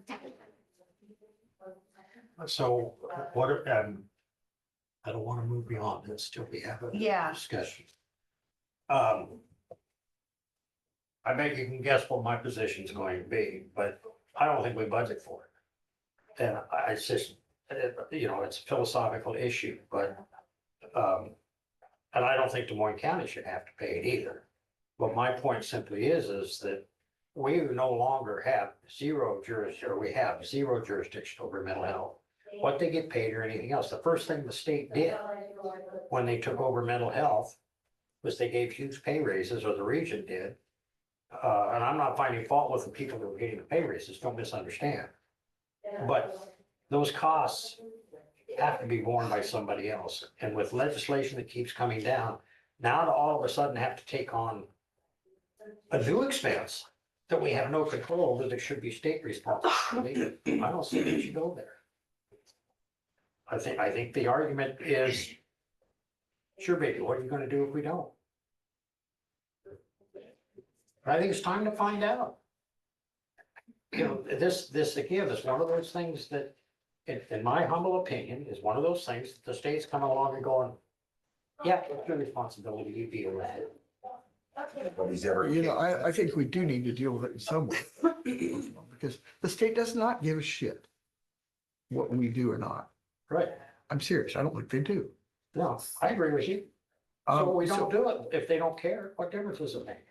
So what, I don't want to move beyond this till we have a
Yeah.
discussion. I bet you can guess what my position is going to be, but I don't think we budget for it. And it's just, you know, it's a philosophical issue, but, and I don't think Des Moines County should have to pay it either. But my point simply is that we no longer have zero jurisdiction, or we have zero jurisdiction over mental health, what they get paid or anything else. The first thing the state did when they took over mental health was they gave huge pay raises, or the region did. And I'm not finding fault with the people who are getting the pay raises, don't misunderstand. But those costs have to be borne by somebody else. And with legislation that keeps coming down, now to all of a sudden have to take on a new expense that we have no control over, that should be state responsibility, I don't see that you go there. I think the argument is, sure, baby, what are you gonna do if we don't? I think it's time to find out. You know, this again is one of those things that, in my humble opinion, is one of those things that the state's come along and going, yeah, it's your responsibility, you deal with it.
Nobody's ever.
You know, I think we do need to deal with it in some way. Because the state does not give a shit what we do or not.
Right.
I'm serious. I don't think they do.
No, I agree with you. So we
So-
don't do it. If they don't care, what difference does it make?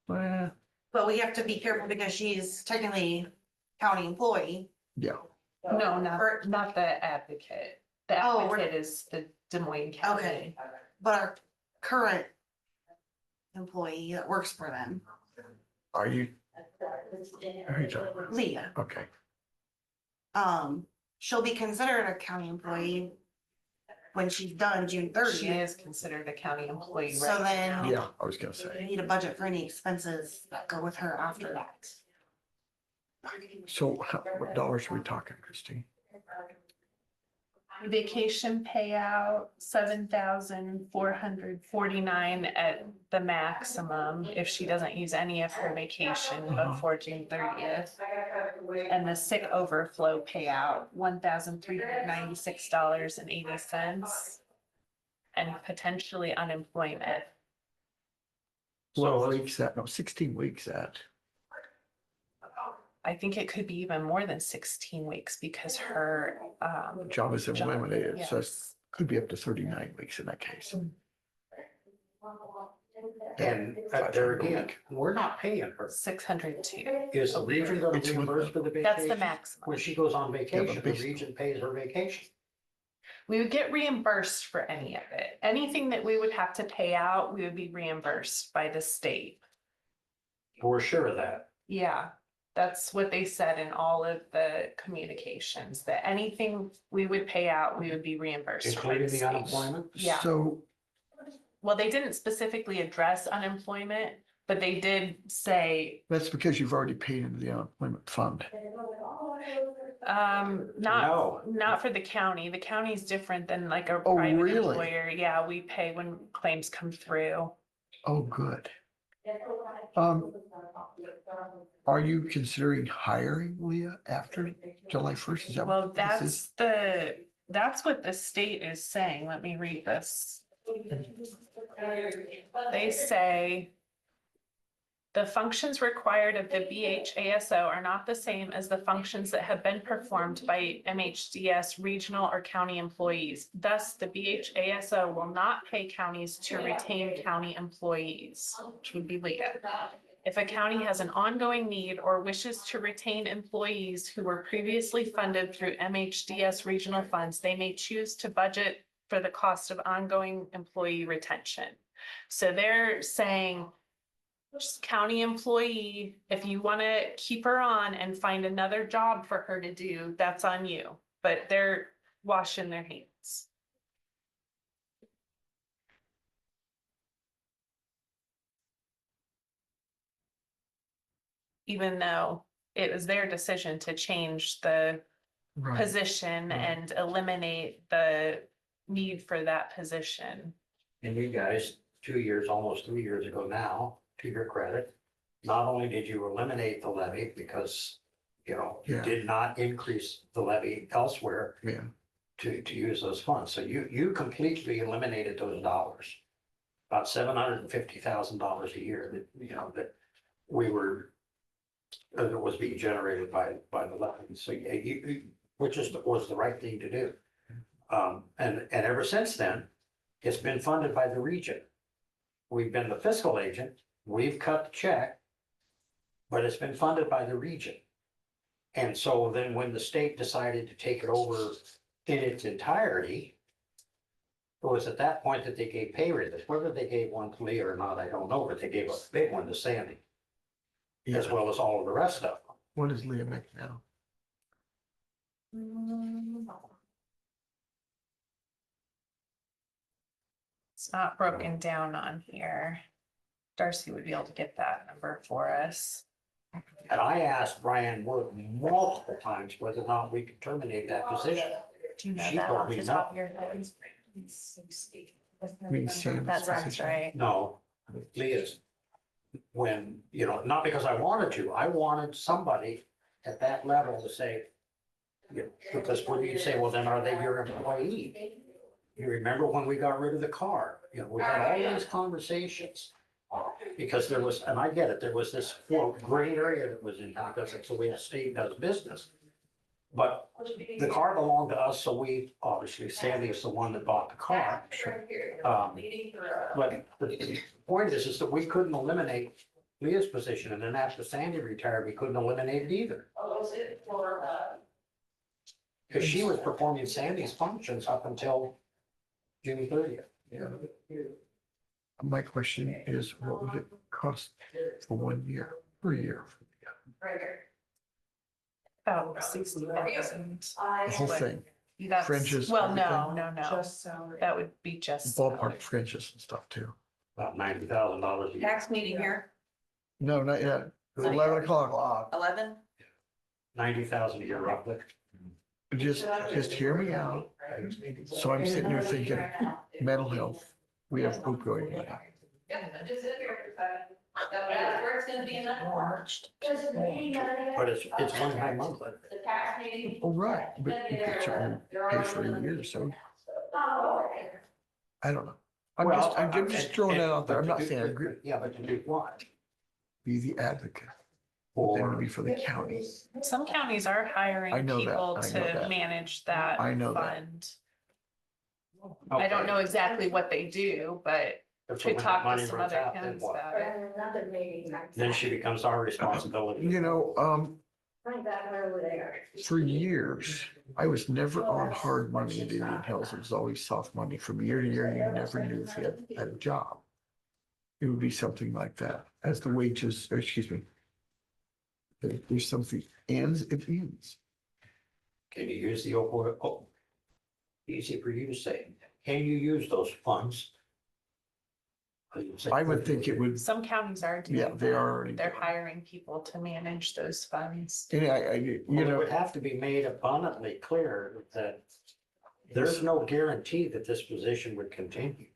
Well,
But we have to be careful because she's technically county employee.
yeah.
No, not the advocate. The
Oh,
advocate is the Des Moines County.
Okay, but our current employee that works for them,
Are you? Are you talking?
Leah,
Okay.
she'll be considered a county employee when she's done June
She
30th.
is considered a county employee
So
right
then-
now.
Yeah, I was gonna
We
say.
need a budget for any expenses that go with her after that.
So what dollars are we talking, Christine?
Vacation payout, 7,449 at the maximum if she doesn't use any of her vacation before June 30th. And the sick overflow payout, $1,396.80. And potentially unemployment.
12 weeks that, no, 16 weeks that.
I think it could be even more than 16 weeks because her
Job is eliminated, so it
yes.
could be up to 39 weeks in that case.
And there again, we're not paying her.
602.
Is the region gonna
It's with
reimburse for the vacation?
That's the maximum.
When she goes on vacation, the
basically-
region pays her vacation.
We would get reimbursed for any of it. Anything that we would have to pay out, we would be reimbursed by the state.
We're sure of that.
Yeah, that's what they said in all of the communications, that anything we would pay out, we would be reimbursed. by
Including the
state.
unemployment?
Yeah.
So
Well, they didn't specifically address unemployment, but they did say,
that's because you've already paid into the unemployment fund.
not for the county. The county's different than like a
Oh,
private
really?
employer. Yeah, we pay when claims come through.
Oh, good. Are you considering hiring Leah after July 1st? Is that
Well,
what this is?
that's what the state is saying. Let me read this. They say The functions required of the BHASO are not the same as the functions that have been performed by MHDS regional or county employees. Thus, the BHASO will not pay counties to retain county employees, which would be Leah. If a county has an ongoing need or wishes to retain employees who were previously funded through MHDS regional funds, they may choose to budget for the cost of ongoing employee retention. So they're saying, just county employee, if you want to keep her on and find another job for her to do, that's on you. But they're washing their hands. Even though it was their decision to change the
Right.
position and eliminate the need for that position.
And you guys, 2 years, almost 3 years ago now, to your credit, not only did you eliminate the levy because, you know, you
Yeah.
did not increase the levy elsewhere
Yeah.
to use those funds. So you completely eliminated those dollars. About $750,000 a year that, you know, that we were, that was being generated by the levy. So yeah, which was the right thing to do. And ever since then, it's been funded by the region. We've been the fiscal agent, we've cut the check, but it's been funded by the region. And so then when the state decided to take it over in its entirety, it was at that point that they gave pay raises. Whether they gave one to Leah or not, I don't know, but they gave a big one to Sandy, as
Yeah.
well as all of the rest of them.
What does Leah make now?
It's not broken down on here. Darcy would be able to get that number for us.
And I asked Brian Wood multiple times whether or not we could terminate that position.
Do you know
She
that
told
off
me
the
no.
top of your head?
I mean, Sam's
That sounds
position.
right.
No, Leah's, when, you know, not because I wanted to, I wanted somebody at that level to say, you know, because when you say, well, then are they your employee? You remember when we got rid of the car, you know, we had all these conversations. Because there was, and I get it, there was this quote gray area that was in, because it's the way the state does business. But the car belonged to us, so we, obviously Sandy is the one that bought the car. But the point is that we couldn't eliminate Leah's position, and then after Sandy retired, we couldn't eliminate it either. Because she was performing Sandy's functions up until June 30th.
Yeah. My question is, what would it cost for 1 year, per year?
About 60,000.
The whole thing,
That's,
Fringes,
well, no,
everything?
no, no.
Just salary.
That would be just.
ballpark fringes and stuff too.
About $90,000 a year.
Tax meeting here,
No, not yet. It's 11 o'clock.
11.
90,000 a year roughly.
Just hear me out. So I'm sitting here thinking, mental health, we have opioid money.
But it's one time monthly.
Oh, right, but you could certainly pay for a year or so. I don't know. I'm just throwing that out there. I'm not saying I agree.
Yeah, but to do what?
Be the advocate. Then to be for the county.
Some counties are
I
hiring
know that,
people
I know
to
that.
manage that
I know that.
fund. I don't know exactly what they do, but
So
could
when that
talk
money
to some
runs
other
out, then
counties
what?
about it.
Then she becomes our responsibility.
You know, for years, I was never on hard money in Indian Hills. It was always soft money. From year to year, you never knew if you had a job. It would be something like that as the wages, or excuse me. There's something ends, it ends.
Can you use the opioid? Oh, easy for you to say. Can you use those funds?
I would think it would,
Some counties are doing
yeah, they
that.
are already.
They're hiring people to manage those funds.
And you
Well, it
know,
would have to be made abundantly clear that there's no guarantee that this position would continue.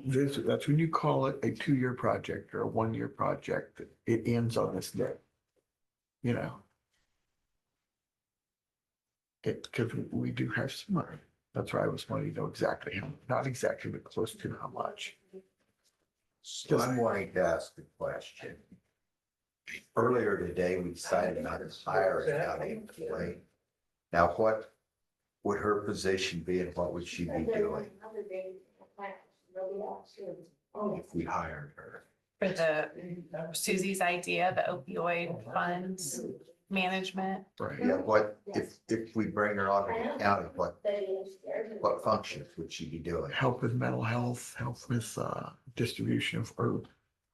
that's when you call it a 2-year project or a 1-year project. It ends on this day. You know. Because we do have some money. That's why I was wanting to know exactly how, not exactly, but close to how much.
So I'm wanting to ask the question. earlier today, we decided not to hire a county employee. Now, what would her position be and what would she be doing if we hired her?
For the Susie's idea, the opioid funds management.
Right.
Yeah, what, if we bring her on to the county, what functions would she be doing?
Help with mental health, help with distribution of or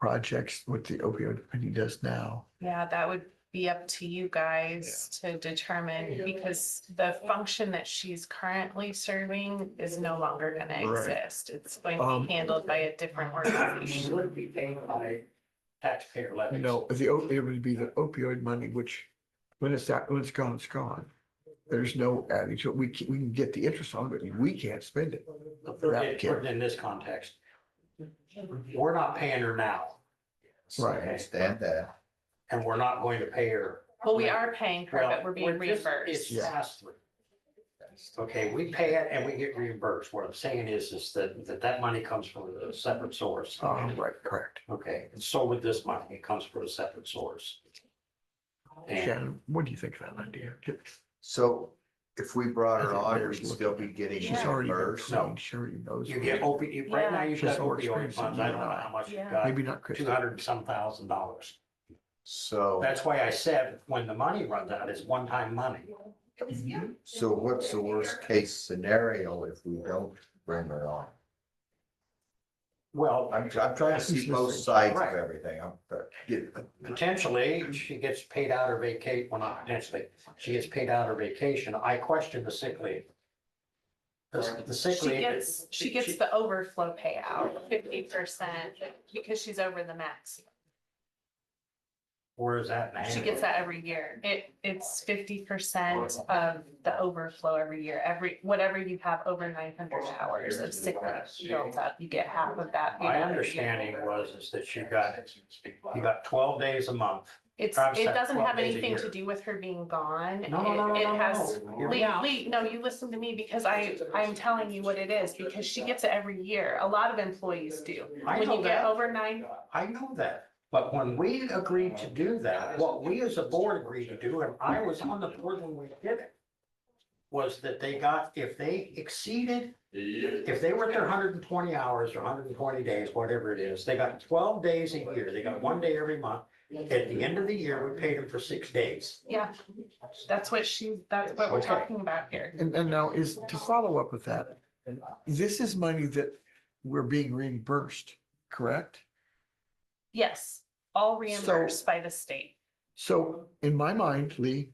projects, what the opioid company does now.
Yeah, that would be up to you guys to determine, because the function that she's currently serving is no longer gonna
Right.
exist. It's going to be handled by a different organization.
Would be paid by taxpayer levies.
No, it would be the opioid money, which when it's gone, it's gone. There's no adding to it. We can get the interest on it, but we can't spend it.
Put it in this context. We're not paying her now.
Right.
I understand that.
And we're not going to pay her.
Well, we are paying her, but we're being
It's
reimbursed.
passed through. Okay, we pay it and we get reimbursed. What I'm saying is that money comes from a separate source.
Right, correct.
Okay, and so with this money, it comes from a separate source. And
Shannon, what do you think of that idea?
So if we brought her
I think
on,
Mayor's
we'd still be getting
She's already been
reimbursed.
trained, she already knows.
you get right now you've
She has
got
more
opioid
experience
funds.
than
I
you
don't know
and I.
how much you've
Yeah.
got.
Maybe not Chris.
$200-some-thousand.
So,
That's why I said when the money runs out, it's one-time money.
so what's the worst case scenario if we don't bring her on?
Well,
I'm trying to see both sides of
Right.
everything.
potentially, she gets paid out her vacate, well, not potentially, she gets paid out her vacation. I question the sick leave. The sick
She
leave.
gets the overflow payout, 50%, because she's over the max.
Where is that now?
She gets that every year. It's 50% of the overflow every year. Whatever you have over 900 hours of sick leave built up, you get half of that.
My understanding is that you got 12 days a month.
It doesn't have anything to do with her being gone.
No.
It has,
You're-
Lee, no, you listen to me, because I'm telling you what it is, because she gets it every year. A lot of employees do.
I
When
know
you get
that.
over 9,
I know that, but when we agreed to do that, what we as a board agreed to do, and I was on the board when we did it, was that they got, if they exceeded, if they were at their 120 hours or 120 days, whatever it is, they got 12 days a year. They got one day every month. At the end of the year, we paid them for 6 days.
yeah, that's what we're
Okay.
talking about here.
And now is, to follow up with that, this is money that we're being reimbursed, correct?
Yes, all reimbursed by the state.
So in my mind, Lee,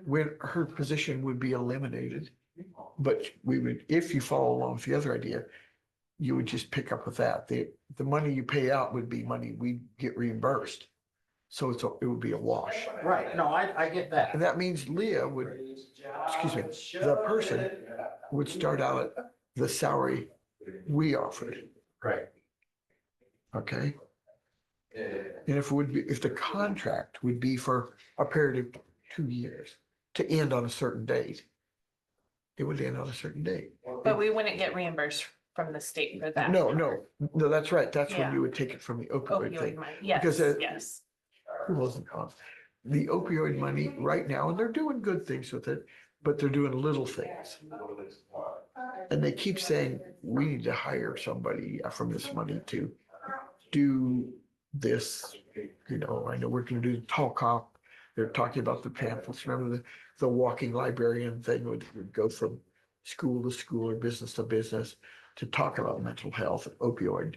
when her position would be eliminated, but we would, if you follow along with the other idea, you would just pick up with that. The money you pay out would be money we get reimbursed. So it would be a wash.
Right, no, I get that.
And that means Leah would, excuse me, the person would start out at the salary we offered,
Right.
okay? And if the contract would be for a period of 2 years to end on a certain date, it would end on a certain date.
But we wouldn't get reimbursed from the state for that.
No, that's right. That's when
Yeah.
you would take it from the opioid
Opioid
thing.
money, yes,
Because,
yes.
Who wasn't on? The opioid money right now, and they're doing good things with it, but they're doing little things. And they keep saying, we need to hire somebody from this money to do this. I know we're gonna do the tall cop. They're talking about the pamphlets. Remember the walking librarian thing would go from school to school or business to business to talk about mental health and opioid.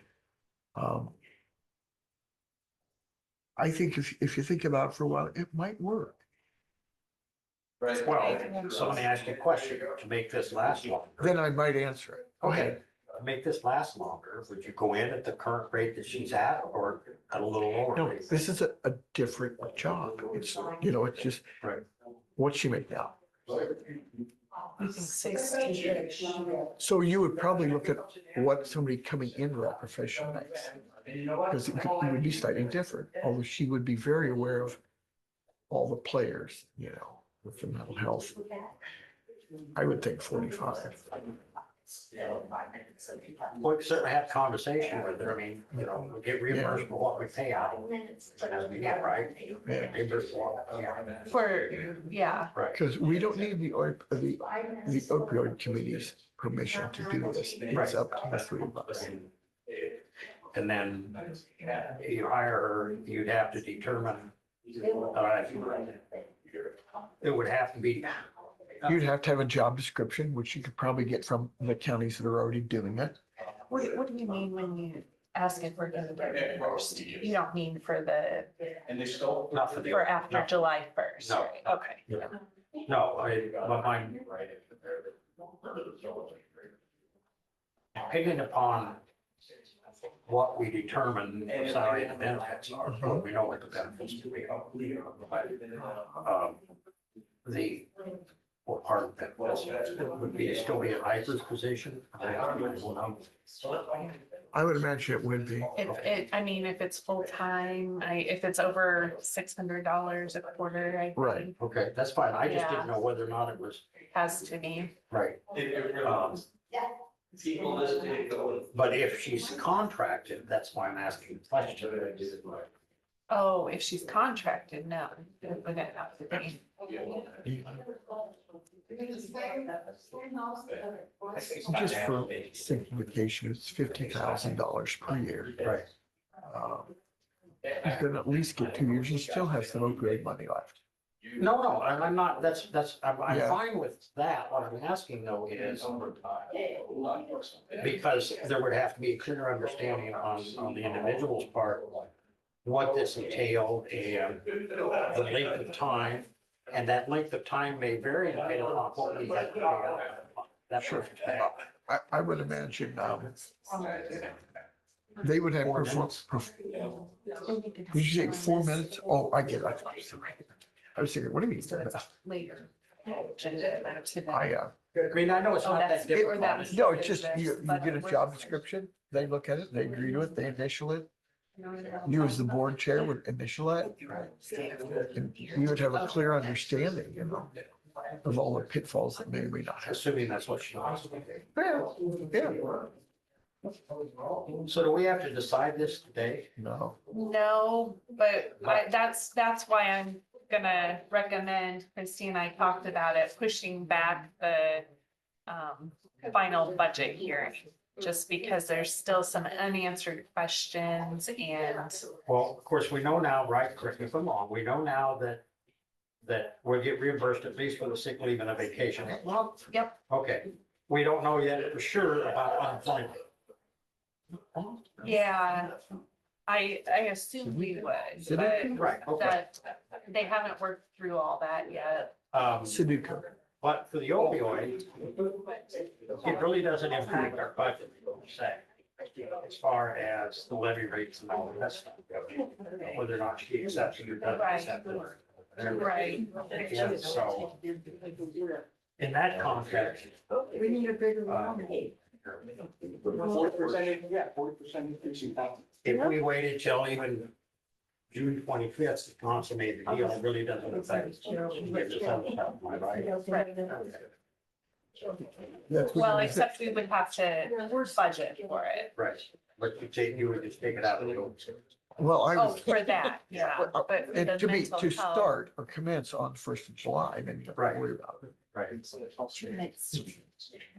I think if you think about it for a while, it might work.
Well, so let me ask you a question to make this last longer.
Then I might answer it. Go ahead.
To make this last longer, would you go in at the current rate that she's at or at a little lower
No,
rate?
this is a different job. It's, it's just,
Right.
what's she make now?
60.
So you would probably look at what somebody coming into that profession makes. Because it would be slightly different, although she would be very aware of all the players, with the mental health. I would think 45.
We can certainly have a conversation with her. I mean, you know, we get reimbursed for what we pay out. Yeah, right?
Yeah.
Reimbursed for what we pay out.
For, yeah,
Right.
Because we don't need the opioid committee's permission to do this. It's up to the three of us.
And then you hire her, you'd have to determine, it would have to be,
You'd have to have a job description, which you could probably get from the counties that are already doing it.
what do you mean when you ask if we're gonna get reimbursed? You don't mean for the,
not for the.
for after
no,
July first,
No.
right? Okay.
No, but mine. Depending upon what we determine the salary and the benefits are, we know what the benefits will be. The, what part of that would be, still be a hyper's position?
I would imagine it would be.
I mean, if it's full-time, if it's over $600 a quarter, I
Right.
think
Okay, that's fine. I just
Yeah.
didn't know whether or not it was
has to be.
right. But if she's contracted, that's why I'm asking the question.
Oh, if she's contracted, no, it wouldn't have to be.
Just for simplification, it's $50,000 per year.
Right.
You can at least get 2 years. You still have some opioid money left.
No, I'm not, I'm
Yeah.
fine with that. What I'm asking though is, because there would have to be a clear understanding on the individual's part, what this entailed and the length of time. And that length of time may vary depending on what we have to pay out. That's sure.
I would imagine, they would have. Did you say 4 minutes? Oh, I get it. I was thinking, what do you mean?
Later.
I
mean, I know it's not that difficult.
No, it's just, you get a job description, they look at it, they agree to it, they initial it. You as the board chair would initial it. And you would have a clear understanding, you know, of all the pitfalls that may or may not have.
Assuming that's what she wants to do.
Yeah.
So do we have to decide this today?
No.
No, but that's why I'm gonna recommend, Christine and I talked about it, pushing back the final budget hearing. Just because there's still some unanswered questions and.
Well, of course, we know now, right, correct me if I'm wrong, we know now that we'll get reimbursed at least for the sick leave and a vacation.
Well, yep.
Okay, we don't know yet for sure about unemployment.
Yeah, I assume we would, but
Right, okay.
that they haven't worked through all that yet.
Sudoku.
But for the opioid, it really doesn't impact our budget, per se, as far as the levy rates and all of that stuff. Whether or not she accepts it or doesn't accept it.
Right.
Yeah, so in that context.
We need a bigger
nominate.
40%, yeah, 40% increase in tax.
If we waited till even June 25th to consummate the deal, it really doesn't affect. My right?
Well, except we would have to budget for it.
Right, but you would just take it out of the.
Well, I
Oh,
was.
for that, yeah. But
And
the
to me,
mental
to
health-
start or commence on the 1st of July, then you don't have to worry about it.
Right.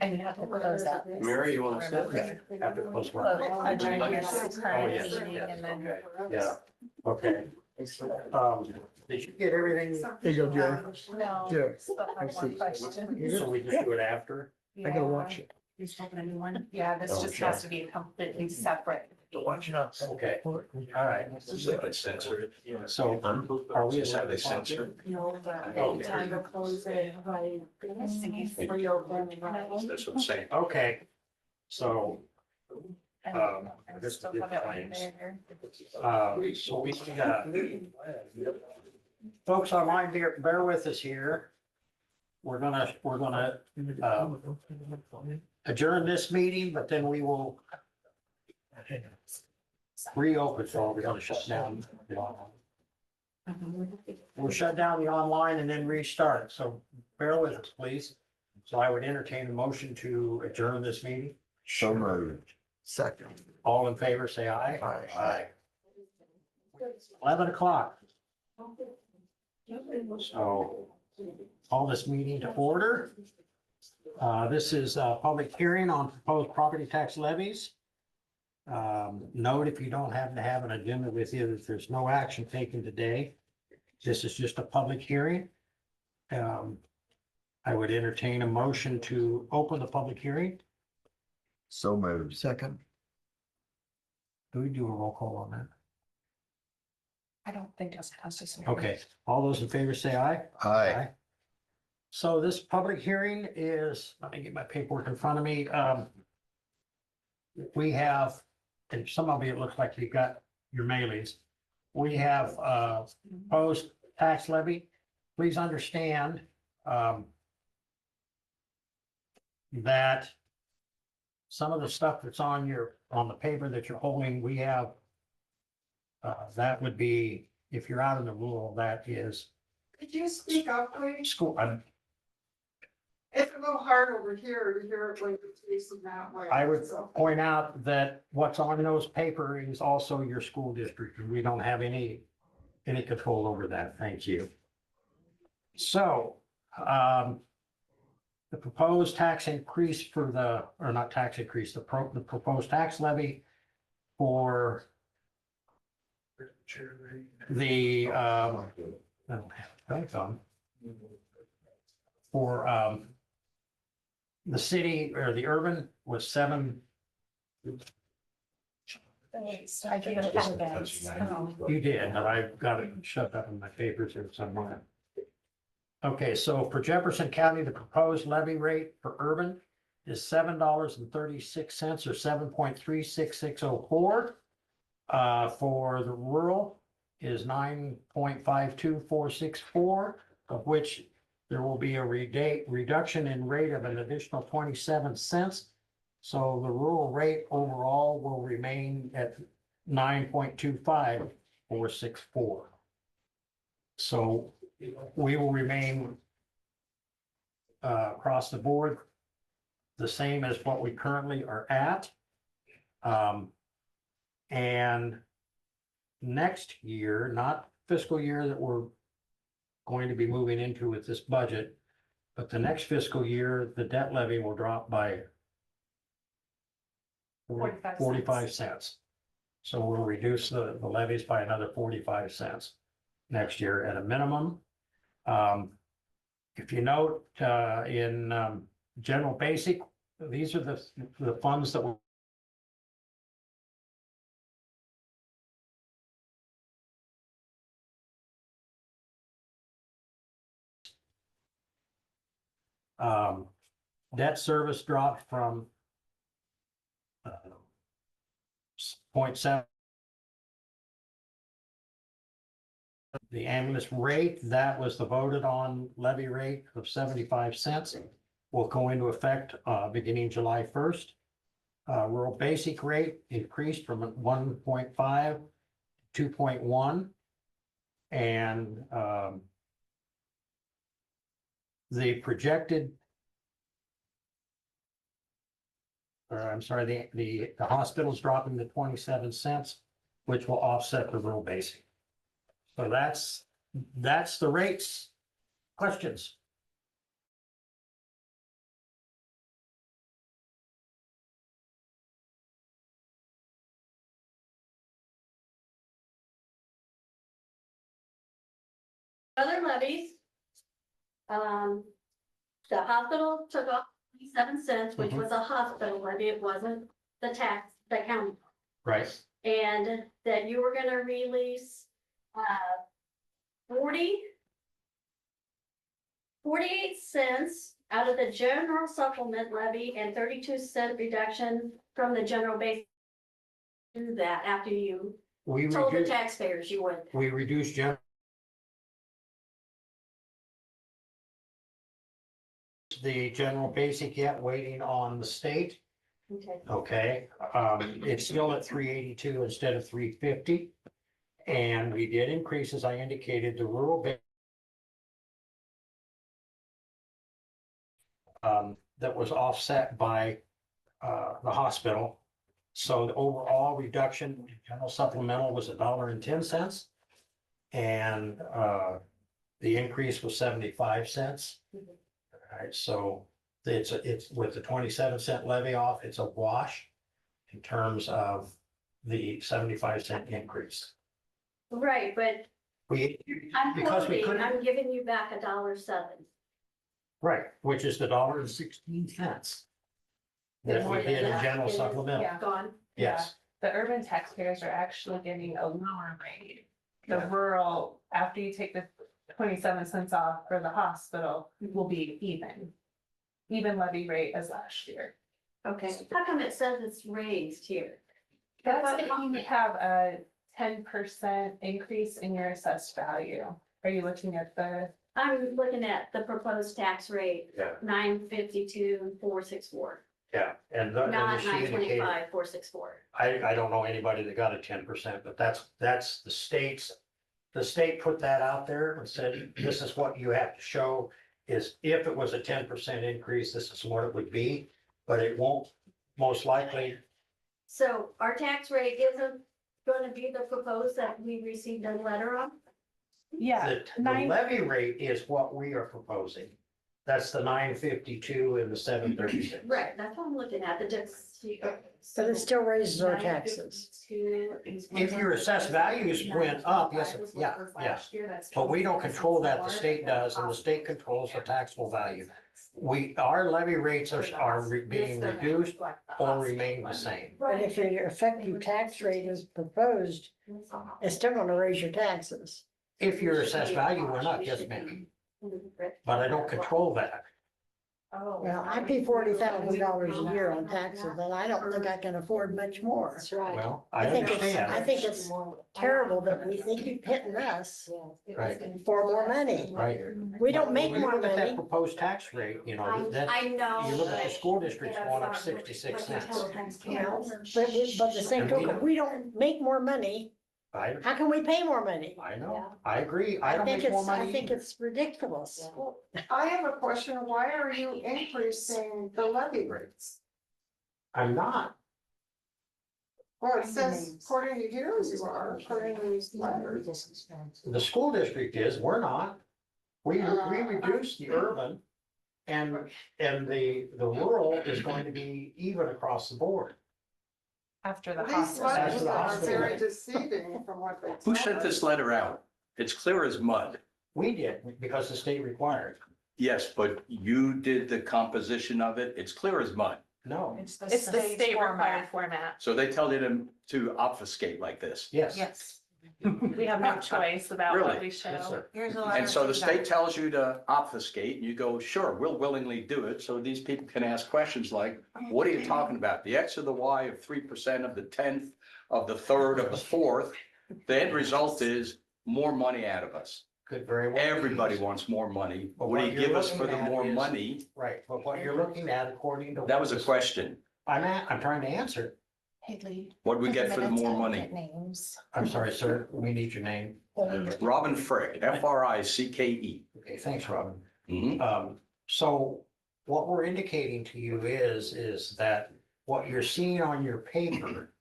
And you have to close out.
Mary, you want to sit? Have to close one.
Adjourn your
Oh,
current
yes,
meeting
yes,
and then.
okay. Yeah, okay. Did you get everything?
Here you go, Jerry.
No.
Yeah.
Still have one question.
So we just do it after?
I gotta watch it.
You just open a new one?
Yeah, this just has to be completely separate.
Watch it out.
Okay, all right. So are we?
How they censor it?
No, but
Oh,
anytime you close it, like, reopen.
That's what I'm saying.
Okay, so,
And
this
still
is
have it
claims.
there.
So we, folks online, bear with us here. We're gonna adjourn this meeting, but then we will reopen, so we're gonna shut down. We'll shut down the online and then restart, so bear with us, please. So I would entertain a motion to adjourn this meeting.
So moved.
Second.
All in favor, say aye.
Aye.
11 o'clock. So call this meeting to order. This is a public hearing on proposed property tax levies. Note if you don't happen to have an agenda with you, that there's no action taken today. This is just a public hearing. I would entertain a motion to open the public hearing.
So moved.
Second.
Do we do a roll call on that?
I don't think that's necessary.
Okay, all those in favor say aye.
Aye.
So this public hearing is, let me get my paperwork in front of me. We have, and some of you, it looks like you've got your mailings. We have proposed tax levy. Please understand that some of the stuff that's on the paper that you're holding, we have that would be, if you're out in the rural, that is
Could you speak up, please?
school.
It's a little hard over here to hear it when it's facing that way.
I would
so.
point out that what's on those paper is also your school district, and we don't have any control over that. Thank you. So, the proposed tax increase for or not tax increase, the proposed tax levy for the, for, the city or the urban was 7.
I do have that.
You did, but I've got it shoved up in my papers here somewhere. Okay, so for Jefferson County, the proposed levy rate for urban is $7.36 or 7.36604. For the rural is 9.52464, of which there will be a reduction in rate of an additional 27 cents. So the rural rate overall will remain at 9.25464. So we will remain across the board the same as what we currently are at. And next year, not fiscal year that we're going to be moving into with this budget, but the next fiscal year, the debt levy will drop by 45 cents. So we'll reduce the levies by another 45 cents next year at a minimum. If you note, in general basic, these are the funds that will debt service dropped from 0.7. The ambulance rate, that was the voted on levy rate of 75 cents, will go into effect beginning July 1st. Rural basic rate increased from 1.5 to 2.1. And the projected, or I'm sorry, the hospital's dropping to 27 cents, which will offset the rural basic. So that's the rates. Questions?
Other levies. The hospital took off 27 cents, which was a hospital levy. It wasn't the tax, the county.
Right.
And that you were gonna release 48 cents out of the general supplement levy and 32-cent reduction from the general base. Do that after you told the taxpayers you would.
We reduced the general basic yet, waiting on the state.
Okay.
Okay, it's still at 382 instead of 350. And we did increase, as I indicated, the rural that was offset by, the hospital. So the overall reduction in general supplemental was $1.10. And, the increase was 75 cents. All right, so it's with the 27 cent levy off, it's a wash in terms of the 75 cent increase.
Right, but
Because we couldn't,
I'm giving you back $1.07.
right, which is the $1.16. That we did in general supplemental,
Yeah.
Gone.
yes.
The urban taxpayers are actually getting a lower rate. The
Yeah.
rural, after you take the 27 cents off for the hospital, will be even levy rate as last year.
Okay, how come it says it's raised here?
That's if you have a 10% increase in your assessed value. Are you looking at the?
I'm looking at the proposed tax rate,
Yeah.
952,464,
Yeah, and the
not
she indicated,
925,464.
I don't know anybody that got a 10%, but that's the state's. The state put that out there and said, this is what you have to show, is if it was a 10% increase, this is what it would be, but it won't most likely.
So our tax rate isn't going to be the proposed that we received a letter on?
Yeah.
The levy rate is what we are proposing. That's the 952 and the 736.
Right, that's what I'm looking at, the difference.
But it still raises our taxes.
If your assessed values went up, yes, yeah. But we don't control that, the state does, and the state controls the taxable value. Our levy rates are being reduced or remain the same.
But if your effective tax rate is proposed, it's still gonna raise your taxes.
If your assessed value went up, yes, ma'am. But I don't control that.
Well, I pay $40,000 a year on taxes, and I don't think I can afford much more. That's right.
Well, I
I
understand,
think it's terrible that they keep hitting us
right,
for more money.
right.
We don't make
When you
more
look at that
money.
proposed tax rate, you know, that,
I know.
you look at the school district's going up 66 cents.
But the same token, we don't make more money. How can we pay more money?
I know, I agree, I don't make more
I
money
think
either.
it's ridiculous.
I have a question. Why are you increasing the levy rates?
I'm not,
Well, it says according to here you are, according to these letters.
the school district is, we're not. We reduced the urban and the rural is going to be even across the board.
After the
These
hospital.
letters are very deceiving from what they.
Who
tell
sent
us.
this letter out? It's clear as mud.
We did, because the state required.
Yes, but you did the composition of it. It's clear as mud.
No,
It's the state required format.
So they tell them to obfuscate like this.
yes.
Yes. We have no choice about what
Really?
we show.
Yes, sir.
Here's a
And so the
to
state tells you to obfuscate and you go, sure, we'll willingly do it. So these people can ask questions like, what are you talking about? The X or the Y of 3% of the 10th of the 3rd of the 4th. The end result is more money out of us.
Could very well. be.
Everybody wants more money.
But
What do
what
you
you're
give us for
looking
the
at
more
is-
money?
Right, but what you're looking at according to.
That was a question.
I'm trying to answer.
Hey, Lee.
What do we get for the more money?
Names.
I'm sorry, sir, we need your name.
Robin Frick, Fricke.
Okay, thanks, Robin.
Mhm.
So what we're indicating to you is that what you're seeing on your paper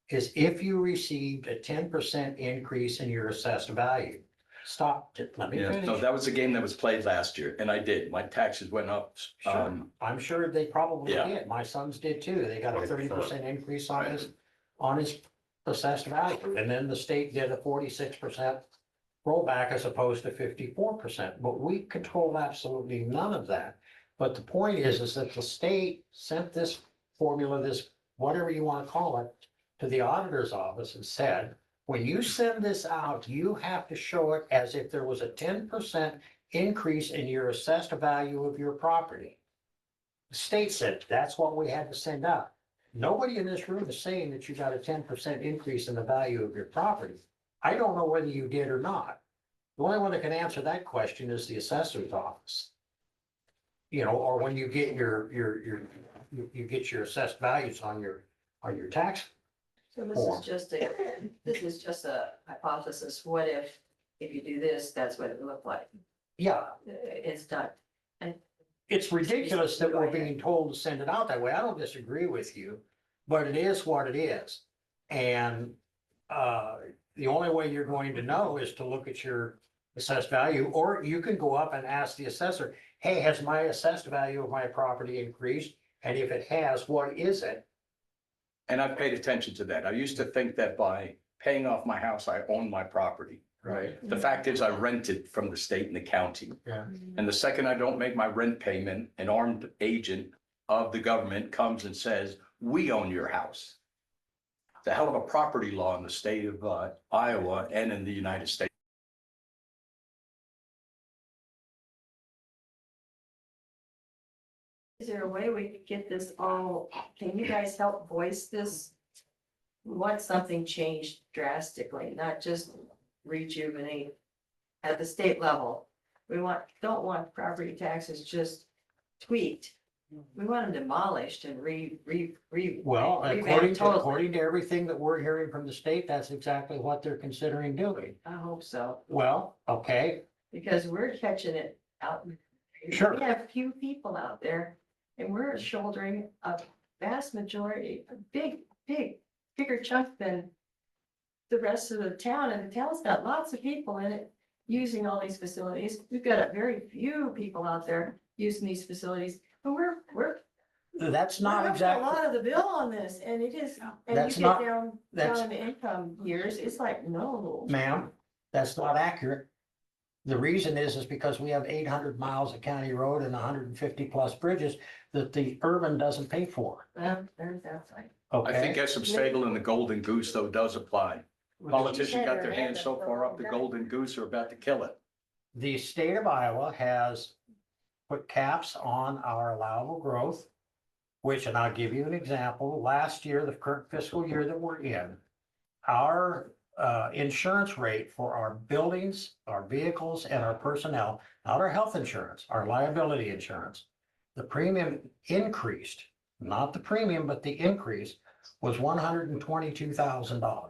is if you received a 10% increase in your assessed value. Stop, let me
Yeah, no,
finish.
that was a game that was played last year and I did. My taxes went up.
Sure, I'm sure they probably
yeah.
did. My sons did too. They got a 30% increase on his assessed value. And then the state did a 46% rollback as opposed to 54%. But we control absolutely none of that. But the point is that the state sent this formula, this, whatever you want to call it, to the auditor's office and said, when you send this out, you have to show it as if there was a 10% increase in your assessed value of your property. The state said that's what we had to send out. Nobody in this room is saying that you got a 10% increase in the value of your property. I don't know whether you did or not. The only one that can answer that question is the assessor's office. You know, or when you get you get your assessed values on your tax.
So
form.
this is just a hypothesis. What if you do this, that's what it would look like?
Yeah,
It's done. And
it's ridiculous that we're being told to send it out that way. I don't disagree with you, but it is what it is. And the only way you're going to know is to look at your assessed value, or you can go up and ask the assessor, hey, has my assessed value of my property increased? And if it has, what is it?
And I've paid attention to that. I used to think that by paying off my house, I own my property.
Right.
The fact is I rented from the state and the county.
Yeah.
And the second I don't make my rent payment, an armed agent of the government comes and says, we own your house. It's a hell of a property law in the state of Iowa and in the United States.
Is there a way we could get this all, can you guys help voice this? We want something changed drastically, not just rejuvenate at the state level. We don't want property taxes just tweaked. We want them demolished and
Well,
revamped totally.
according to everything that we're hearing from the state, that's exactly what they're considering doing.
I hope so,
Well, okay,
because we're catching it out.
Sure.
We have few people out there and we're shouldering a vast majority, a bigger chunk than the rest of the town, and the town's got lots of people in it using all these facilities. We've got a very few people out there using these facilities, but we're
that's not
up to
exactly.
a lot of the bill on this, and it is, and
That's
you get
not-
down
that's-
in the income years, it's like, no.
Ma'am, that's not accurate. The reason is because we have 800 miles of county road and 150 plus bridges that the urban doesn't pay for.
Well, there's that side.
I think
Okay,
Essop's fable and the golden goose though does apply. Politicians got their hands so far up the golden goose are about to kill it.
the state of Iowa has put caps on our allowable growth, which, and I'll give you an example, last year, the current fiscal year that we're in, our insurance rate for our buildings, our vehicles, and our personnel, not our health insurance, our liability insurance, the premium increased, not the premium, but the increase was $122,000.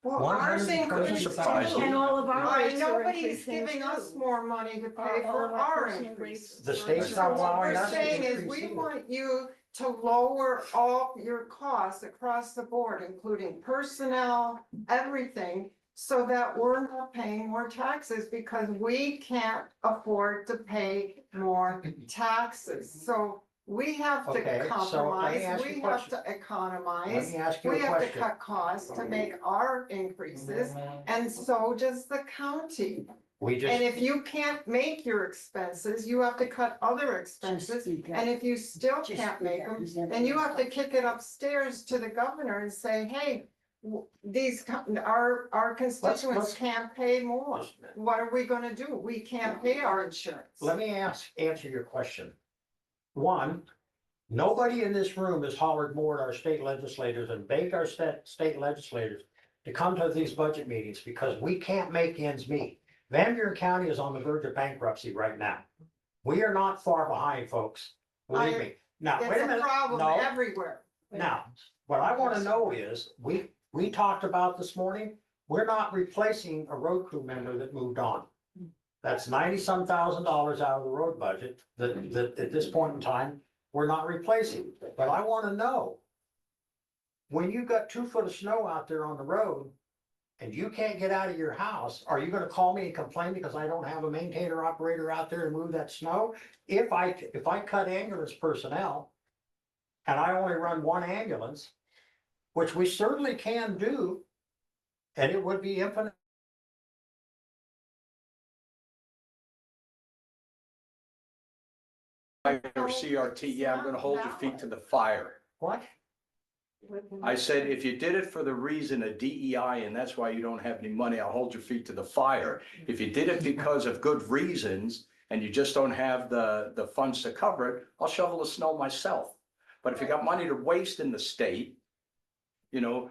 Well, ours increased too.
$122,000.
And all of our
Why,
rates are
nobody's
increasing
giving us
too.
more money to pay
All
for
of our
our
personal
increase.
The state's
So
not
what
allowing
we're
us to
saying is
increase
we
either.
want you to lower all your costs across the board, including personnel, everything, so that we're not paying more taxes because we can't afford to pay more taxes. So we have
Okay,
to
so let me
compromise,
ask you a
we have
question.
to
Let
economize.
me ask you
We
a
have to
question.
cut costs to make our increases, and so does the county.
We
And
just,
if you can't make your expenses, you have to cut other expenses, and if you still can't make them, then you have to kick it upstairs to the governor and say, hey, our constituents
let's-
can't pay more. What are we gonna do? We can't pay our insurance.
let me answer your question. One, nobody in this room has hollered more at our state legislators and begged our state legislators to come to these budget meetings because we can't make ends meet. Van Buren County is on the verge of bankruptcy right now. We are not far behind, folks. Believe me. Now, wait
It's
a
a
minute.
problem
No.
everywhere.
Now, what I want to know is, we talked about this morning, we're not replacing a road crew member that moved on. That's $90-some thousand out of the road budget that at this point in time, we're not replacing. But I want to know, when you got 2 foot of snow out there on the road and you can't get out of your house, are you gonna call me and complain because I don't have a maintainer operator out there to move that snow? If I cut ambulance personnel and I only run one ambulance, which we certainly can do, and it would be infinite.
Or CRT, yeah, I'm gonna hold your feet to the fire.
What?
I said, if you did it for the reason of DEI and that's why you don't have any money, I'll hold your feet to the fire. If you did it because of good reasons and you just don't have the funds to cover it, I'll shovel the snow myself. But if you got money to waste in the state, you know,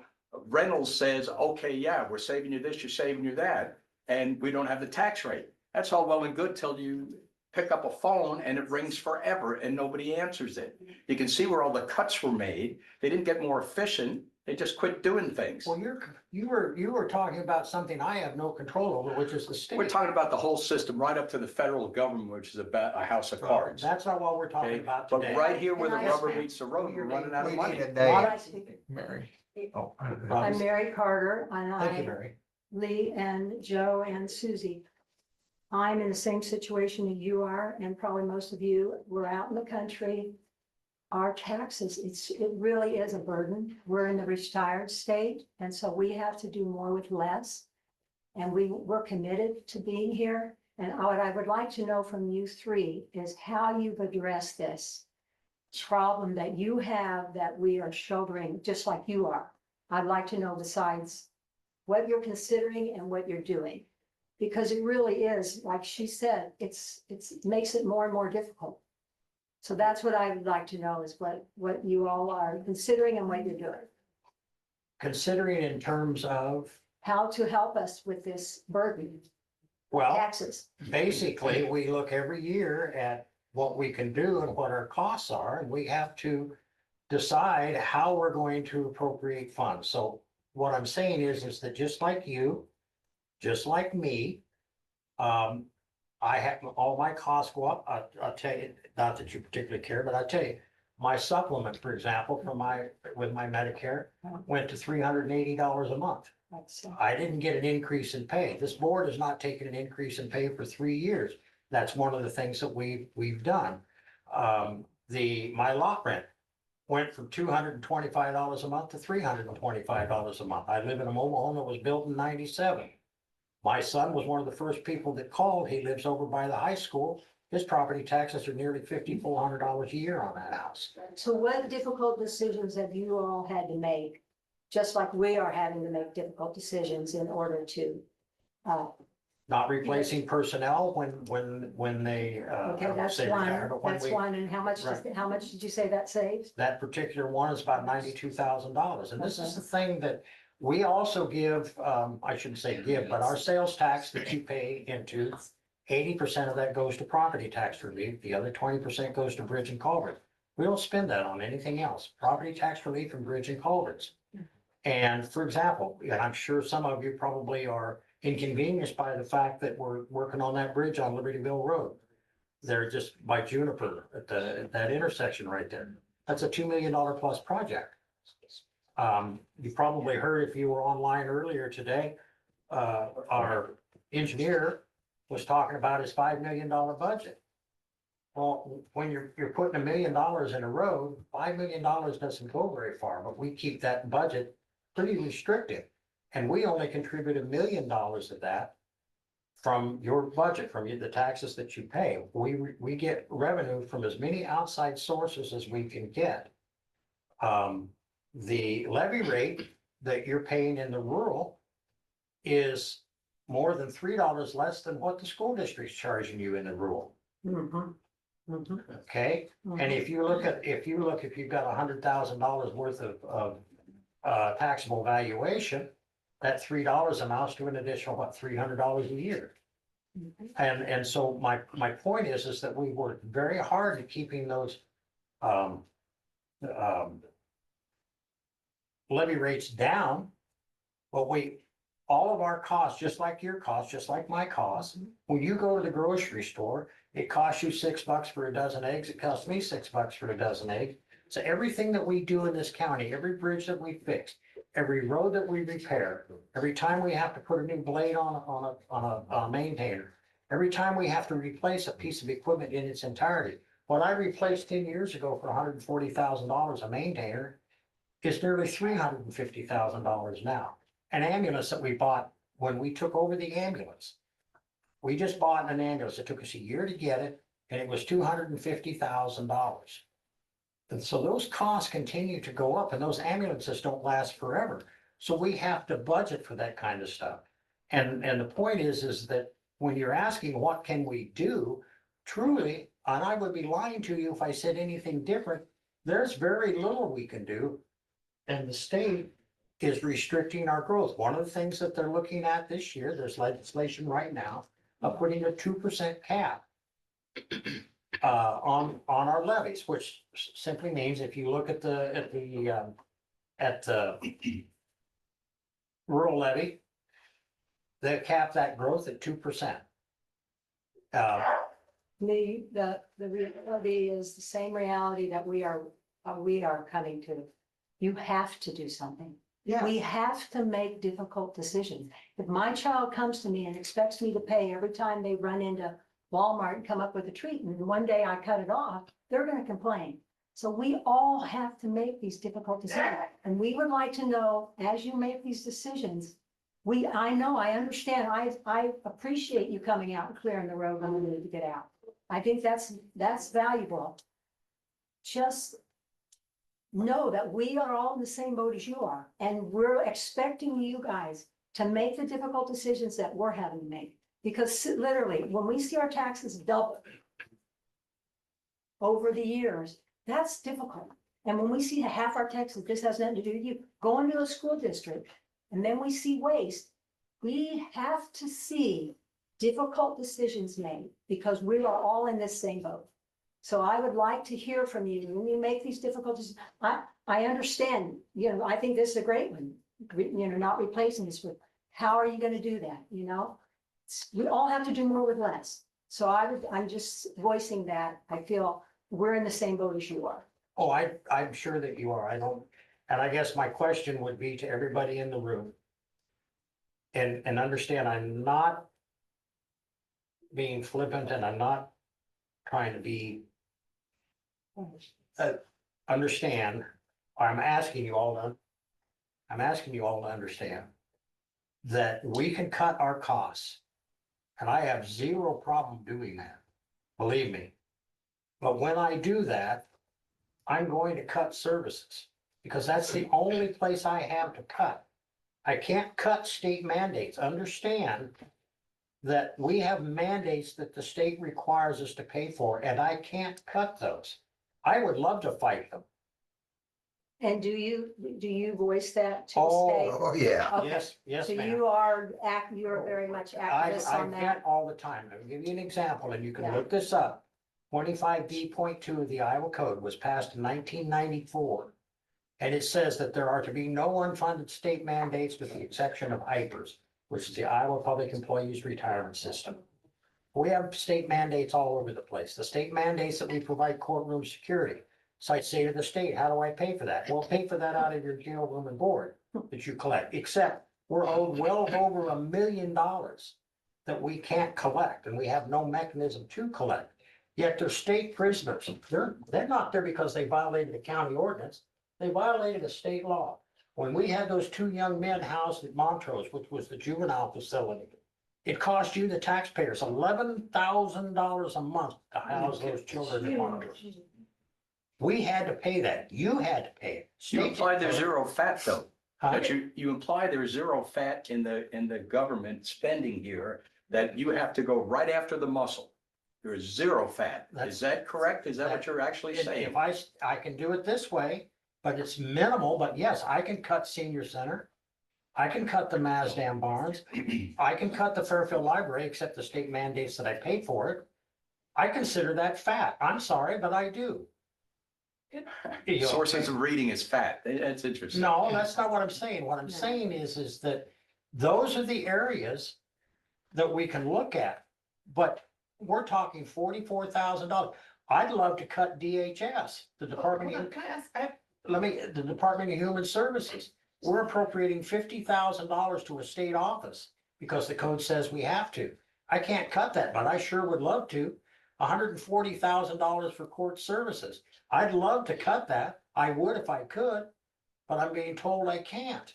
Reynolds says, okay, yeah, we're saving you this, you're saving you that, and we don't have the tax rate. That's all well and good till you pick up a phone and it rings forever and nobody answers it. You can see where all the cuts were made. They didn't get more efficient. They just quit doing things.
Well, you were talking about something I have no control over, which is the state.
We're talking about the whole system right up to the federal government, which is a house of cards.
That's not what we're talking
Okay,
about
but
today.
right here where the
And I-
rubber meets the road, we're running out of
We
money.
need a name.
Mary. Oh.
I'm Mary Carter, and
Thank you,
I,
Mary.
Lee and Joe and Susie. I'm in the same situation that you are, and probably most of you, we're out in the country. Our taxes, it really is a burden. We're in the retired state, and so we have to do more with less. And we're committed to being here. And what I would like to know from you three is how you've addressed this problem that you have that we are shouldering, just like you are. I'd like to know besides what you're considering and what you're doing. Because it really is, like she said, it makes it more and more difficult. So that's what I would like to know is what you all are considering and what you're doing.
Considering in terms of,
How to help us with this burden,
well,
taxes.
basically, we look every year at what we can do and what our costs are, and we have to decide how we're going to appropriate funds. So what I'm saying is that just like you, just like me, I have, all my costs go up. I'll tell you, not that you particularly care, but I'll tell you, my supplement, for example, with my Medicare, went to $380 a month. I didn't get an increase in pay. This board has not taken an increase in pay for 3 years. That's one of the things that we've done. My lot rent went from $225 a month to $325 a month. I live in a mobile home that was built in 97. My son was one of the first people that called. He lives over by the high school. His property taxes are nearly $5,400 a year on that house.
So what difficult decisions have you all had to make? Just like we are having to make difficult decisions in order to,
Not replacing personnel when they,
okay, that's
say retire, but
one,
when
that's
we,
one. And how much did you say that saves?
that particular one is about $92,000. And this is the thing that we also give, I shouldn't say give, but our sales tax that you pay into, 80% of that goes to property tax relief. The other 20% goes to bridge and culvert. We don't spend that on anything else. Property tax relief and bridge and culverts. And for example, and I'm sure some of you probably are inconvenienced by the fact that we're working on that bridge on Libertyville Road. They're just by Juniper at that intersection right there. That's a $2 million plus project. You probably heard if you were online earlier today, our engineer was talking about his $5 million budget. Well, when you're putting $1 million in a road, $5 million doesn't go very far, but we keep that budget pretty restricted. And we only contribute $1 million of that from your budget, from the taxes that you pay. We get revenue from as many outside sources as we can get. The levy rate that you're paying in the rural is more than $3 less than what the school district's charging you in the rural. Okay, and if you've got $100,000 worth of taxable valuation, that $3 amounts to an additional, $300 a year. And so my point is that we worked very hard at keeping those levy rates down. But all of our costs, just like your costs, just like my costs, when you go to the grocery store, it costs you $6 for a dozen eggs. It costs me $6 for a dozen eggs. So everything that we do in this county, every bridge that we fix, every road that we repair, every time we have to put a new blade on a maintainer, every time we have to replace a piece of equipment in its entirety. What I replaced 10 years ago for $140,000 a maintainer is nearly $350,000 now. An ambulance that we bought when we took over the ambulance. We just bought an ambulance. It took us a year to get it, and it was $250,000. And so those costs continue to go up, and those ambulances don't last forever. So we have to budget for that kind of stuff. And the point is that when you're asking what can we do, truly, and I would be lying to you if I said anything different, there's very little we can do. And the state is restricting our growth. One of the things that they're looking at this year, there's legislation right now of putting a 2% cap on our levies, which simply means if you look at the at the rural levy, they cap that growth at 2%.
The reality is the same reality that we are coming to. You have to do something.
Yeah.
We have to make difficult decisions. If my child comes to me and expects me to pay every time they run into Walmart and come up with a treat, and one day I cut it off, they're gonna complain. So we all have to make these difficult decisions. And we would like to know, as you make these decisions, I understand, I appreciate you coming out and clearing the road when we need to get out. I think that's valuable. Just know that we are all in the same boat as you are, and we're expecting you guys to make the difficult decisions that we're having to make. Because literally, when we see our taxes double over the years, that's difficult. And when we see half our taxes, this has nothing to do with you, go into a school district, and then we see waste, we have to see difficult decisions made because we are all in this same boat. So I would like to hear from you when you make these difficult decisions. I understand, I think this is a great one, not replacing this with, how are you going to do that? We all have to do more with less. So I'm just voicing that. I feel we're in the same boat as you are.
Oh, I'm sure that you are. And I guess my question would be to everybody in the room. And understand, I'm not being flippant and I'm not trying to be, understand, I'm asking you all to understand that we can cut our costs. And I have zero problem doing that, believe me. But when I do that, I'm going to cut services because that's the only place I have to cut. I can't cut state mandates. Understand that we have mandates that the state requires us to pay for, and I can't cut those. I would love to fight them.
And do you voice that to the
Oh,
state?
Oh, yeah.
Okay.
Yes,
So
ma'am.
you're very much activist
I
on that.
vent all the time. I'll give you an example, and you can
Yeah.
look this up. 25D.2 of the Iowa Code was passed in 1994. And it says that there are to be no unfunded state mandates with the exception of IPERS, which is the Iowa Public Employees Retirement System. We have state mandates all over the place. The state mandates that we provide courtroom security. So I'd say to the state, how do I pay for that? Well, pay for that out of your jail room and board that you collect, except we're owed well over $1 million that we can't collect, and we have no mechanism to collect. Yet they're state prisoners. They're not there because they violated the county ordinance. They violated a state law. When we had those two young men housed at Montrose, which was the juvenile facility, it cost you, the taxpayers, $11,000 a month to house those children at Montrose. We had to pay that. You had to pay it.
You
State
imply there's
didn't pay it.
zero fat though.
Huh?
That you imply there's zero fat in the government spending here, that you have to go right after the muscle. There's zero fat. Is that correct? Is that what you're actually saying?
If I can do it this way, but it's minimal, but yes, I can cut senior center. I can cut the Mazdam Barns. I can cut the Fairfield Library, except the state mandates that I pay for it. I consider that fat. I'm sorry, but I do.
Sources of reading is fat. That's interesting.
No, that's not what I'm saying. What I'm saying is that those are the areas that we can look at. But we're talking $44,000. I'd love to cut DHS, the Department of, the Department of Human Services. We're appropriating $50,000 to a state office because the code says we have to. I can't cut that, but I sure would love to. $140,000 for court services. I'd love to cut that. I would if I could, but I'm being told I can't.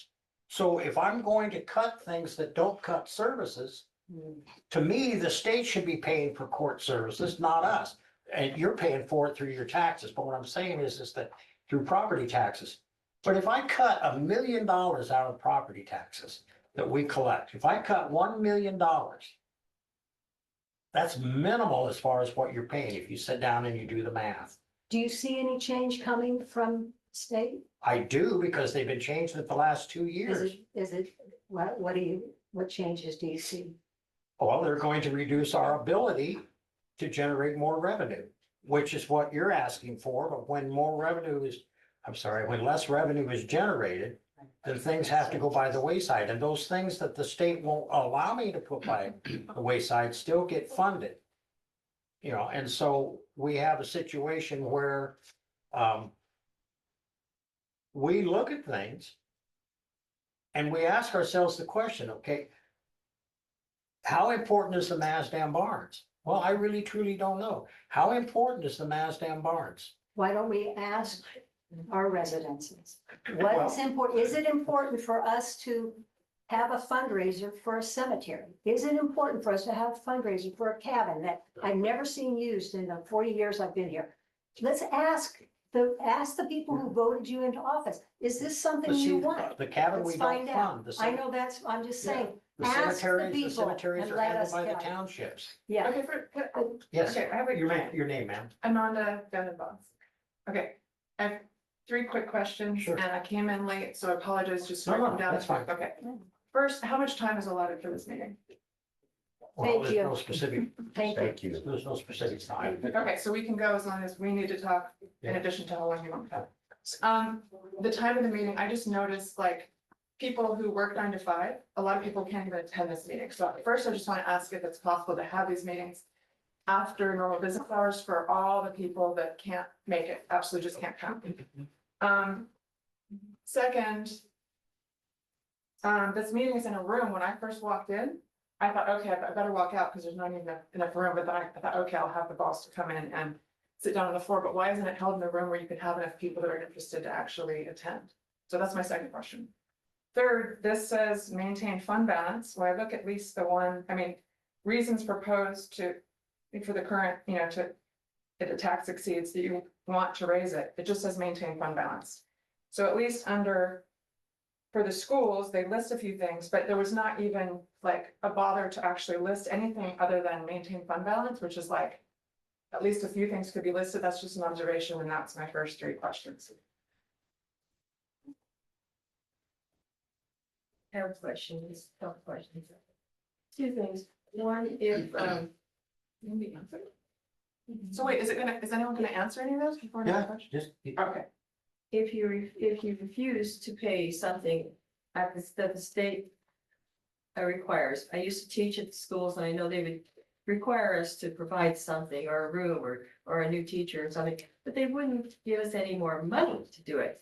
So if I'm going to cut things that don't cut services, to me, the state should be paying for court services, not us. And you're paying for it through your taxes. But what I'm saying is that through property taxes. But if I cut $1 million out of property taxes that we collect, if I cut $1 million, that's minimal as far as what you're paying if you sit down and you do the math.
Do you see any change coming from state?
I do, because they've been changing it the last 2 years.
What changes do you see?
Well, they're going to reduce our ability to generate more revenue, which is what you're asking for. But when more revenue is I'm sorry, when less revenue is generated, then things have to go by the wayside, and those things that the state won't allow me to put by the wayside still get funded. You know, and so we have a situation where, we look at things and we ask ourselves the question, okay, how important is the Mazdam Barns? Well, I really truly don't know. How important is the Mazdam Barns?
Why don't we ask our residences? What is important? Is it important for us to have a fundraiser for a cemetery? Is it important for us to have a fundraiser for a cabin that I've never seen used in the 40 years I've been here? Let's ask the people who voted you into office. Is this something you want?
The cabin we
Let's
don't
find out.
fund. The
I know that's, I'm just saying,
The
ask the
cemeteries, the
people
cemeteries
and
are
let
handled
us
by the
tell you.
townships.
Yeah.
Okay,
Yes,
okay, I have a.
your name, ma'am.
Amanda Denenbaum. Okay, I have 3 quick questions
Sure.
and I came in late, so I apologize, just
No,
write
no,
them down.
that's fine.
Okay, first, how much time is allotted for this meeting?
Well,
Thank
there's
you.
no specific,
Thank you.
there's no specific time.
Okay, so we can go as long as we need to talk in
Yeah.
addition to how long you want to talk. The time of the meeting, I just noticed like people who work 9 to 5, a lot of people can't even attend this meeting. So first, I just want to ask if it's possible to have these meetings after normal business hours for all the people that can't make it, absolutely just can't come. Second, this meeting is in a room. When I first walked in, I thought, okay, I better walk out because there's not even enough room, but then I thought, okay, I'll have the boss to come in and sit down on the floor, but why isn't it held in a room where you could have enough people that are interested to actually attend? So that's my second question. Third, this says maintain fund balance. When I look at least the one, I mean, reasons proposed for the current, if the tax exceeds that you want to raise it, it just says maintain fund balance. So at least for the schools, they list a few things, but there was not even like a bother to actually list anything other than maintain fund balance, which is like, at least a few things could be listed. That's just an observation, and that's my first 3 questions.
I have questions, tough questions. 2 things. One, if, maybe answer.
So wait, is anyone gonna answer any of those before? I ask a
Yeah,
question?
just,
Okay,
If you refuse to pay something that the state requires, I used to teach at the schools and I know they would require us to provide something or a room or a new teacher or something, but they wouldn't give us any more money to do it.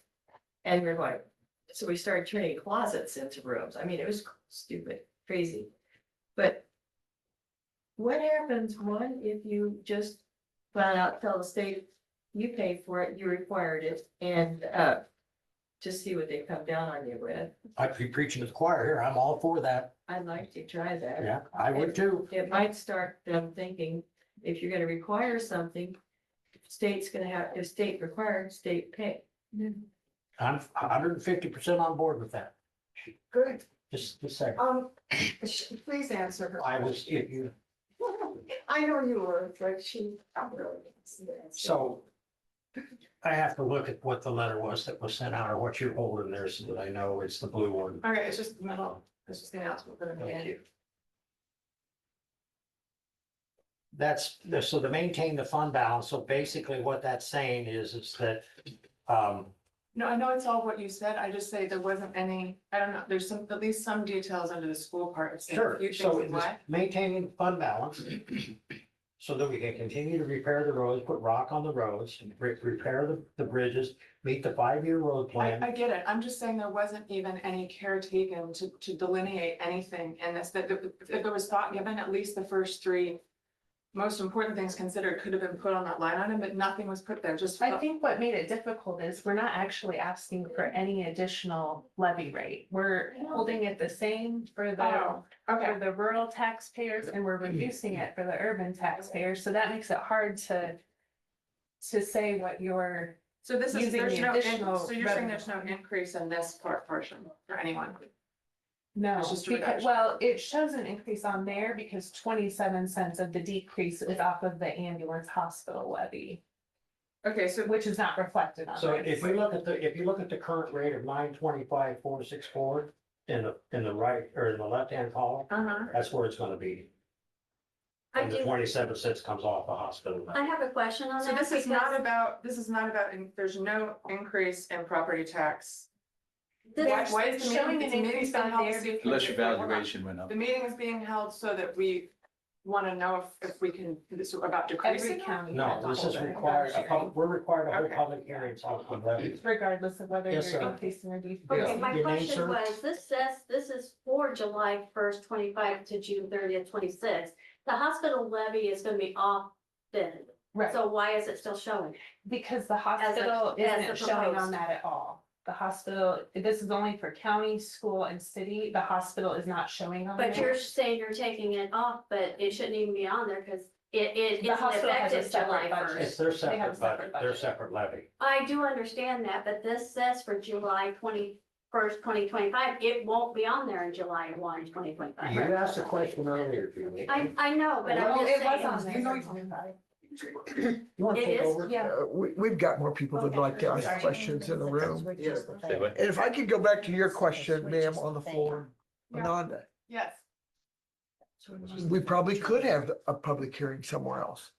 And we're like, so we started turning closets into rooms. I mean, it was stupid, crazy. But what happens, one, if you just flat out tell the state you paid for it, you required it, and just see what they come down on you with?
I'd be preaching to the choir here. I'm all for that.
I'd like to try that.
Yeah, I would too.
It might start them thinking, if you're gonna require something, if state required, state pay.
I'm 150% on board with that.
good.
Just a second.
Please answer her.
I was, if you,
I know you were, but she. I'm really.
so I have to look at what the letter was that was sent out or what you're holding there so that I know it's the blue one.
Okay, it's just the middle, it's just the announcement.
Thank you. That's, so to maintain the fund balance, so basically what that's saying is that,
No, I know it's all what you said, I just say there wasn't any, I don't know, there's at least some details under the school part. It's saying a
sure,
few
so
things and
it's
why.
maintaining fund balance so that we can continue to repair the roads, put rock on the roads, repair the bridges, meet the 5-year road plan.
I get it, I'm just saying there wasn't even any care taken to delineate anything in this, that if there was thought given, at least the first 3 most important things considered could have been put on that line item, but nothing was put there, just.
I think what made it difficult is we're not actually asking for any additional levy rate. We're holding it the same for
Oh, okay.
the rural taxpayers, and we're reducing it for the urban taxpayers. So that makes it hard to say what you're.
So this is,
using
there's
the
no,
additional
so you're saying
revenue.
there's no increase in this portion for anyone?
No,
It's just a
because,
reduction.
well, it shows an increase on there because 27 cents of the decrease is off of the ambulance hospital levy,
Okay, so
which is not reflected on.
So
this.
if you look at the current rate of 925,464 in the right, or in the left-hand column, that's where it's gonna be.
I
And the
do,
27 cents comes off the hospital.
I have a question on
So
that.
this is
because
not about, there's no increase in property tax.
this-
Why is the
Showing
meeting,
an
is the meeting
increase
being
on
held
there
to see if-
Unless your valuation went up.
The meeting is being held so that we want to know if we can, this is about decreasing.
Every county.
No,
has a
this is
holder.
required, we're required to hold
Okay.
public hearings on that.
Regardless of whether
Yes,
you're
sir.
increasing or decreasing.
Okay,
Yeah.
my
Your name,
question
sir?
was, this says, this is for July 1st, 25 to June 30th, 26. The hospital levy is gonna be off then.
Right.
So why is it still showing?
Because the hospital
as
isn't
a
showing on
proposed.
that at all. The hospital, this is only for county, school and city. The hospital is not showing on there.
But you're saying you're taking it off, but it shouldn't even be on there because it
The
isn't
hospital has a
effective
separate
July
budget.
1st.
It's their
They have a
separate
separate
budget, their
budget.
separate levy.
I do understand that, but this says for July 21st, 2025, it won't be on there in July 1, 2025.
You asked a question earlier, Julie.
I know, but I'm
Well,
just
it was on
saying.
there.
You want to
It
take
is?
over?
Yeah.
We've got more people that'd like to ask
Sorry.
questions in the room.
Say what?
And if I could go back to your question, ma'am, on the floor,
Yeah.
Ananda,
Yes.
we probably could have a public hearing somewhere else.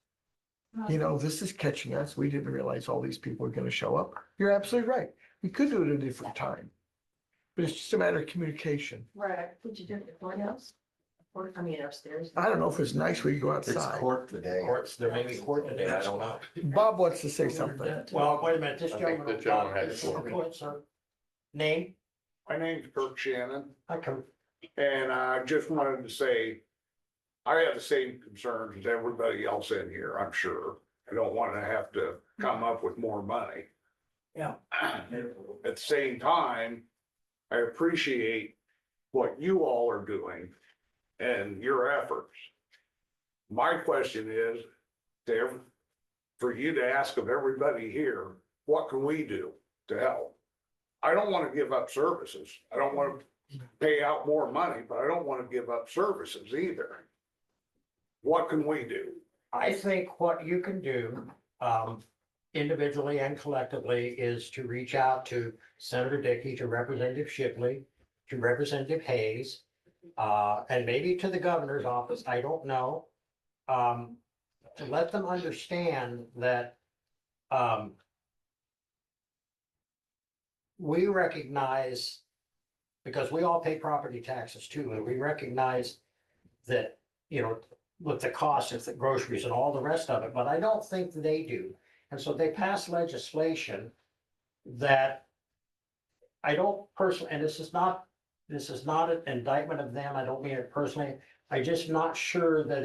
You know, this is catching us. We didn't realize all these people are gonna show up. You're absolutely right. We could do it at a different time. But it's just a matter of communication.
Right.
Would you do it at the courthouse? Or, I mean, upstairs?
I don't know if it's nice we go
It's
outside.
court today.
Courts, there may be court today, I don't know.
Bob wants to say something.
Well, wait a minute, this
I think
gentleman.
the gentleman had it.
Go ahead, sir. Name?
My name's Kirk Shannon,
I can,
and I just wanted to say, I have the same concerns as everybody else in here, I'm sure. I don't want to have to come up with more money.
Yeah.
At the same time, I appreciate what you all are doing and your efforts. My question is, for you to ask of everybody here, what can we do to help? I don't want to give up services. I don't want to pay out more money, but I don't want to give up services either. What can we do?
I think what you can do, individually and collectively, is to reach out to Senator Dickey, to Representative Shipley, to Representative Hayes, and maybe to the governor's office, I don't know. To let them understand that, we recognize, because we all pay property taxes too, and we recognize that, you know, with the cost of the groceries and all the rest of it, but I don't think they do. And so they pass legislation that I don't personally, and this is not an indictment of them, I don't mean it personally. I'm just not sure that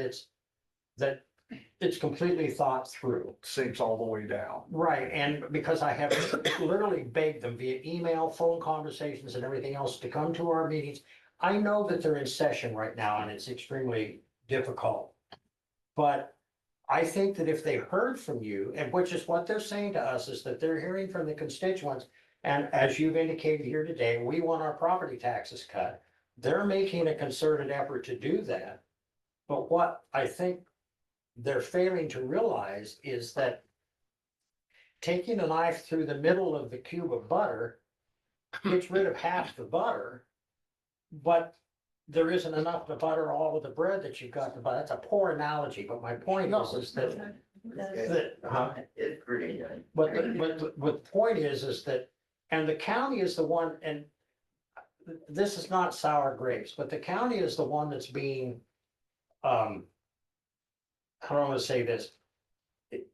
it's completely thought through.
Sinks all the way down.
Right, and because I have literally begged them via email, phone conversations and everything else to come to our meetings. I know that they're in session right now and it's extremely difficult. But I think that if they heard from you, and which is what they're saying to us, is that they're hearing from the constituents. And as you've indicated here today, we want our property taxes cut. They're making a concerted effort to do that. But what I think they're failing to realize is that taking a knife through the middle of the cube of butter gets rid of half the butter, but there isn't enough to butter all of the bread that you've got to buy. That's a poor analogy, but my point is that
It's pretty good.
but the point is that, and the county is the one, and this is not sour grapes, but the county is the one that's being, how do I want to say this?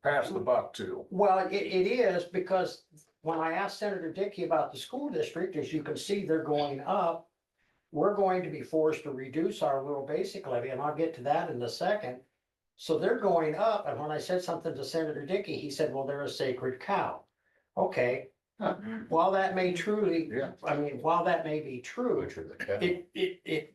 Pass the buck to.
Well, it is, because when I asked Senator Dickey about the school district, as you can see, they're going up. We're going to be forced to reduce our rural basic levy, and I'll get to that in a second. So they're going up, and when I said something to Senator Dickey, he said, well, they're a sacred cow. Okay, while that may truly, I mean, while that may be true,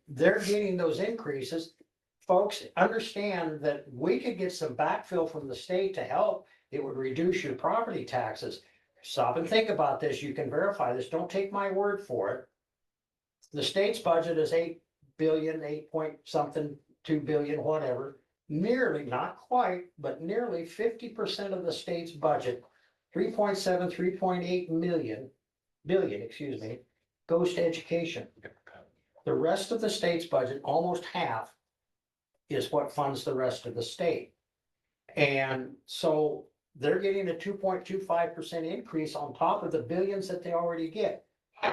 they're getting those increases. Folks, understand that we could get some backfill from the state to help. It would reduce your property taxes. Stop and think about this. You can verify this. Don't take my word for it. The state's budget is 8 billion, 8 point something, 2 billion, whatever. Nearly, not quite, but nearly 50% of the state's budget, 3.7, 3.8 billion, excuse me, goes to education. The rest of the state's budget, almost half, is what funds the rest of the state. And so they're getting a 2.25% increase on top of the billions that they already get.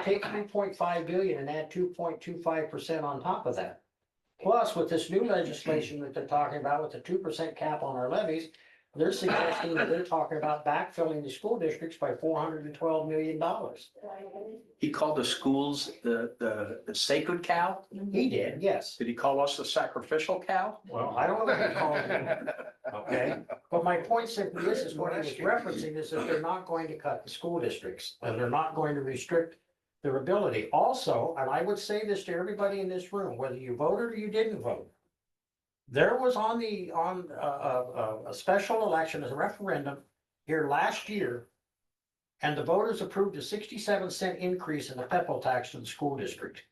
Take 3.5 billion and add 2.25% on top of that. Plus, with this new legislation that they're talking about with the 2% cap on our levies, they're suggesting that they're talking about backfilling the school districts by $412 million.
He called the schools the sacred cow?
He did, yes.
Did he call us the sacrificial cow?
Well, I don't know what he called it. Okay, but my point simply is what I was referencing is that they're not going to cut the school districts, and they're not going to restrict their ability. Also, and I would say this to everybody in this room, whether you voted or you didn't vote, there was on a special election, as a referendum here last year, and the voters approved a 67-cent increase in the petrol tax to the school district.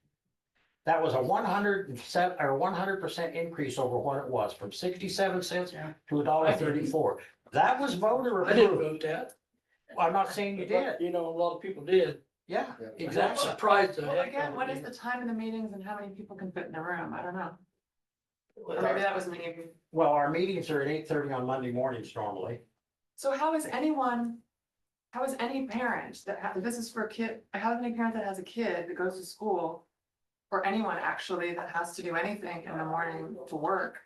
That was a 100% increase over what it was, from 67 cents to $1.34. That was voter
I didn't
approved.
vote that.
I'm not saying you did.
You know, a lot of people did.
Yeah,
I'm
exactly.
surprised.
Well, again, what is the time of the meetings and how many people can fit in the room? I don't know. Or maybe that was me.
Well, our meetings are at 8:30 on Monday mornings normally.
So how is any parent this is for a kid, how is any parent that has a kid that goes to school, or anyone actually that has to do anything in the morning to work,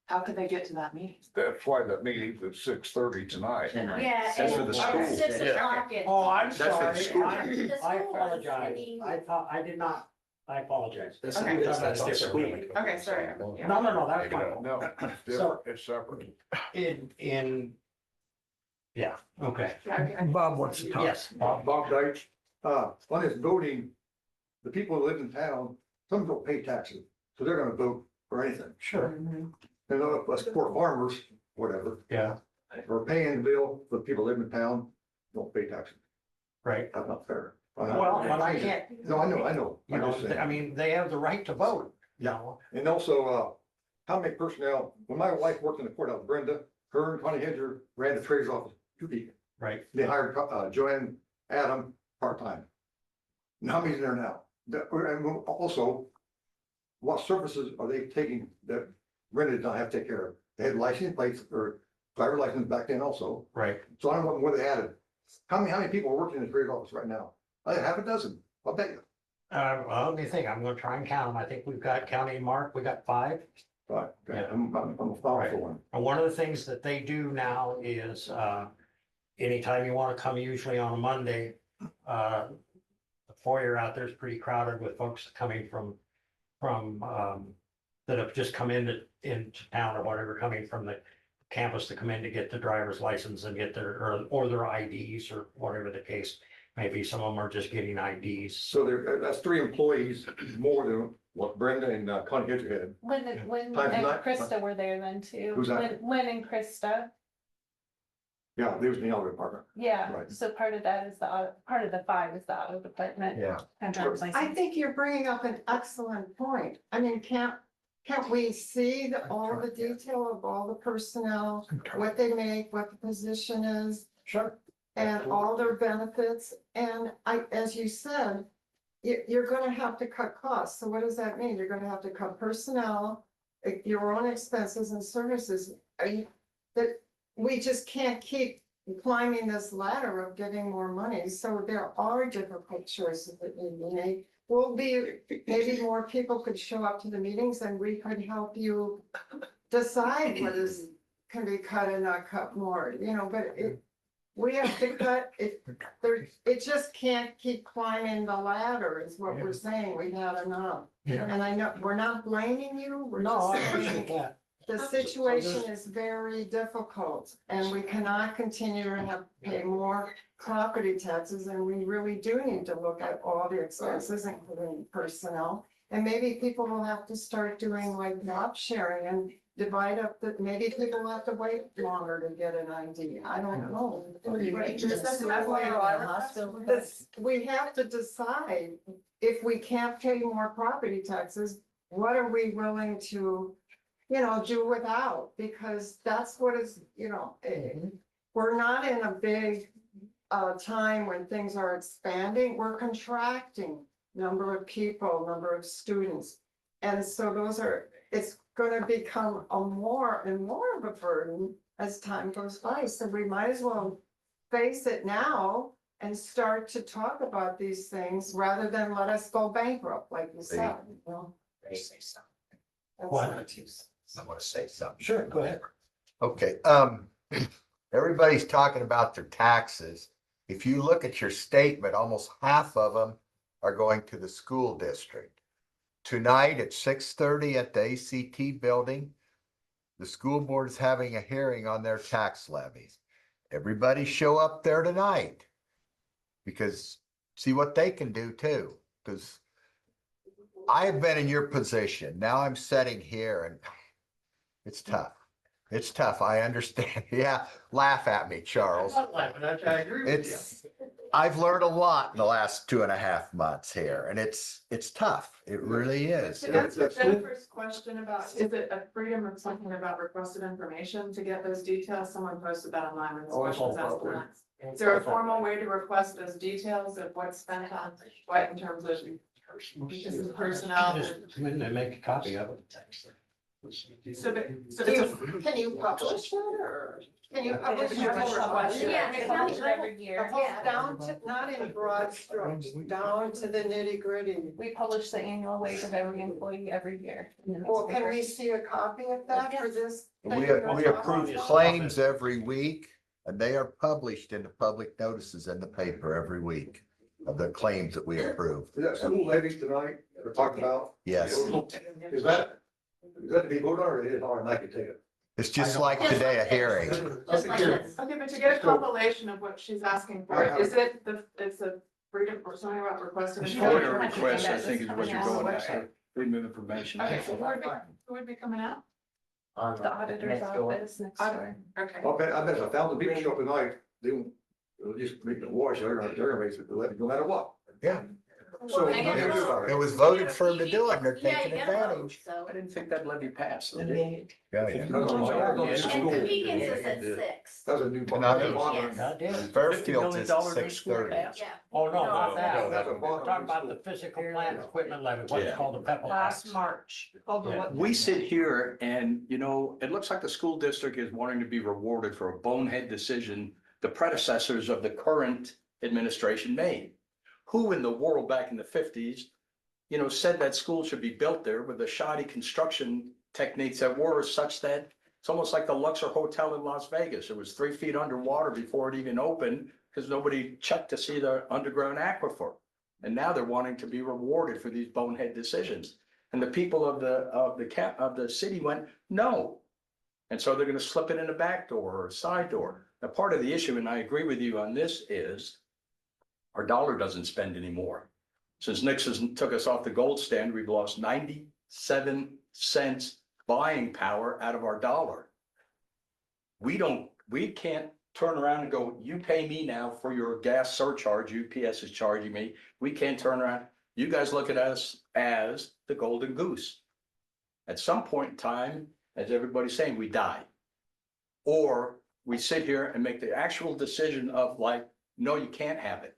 how could they get to that meeting?
That's why the meeting's at 6:30 tonight.
Yeah.
That's for the
and
school.
6 o'clock.
Oh, I'm
That's for the
sorry.
school.
I apologize. I thought, I did not, I apologize.
That's,
Okay.
that's different.
Okay, sorry. Yeah.
No, that's fine.
No, it's different, it's separate.
Yeah, okay.
Yeah, okay.
Bob wants to talk.
Yes,
Bob Deitch, on this voting, the people who live in town, some don't pay taxes, so they're gonna vote for anything.
sure.
Mhm.
And us poor farmers, whatever,
Yeah,
are paying the bill, the people who live in town don't pay taxes.
right.
That's not fair.
Well, but I can't,
No, I know.
you
I'm
know,
just saying.
I mean, they have the right to vote, you know.
And also, how many personnel, when my wife worked in the courthouse, Brenda, her and Connie Hedger ran the treasurer's office, 2 people.
Right.
They hired Joanne Adam part-time. And how many's there now? And also, what services are they taking that Brenda did not have to take care of? They had license plates or driver license back then also.
Right.
So I don't know what they added. How many people are working in the treasurer's office right now? Half a dozen, I'll bet you.
Well, let me think, I'm gonna try and count them. I think we've got, counting Mark, we got 5.
Right,
Yeah.
I'm a powerful one.
And one of the things that they do now is, anytime you wanna come, usually on a Monday, the foyer out there is pretty crowded with folks coming from, that have just come into town or whatever, coming from the campus to come in to get the driver's license and get or their IDs or whatever the case. Maybe some of them are just getting IDs.
So that's 3 employees more than what Brenda and Connie Hedger had.
When
Times
and
nine.
Krista were there then too.
Who's that?
When and Krista,
Yeah, they was in the elevator department.
yeah,
Right.
so part of that is part of the 5 is the auto department.
Yeah.
And driver's
I
license.
think you're bringing up an excellent point. I mean, can't we see all the detail of all the personnel, what they make, what the position is?
Sure.
And all their benefits, and as you said, you're gonna have to cut costs, so what does that mean? You're gonna have to cut personnel, your own expenses and services. That we just can't keep climbing this ladder of getting more money, so there are difficult choices that need to be made. Maybe more people could show up to the meetings and we could help you decide what can be cut and not cut more, but we have to cut it. It just can't keep climbing the ladder is what we're saying. We've had enough.
Yeah.
And I know, we're not blaming you. We're
No, I
just
appreciate
saying
that.
the situation is very difficult and we cannot continue to have to pay more property taxes. And we really do need to look at all the expenses, including personnel. And maybe people will have to start doing like job sharing and divide up maybe people will have to wait longer to get an ID. I don't know. We have to decide if we can't pay more property taxes, what are we willing to, do without? Because that's what is, we're not in a big time when things are expanding, we're contracting number of people, number of students. And so gonna become a more and more of a burden as time goes by, so we might as well face it now and start to talk about these things rather than let us go bankrupt, like you said.
Say something.
That's
What?
my 2 cents.
I want to say something.
Sure, go ahead.
Okay, everybody's talking about their taxes. If you look at your statement, almost half of them are going to the school district. Tonight at 6:30 at the ACT building, the school board is having a hearing on their tax levies. Everybody show up there tonight. Because see what they can do too, because I have been in your position. Now I'm sitting here and it's tough. It's tough. I understand. Yeah, laugh at me, Charles.
I'm not laughing at you, I agree with you.
It's, I've learned a lot in the last 2.5 months here, and it's tough. It really is.
To answer Jennifer's question about, is it a freedom of something about requested information to get those details? Someone posted that online when this question was asked once. Is there a formal way to request those details of what's spent on what in terms of personnel?
Just come in and make a copy of it.
So
Can you publish it or can you publish it?
Yeah,
We publish it every year.
Down to, not in broad strokes, down to the nitty gritty.
We publish the annual wage of every employee every year.
Well, can we see a copy of that for this?
We approve claims every week, and they are published in the public notices in the paper every week of the claims that we approve.
Is that school levy tonight we're talking about?
Yes,
Is that to be voted on or is it or I can take it?
it's just like today, a hearing.
Just like this.
Okay, but to get a compilation of what she's asking for, is it it's a freedom or something about requesting?
FOIA request, I think is what you're going after, freedom of information.
Okay, so who would be coming out?
The auditor's office next door.
Okay.
I bet 1,000 people show up tonight, they won't, they'll just make the wash, they're gonna make it, no matter what.
Yeah.
So.
It was voted for them to do it, and they're
Yeah,
taking
you gotta vote,
advantage.
so.
I didn't think that levy passed.
Yeah, yeah.
And Pekins is at 6.
That's a new.
Yes.
I did.
Fairfield is
$50
at 6:30.
Yeah.
Oh, no, not
No,
that.
that's a
We're
bond.
talking about the physical plant equipment levy, what's
Yeah.
called the PEPAL
Last
tax.
March.
Yeah.
We sit here and, it looks like the school district is wanting to be rewarded for a bonehead decision the predecessors of the current administration made. Who in the world back in the 50s, said that school should be built there with the shoddy construction techniques that were such that it's almost like the Luxor Hotel in Las Vegas. It was 3 feet underwater before it even opened because nobody checked to see the underground aquifer. And now they're wanting to be rewarded for these bonehead decisions. And the people of the city went, no. And so they're going to slip it in a back door or a side door. Now, part of the issue, and I agree with you on this, is our dollar doesn't spend anymore. Since Nixon took us off the gold standard, we've lost 97 cents buying power out of our dollar. We can't turn around and go, you pay me now for your gas surcharge UPS is charging me. We can't turn around. You guys look at us as the golden goose. At some point in time, as everybody's saying, we die. Or we sit here and make the actual decision of no, you can't have it.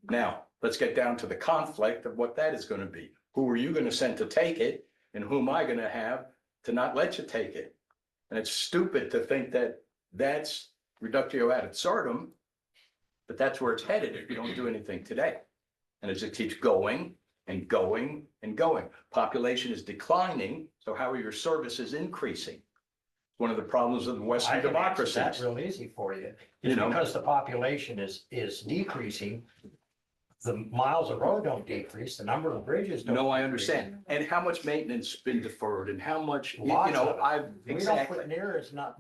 Now, let's get down to the conflict of what that is going to be. Who are you going to send to take it? And who am I going to have to not let you take it? And it's stupid to think that that's reductio ad absurdum, but that's where it's headed if you don't do anything today. And as it keeps going and going and going, population is declining. So how are your services increasing? One of the problems of the Western democracies.
That's real easy for you. It's because the population is decreasing. The miles of road don't decrease, the number of bridges don't.
No, I understand. And how much maintenance has been deferred and how much,
Lots of it.
exactly.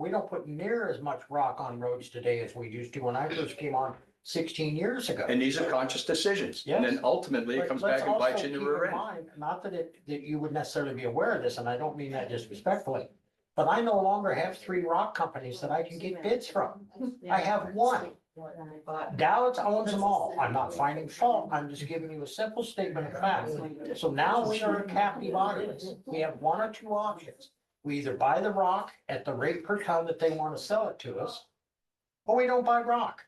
We don't put near as much rock on roads today as we used to when I first came on 16 years ago.
And these are conscious decisions. And then ultimately it comes back and bites you in the rear end.
Not that you would necessarily be aware of this, and I don't mean that disrespectfully, but I no longer have 3 rock companies that I can get bids from. I have 1. Dallas owns them all. I'm not finding fault. I'm just giving you a simple statement of fact. So now we are a captive audience. We have 1 or 2 options. We either buy the rock at the rate per ton that they want to sell it to us, or we don't buy rock.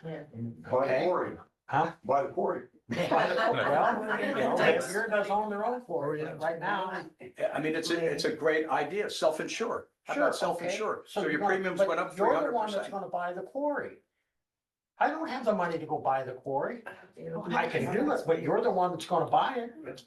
By the quarry.
Huh?
By the quarry.
Here does own their own quarry right now.
I mean, it's a great idea, self-insure. How
Sure,
about
okay.
self-insure? So
you're
your
gonna-
premiums
but
went up
You're the one that's
300%.
gonna buy the quarry. I don't have the money to go buy the quarry. I can do it, but you're the one that's gonna buy it.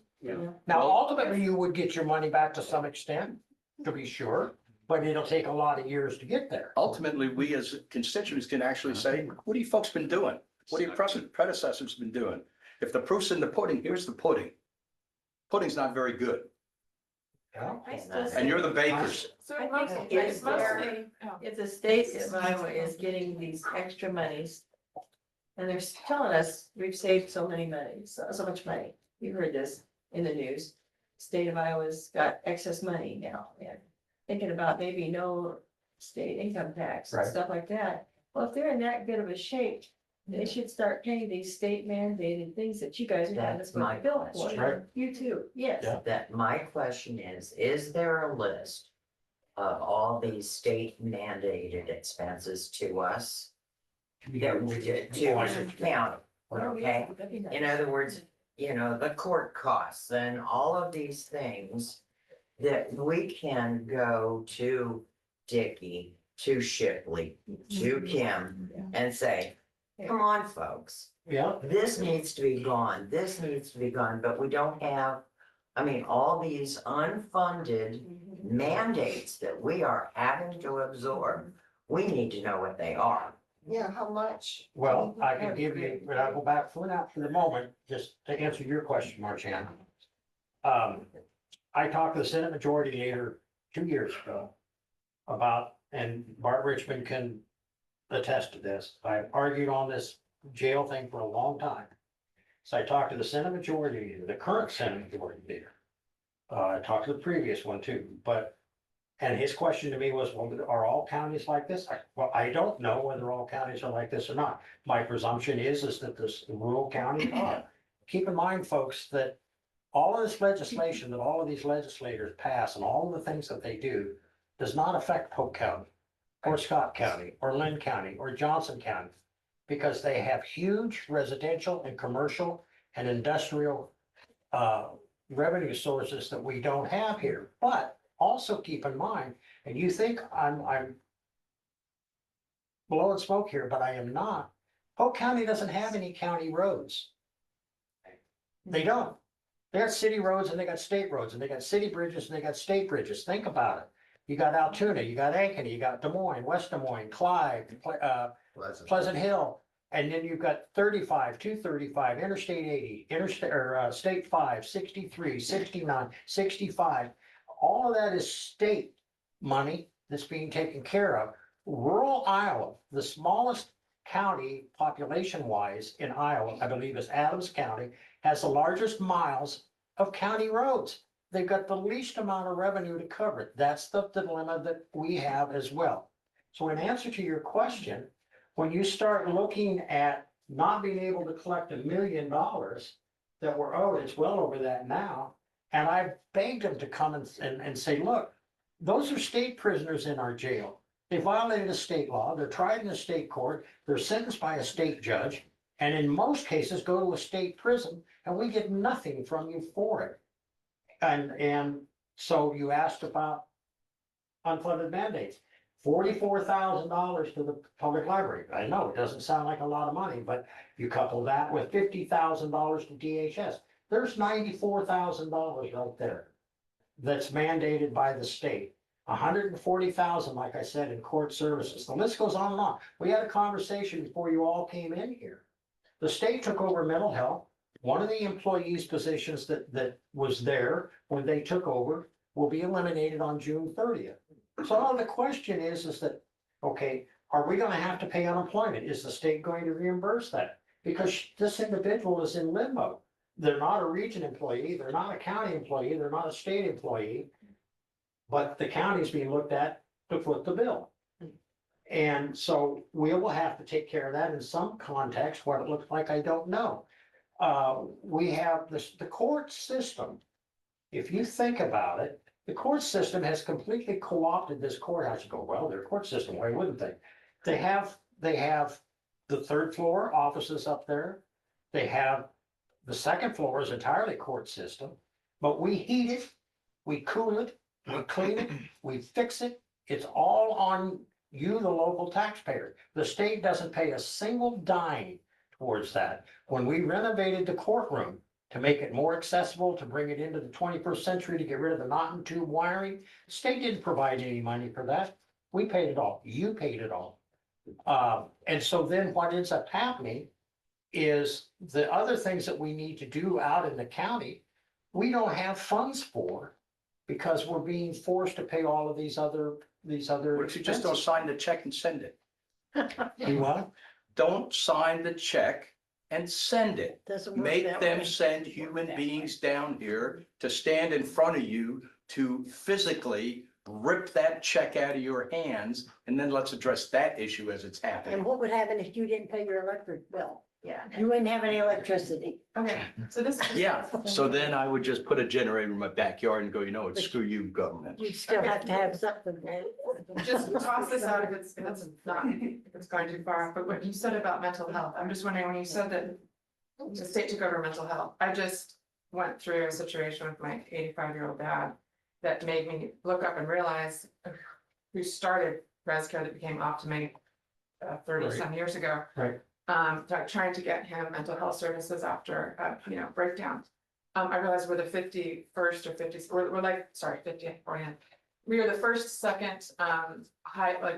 Now, ultimately, you would get your money back to some extent, to be sure, but it'll take a lot of years to get there.
Ultimately, we as constituents can actually say, what have you folks been doing? What have your predecessors been doing? If the proof's in the pudding, here's the pudding. Pudding's not very good, and you're the bakers.
So
I
it
think
mostly,
it's
it's mostly,
If the state of Iowa is getting these extra monies, and they're telling us we've saved so much money. You heard this in the news. State of Iowa's got excess money now, and thinking about maybe no state income tax and
Right.
stuff like that. Well, if they're in that good of a shape, they should start paying these state mandated things that you guys are having
That's
to
my
put the bill
question.
Right.
for. You too, yes.
Yeah.
That my question is there a list of all these state mandated expenses to us? That we did to county, okay?
That'd be nice.
In other words, the court costs and all of these things that we can go to Dickey, to Shipley, to Kim and say, come on, folks,
Yeah,
this needs to be gone, this needs to be gone, but we don't have, all these unfunded mandates that we are having to absorb. We need to know what they are.
Yeah, how much?
well, I can give you, but I'll go back for now for the moment, just to answer your question, Marchand. I talked to the Senate Majority Leader 2 years ago about, and Bart Richmond can attest to this, I've argued on this jail thing for a long time. So I talked to the Senate Majority Leader, the current Senate Majority Leader. I talked to the previous one too, and his question to me was, well, are all counties like this? Well, I don't know whether all counties are like this or not. My presumption is that the rural counties are. Keep in mind, folks, that all of this legislation that all of these legislators pass and all of the things that they do does not affect Polk County or Scott County or Lynn County or Johnson County, because they have huge residential and commercial and industrial revenue sources that we don't have here. But also keep in mind, and you think I'm blowing smoke here, but I am not. Polk County doesn't have any county roads. They don't. They got city roads and they got state roads and they got city bridges and they got state bridges. Think about it. You got Altoona, you got Ankeny, you got Des Moines, West Des Moines, Clyde, Pleasant Hill. And then you've got 35, 235, Interstate 80, State 5, 63, 69, 65. All of that is state money that's being taken care of. Rural Iowa, the smallest county population-wise in Iowa, I believe is Adams County, has the largest miles of county roads. They've got the least amount of revenue to cover it. That's the dilemma that we have as well. So in answer to your question, when you start looking at not being able to collect $1 million that we're owed, it's well over that now. And I begged them to come and say, look, those are state prisoners in our jail. They violated a state law. They're tried in a state court. They're sentenced by a state judge. And in most cases, go to a state prison and we get nothing from you for it. And so you asked about unfunded mandates. $44,000 to the public library. I know it doesn't sound like a lot of money, but you couple that with $50,000 to DHS. There's $94,000 right there that's mandated by the state. 140,000, like I said, in court services. The list goes on and on. We had a conversation before you all came in here. The state took over mental health. One of the employees' positions that was there when they took over will be eliminated on June 30th. So the question is that, okay, are we going to have to pay unemployment? Is the state going to reimburse that? Because this individual is in limbo. They're not a region employee, they're not a county employee, they're not a state employee, but the county's being looked at to foot the bill. And so we will have to take care of that in some context. What it looks like, I don't know. We have the court system. If you think about it, the court system has completely co-opted this courthouse. You go, well, their court system, why wouldn't they? They have the third floor offices up there. They have The second floor is entirely court system, but we heat it, we cool it, we clean it, we fix it. It's all on you, the local taxpayer. The state doesn't pay a single dime towards that. When we renovated the courtroom to make it more accessible, to bring it into the 21st century, to get rid of the knot and tube wiring, the state didn't provide any money for that. We paid it all. You paid it all. And so then what ends up happening is the other things that we need to do out in the county, we don't have funds for, because we're being forced to pay all of these other
What if you just don't
expenses.
sign the check and send it?
You what?
Don't sign the check and send it.
Doesn't work
Make
that
them
way.
send human beings down here to stand in front of you to physically rip that check out of your hands, and then let's address that issue as it's happening.
And what would happen if you didn't pay your electric bill?
Yeah.
You wouldn't have any electricity.
Okay, so this.
Yeah, so then I would just put a generator in my backyard and go, you know what, screw you, government.
You'd still have to have something.
Just toss this out if it's not, if it's going too far, but what you said about mental health, I'm just wondering, when you said that the state took over mental health, I just went through a situation with my 85-year-old dad that made me look up and realize who started ResCare that became Optimate 30-some years ago.
Right.
Trying to get him mental health services after, breakdown. I realized we're the 51st or 50th, we're like, sorry, 50th, 40th. We are the first, second,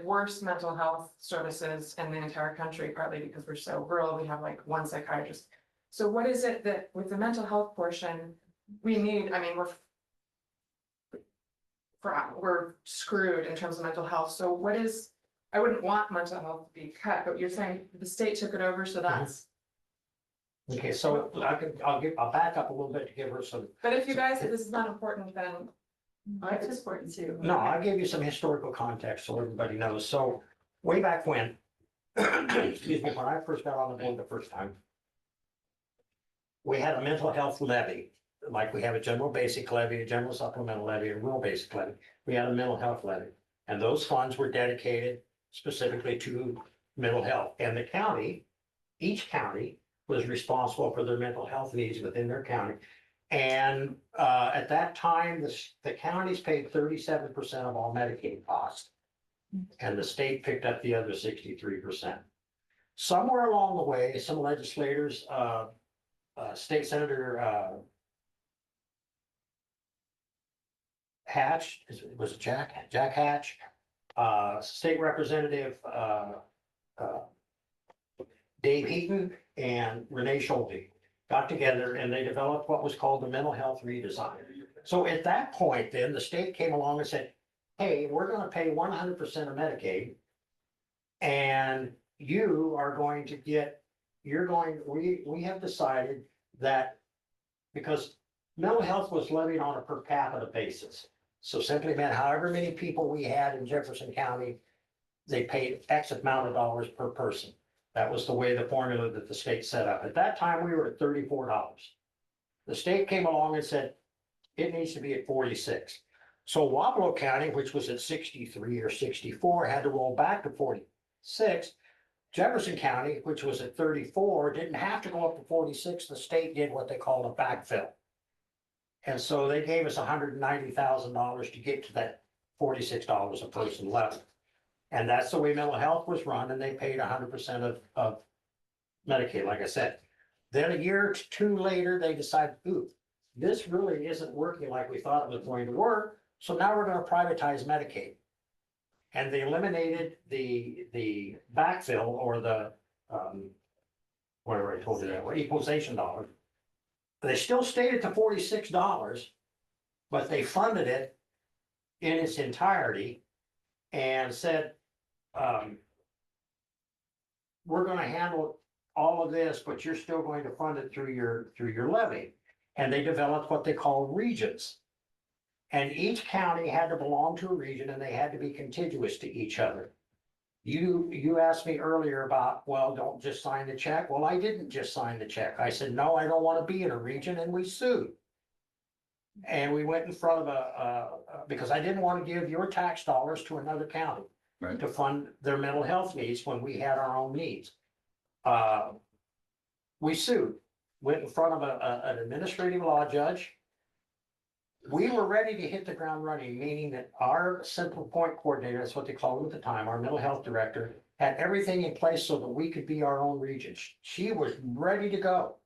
worst mental health services in the entire country, partly because we're so rural, we have like one psychiatrist. So what is it that with the mental health portion, we need, I mean, we're screwed in terms of mental health, so what is, I wouldn't want mental health to be cut, but you're saying the state took it over, so that's.
Okay, so I'll back up a little bit to give her some.
But if you guys, if this is not important, then
It's important too.
No, I'll give you some historical context so everybody knows. So way back when, excuse me, when I first got on the board the first time, we had a mental health levy, like we have a general basic levy, a general supplemental levy, a rural basic levy. We had a mental health levy, and those funds were dedicated specifically to mental health. And the county, each county was responsible for their mental health needs within their county. And at that time, the counties paid 37% of all Medicaid costs. And the state picked up the other 63%. Somewhere along the way, some legislators, State Senator Hatch, was it Jack Hatch? State Representative Dave Heaton and Renee Schulte got together and they developed what was called the mental health redesign. So at that point, then the state came along and said, hey, we're gonna pay 100% of Medicaid. And you are going to get, we have decided that because mental health was levied on a per capita basis. So simply meant however many people we had in Jefferson County, they paid X amount of dollars per person. That was the way the formula that the state set up. At that time, we were at $34. The state came along and said, it needs to be at 46. So Wapello County, which was at 63 or 64, had to roll back to 46. Jefferson County, which was at 34, didn't have to go up to 46. The state did what they called a backfill. And so they gave us $190,000 to get to that $46 a person level. And that's the way mental health was run, and they paid 100% of Medicaid, like I said. Then a year or two later, they decided, ooh, this really isn't working like we thought it was going to work, so now we're gonna privatize Medicaid. And they eliminated the backfill or the, whatever I told you that, equalization dollar. They still stayed at the $46, but they funded it in its entirety and said, we're gonna handle all of this, but you're still going to fund it through your levy. And they developed what they call regions. And each county had to belong to a region and they had to be contiguous to each other. You asked me earlier about, well, don't just sign the check. Well, I didn't just sign the check. I said, no, I don't want to be in a region, and we sued. And we went in front of because I didn't want to give your tax dollars to another county to fund their mental health needs when we had our own needs. We sued. went in front of an administrative law judge. We were ready to hit the ground running, meaning that our central point coordinator, that's what they called him at the time, our mental health director, had everything in place so that we could be our own region. She was ready to go.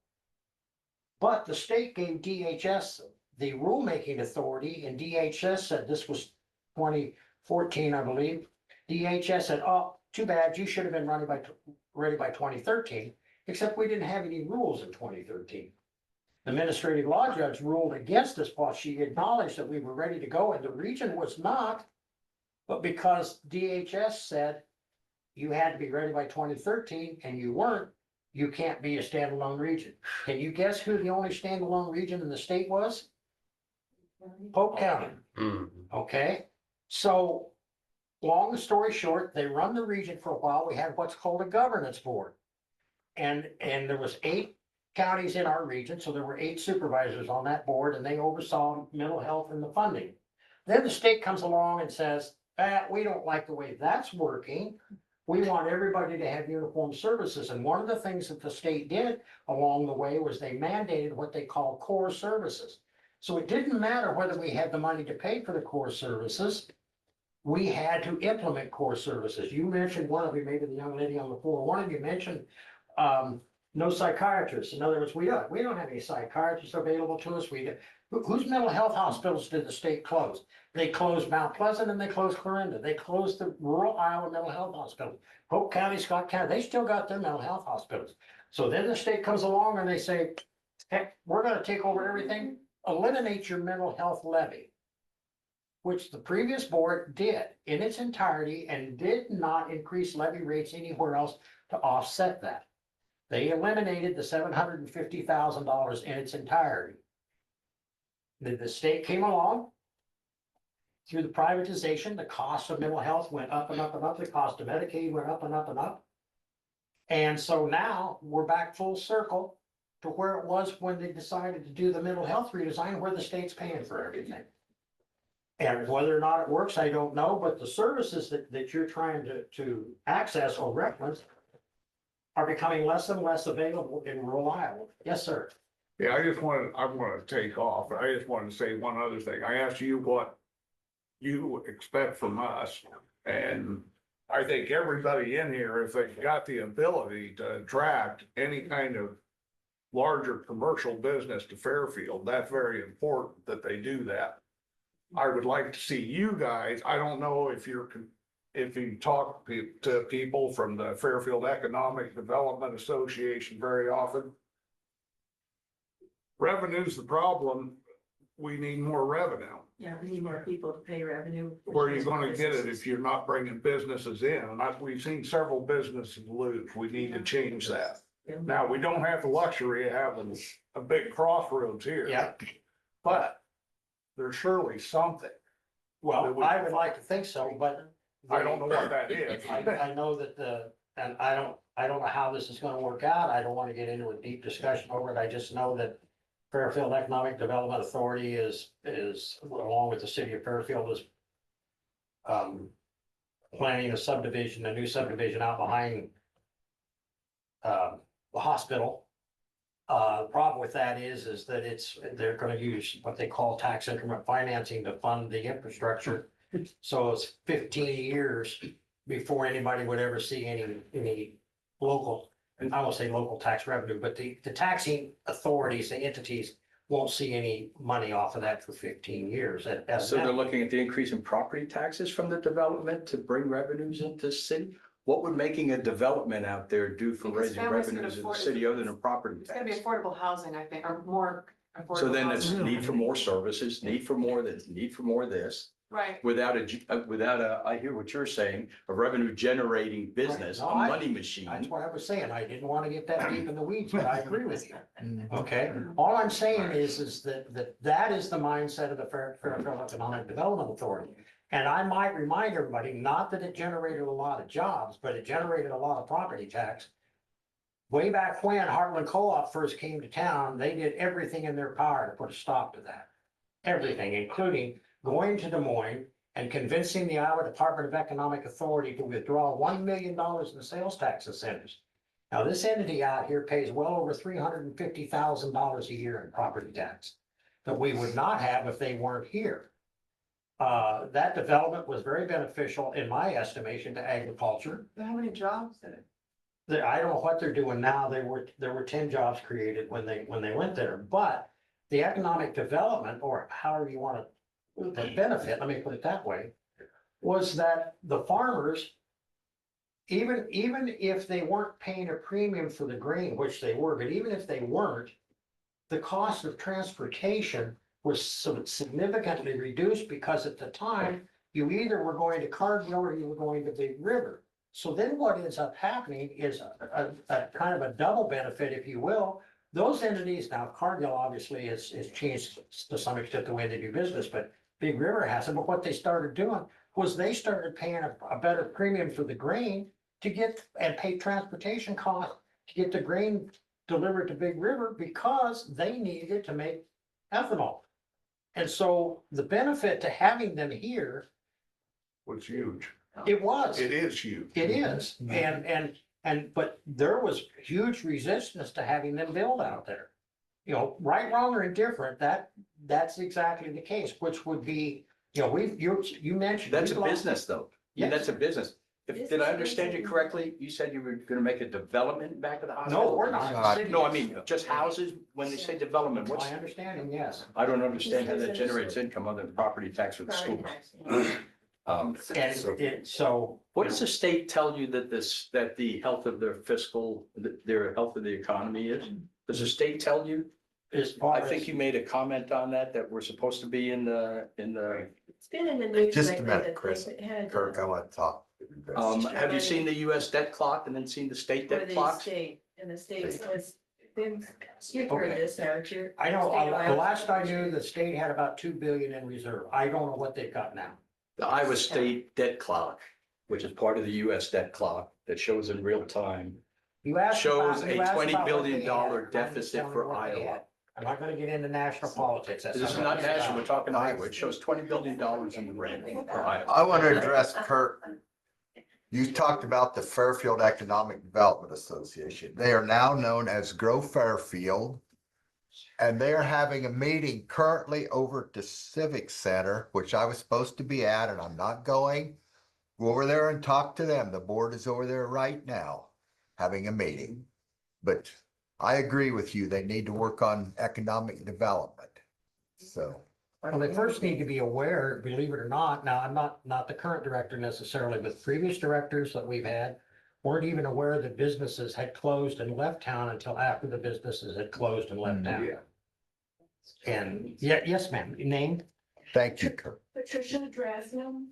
But the state gave DHS the rulemaking authority, and DHS said this was 2014, I believe. DHS said, oh, too bad, you should have been ready by 2013, except we didn't have any rules in 2013. The administrative law judge ruled against us, while she acknowledged that we were ready to go, and the region was not. But because DHS said you had to be ready by 2013 and you weren't, you can't be a standalone region. Can you guess who the only standalone region in the state was? Polk County. Okay, so long story short, they run the region for a while. We had what's called a governance board. And there was 8 counties in our region, so there were 8 supervisors on that board, and they oversaw mental health and the funding. Then the state comes along and says, we don't like the way that's working. We want everybody to have uniform services. And one of the things that the state did along the way was they mandated what they call core services. So it didn't matter whether we had the money to pay for the core services. We had to implement core services. You mentioned one of you, maybe the young lady on the floor, one of you mentioned no psychiatrists. In other words, we don't have any psychiatrists available to us. Whose mental health hospitals did the state close? They closed Mount Pleasant and they closed Clarinda. They closed the rural Iowa mental health hospital. Polk County, Scott County, they still got their mental health hospitals. So then the state comes along and they say, heck, we're gonna take over everything, eliminate your mental health levy, which the previous board did in its entirety and did not increase levy rates anywhere else to offset that. They eliminated the $750,000 in its entirety. The state came along. Through the privatization, the cost of mental health went up and up and up. The cost of Medicaid went up and up and up. And so now we're back full circle to where it was when they decided to do the mental health redesign, where the state's paying for everything. And whether or not it works, I don't know, but the services that you're trying to access or reference are becoming less and less available in rural Iowa. Yes, sir.
Yeah, I want to take off, but I just wanted to say one other thing. I asked you what you expect from us, and I think everybody in here, if they've got the ability to attract any kind of larger commercial business to Fairfield, that's very important that they do that. I would like to see you guys, I don't know if you talk to people from the Fairfield Economic Development Association very often. Revenue's the problem. We need more revenue.
Yeah, we need more people to pay revenue.
Where are you gonna get it if you're not bringing businesses in? We've seen several businesses lose. We need to change that. Now, we don't have the luxury of having a big crossroads here.
Yeah.
But there's surely something.
Well, I would like to think so, but.
I don't know what that is.
I know that and I don't know how this is gonna work out. I don't wanna get into a deep discussion over it. I just know that Fairfield Economic Development Authority is along with the city of Fairfield is planning a new subdivision out behind the hospital. The problem with that is that they're gonna use what they call tax increment financing to fund the infrastructure. So it's 15 years before anybody would ever see any local, and I won't say local tax revenue, but the taxing authorities, the entities won't see any money off of that for 15 years.
So they're looking at the increase in property taxes from the development to bring revenues into the city? What would making a development out there do for
Because
raising
families can
revenues in the
afford it.
city other than a property
It's gonna be
tax?
affordable housing, I think, or more affordable.
So then it's
housing.
need for more services, need for more this, need for more this.
Right.
Without I hear what you're saying, a revenue generating business, a money machine.
That's what I was saying. I didn't want to get that deep in the weeds, but I agree with you. Okay, all I'm saying is that is the mindset of the Fairfield Economic Development Authority. And I might remind everybody, not that it generated a lot of jobs, but it generated a lot of property tax. Way back when Heartland Co-op first came to town, they did everything in their power to put a stop to that. Everything, including going to Des Moines and convincing the Iowa Department of Economic Authority to withdraw $1 million in sales tax incentives. Now, this entity out here pays well over $350,000 a year in property tax that we would not have if they weren't here. That development was very beneficial, in my estimation, to agriculture.
How many jobs did it?
I don't know what they're doing now. There were 10 jobs created when they went there, but the economic development, or however you want to, the benefit, let me put it that way, was that the farmers, even if they weren't paying a premium for the grain, which they were, but even if they weren't, the cost of transportation was significantly reduced, because at the time, you either were going to Cargill or you were going to Big River. So then what ends up happening is a kind of a double benefit, if you will. Those entities, now Cargill obviously has changed to some extent the way they do business, but Big River hasn't. But what they started doing was they started paying a better premium for the grain to get, and pay transportation costs to get the grain delivered to Big River, because they needed it to make ethanol. And so the benefit to having them here,
Was huge.
it was.
It is huge.
It is, but there was huge resistance to having them build out there. You know, right, wrong, or indifferent, that's exactly the case, which would be, you know, you mentioned.
That's a business though. Yeah,
Yes.
that's a business. Did I understand you correctly? You said you were gonna make a development back of the house?
No, we're not.
No, I mean, just houses, when they say development, what's,
My understanding, yes.
I don't understand how that generates income other than property tax for the schools.
And so.
What does the state tell you that that the health of their fiscal, their health of the economy is? Does the state tell you? I think you made a comment on that we're supposed to be in the.
It's been in the news.
Just a
lately
minute,
that
Chris.
they had,
Kirk, I want to talk.
Have you seen the US debt clock and then seen the state
Or
debt
the
clocks?
state, and the state says, then, you've heard of this, haven't you?
I know,
State
the
Iowa.
last I knew, the state had about 2 billion in reserve. I don't know what they've got now.
The Iowa State debt clock, which is part of the US debt clock that shows in real time,
You asked
shows
about-
a
you asked
$20
about what
billion
they had. I'm just
deficit
telling you
for
what they
Iowa.
had. I'm not gonna get into national politics. That's
This is not national, we're talking Iowa. It shows $20 billion in the red for Iowa.
I want to address Kirk. You talked about the Fairfield Economic Development Association. They are now known as Grow Fairfield. And they are having a meeting currently over at the Civic Center, which I was supposed to be at, and I'm not going. Go over there and talk to them. The board is over there right now having a meeting. But I agree with you. They need to work on economic development. So.
Well, they first need to be aware, believe it or not. Now, I'm not the current director necessarily, but previous directors that we've had weren't even aware that businesses had closed and left town until after the businesses had closed and left town. And yes, ma'am, name?
Thank you, Kirk.
Patricia Drasnam.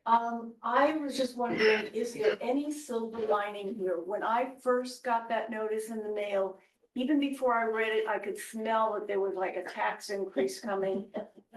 I was just wondering, is there any silver lining here? When I first got that notice in the mail, even before I read it, I could smell that there was like a tax increase coming.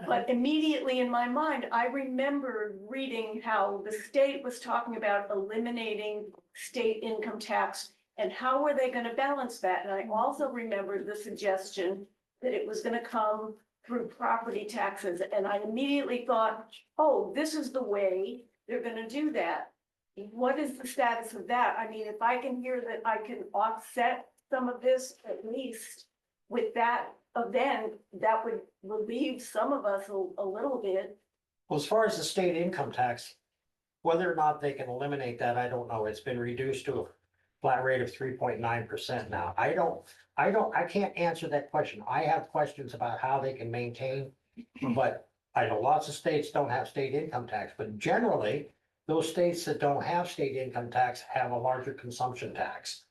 But immediately in my mind, I remembered reading how the state was talking about eliminating state income tax and how were they gonna balance that? And I also remembered the suggestion that it was gonna come through property taxes. And I immediately thought, oh, this is the way they're gonna do that. What is the status of that? I mean, if I can hear that I can offset some of this at least with that event, that would relieve some of us a little bit.
Well, as far as the state income tax, whether or not they can eliminate that, I don't know. It's been reduced to a flat rate of 3.9% now. I can't answer that question. I have questions about how they can maintain, but I know lots of states don't have state income tax, but generally, those states that don't have state income tax have a larger consumption tax.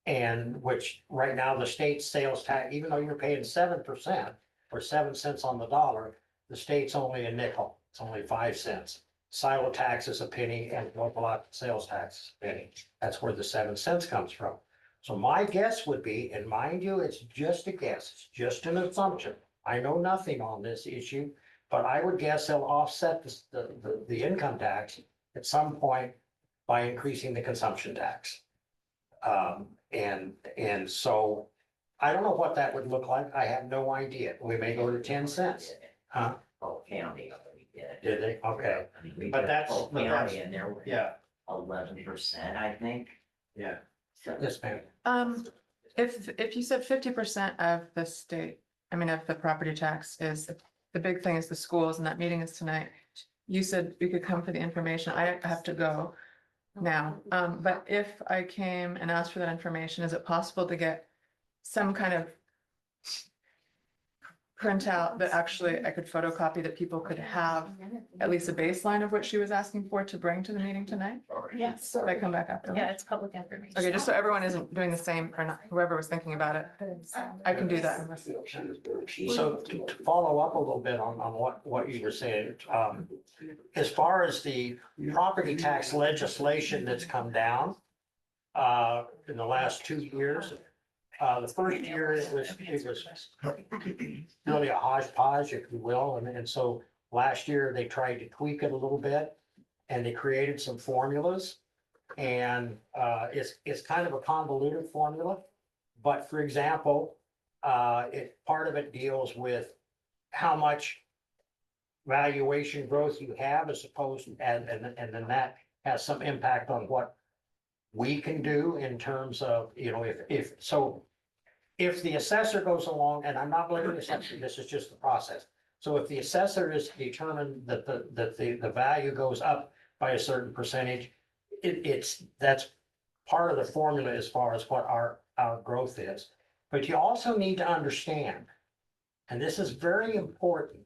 And which right now the state sales tax, even though you're paying 7% or 7 cents on the dollar, the state's only a nickel. It's only 5 cents. Silo tax is a penny and local option sales tax is a penny. That's where the 7 cents comes from. So my guess would be, and mind you, it's just a guess, it's just an assumption. I know nothing on this issue, but I would guess they'll offset the income tax at some point by increasing the consumption tax. And so I don't know what that would look like. I have no idea. We may go to 10 cents. Huh?
Oh, county already did.
Did they? Okay.
I mean, we
But
did
that's-
Polk
but that's-
County and there were
Yeah.
11%, I think.
Yeah. Yes, ma'am.
If you said 50% of the state, I mean, of the property tax is, the big thing is the schools, and that meeting is tonight. You said we could come for the information. I have to go now. But if I came and asked for that information, is it possible to get some kind of printout that actually I could photocopy, that people could have at least a baseline of what she was asking for to bring to the meeting tonight?
Yes.
If I come back after.
Yeah, it's public information.
Okay, just so everyone isn't doing the same, or not, whoever was thinking about it, I can do that.
So to follow up a little bit on what you were saying, as far as the property tax legislation that's come down in the last 2 years, the first year it was really a hodgepodge, if you will, and so last year they tried to tweak it a little bit, and they created some formulas, and it's kind of a convoluted formula, but for example, part of it deals with how much valuation growth you have as opposed, and then that has some impact on what we can do in terms of, if the assessor goes along, and I'm not blaming the assessor, this is just the process. So if the assessor is determined that the value goes up by a certain percentage, that's part of the formula as far as what our growth is. But you also need to understand, and this is very important,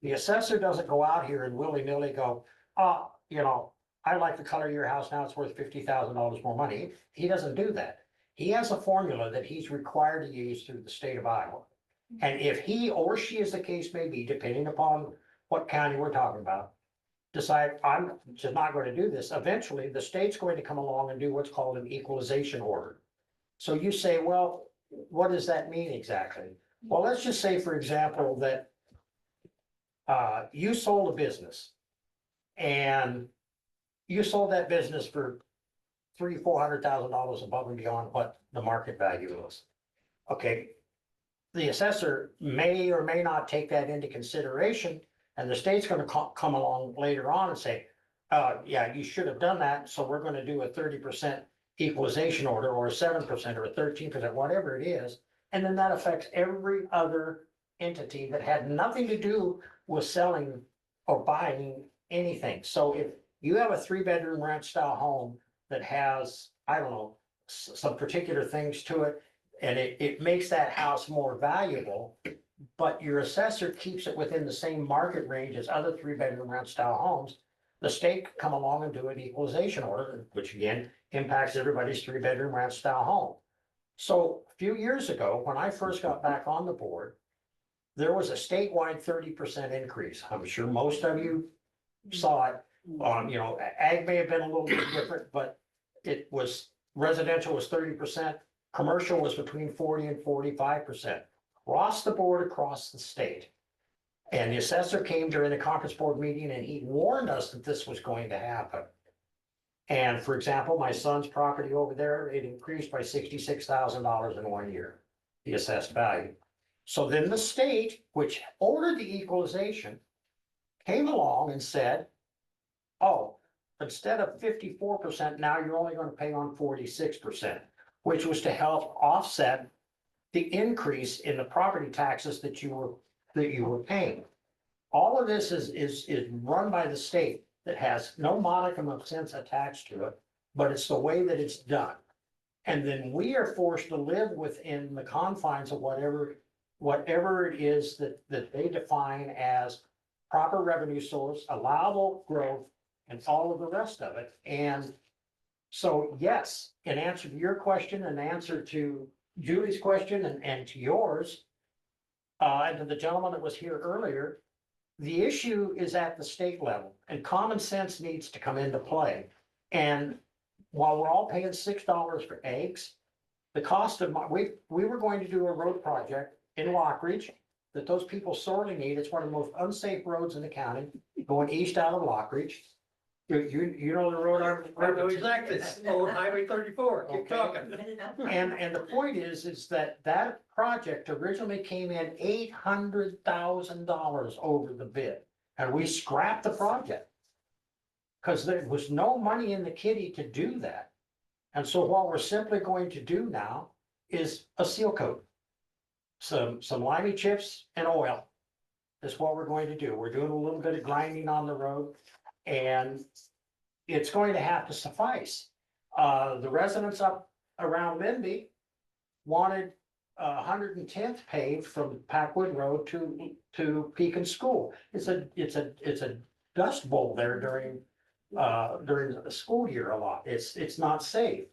the assessor doesn't go out here and willy-nilly go, I like the color of your house, now it's worth $50,000 more money. He doesn't do that. He has a formula that he's required to use through the state of Iowa. And if he or she, as the case may be, depending upon what county we're talking about, decide, I'm just not going to do this, eventually the state's going to come along and do what's called an equalization order. So you say, well, what does that mean exactly? Well, let's just say, for example, that you sold a business and you sold that business for $300,000-$400,000 above and beyond what the market value is. Okay, the assessor may or may not take that into consideration, and the state's going to come along later on and say, yeah, you should have done that, so we're going to do a 30% equalization order, or a 7% or a 13%, whatever it is, and then that affects every other entity that had nothing to do with selling or buying anything. So if you have a 3-bedroom ranch style home that has, I don't know, some particular things to it, and it makes that house more valuable, but your assessor keeps it within the same market range as other 3-bedroom ranch style homes, the state could come along and do an equalization order, which again impacts everybody's 3-bedroom ranch style home. So a few years ago, when I first got back on the board, there was a statewide 30% increase. I'm sure most of you saw it. Ag may have been a little bit different, but it was, residential was 30%, commercial was between 40 and 45%, across the board, across the state. And the assessor came during the conference board meeting and he warned us that this was going to happen. And for example, my son's property over there, it increased by $66,000 in 1 year, the assessed value. So then the state, which ordered the equalization, came along and said, oh, instead of 54%, now you're only going to pay on 46%, which was to help offset the increase in the property taxes that you were paying. All of this is run by the state, that has no modicum of sense attached to it, but it's the way that it's done. And then we are forced to live within the confines of whatever it is that they define as proper revenue source, allowable growth, and all of the rest of it. And so, yes, in answer to your question, and answer to Julie's question, and to yours, and to the gentleman that was here earlier, the issue is at the state level, and common sense needs to come into play. And while we're all paying $6 for eggs, the cost of we were going to do a road project in Lockridge that those people sorely need. It's one of the most unsafe roads in the county, going east out of Lockridge. You know the road
I know exactly, it's old Highway 34, keep talking.
And the point is that project originally came in $800,000 over the bid, and we scrapped the project because there was no money in the kitty to do that. And so what we're simply going to do now is a seal coat. Some limey chips and oil is what we're going to do. We're doing a little bit of grinding on the road, and it's going to have to suffice. The residents up around Linby wanted 110th paved from Packwood Road to Pekin School. It's a dust bowl there during the school year a lot. It's not safe.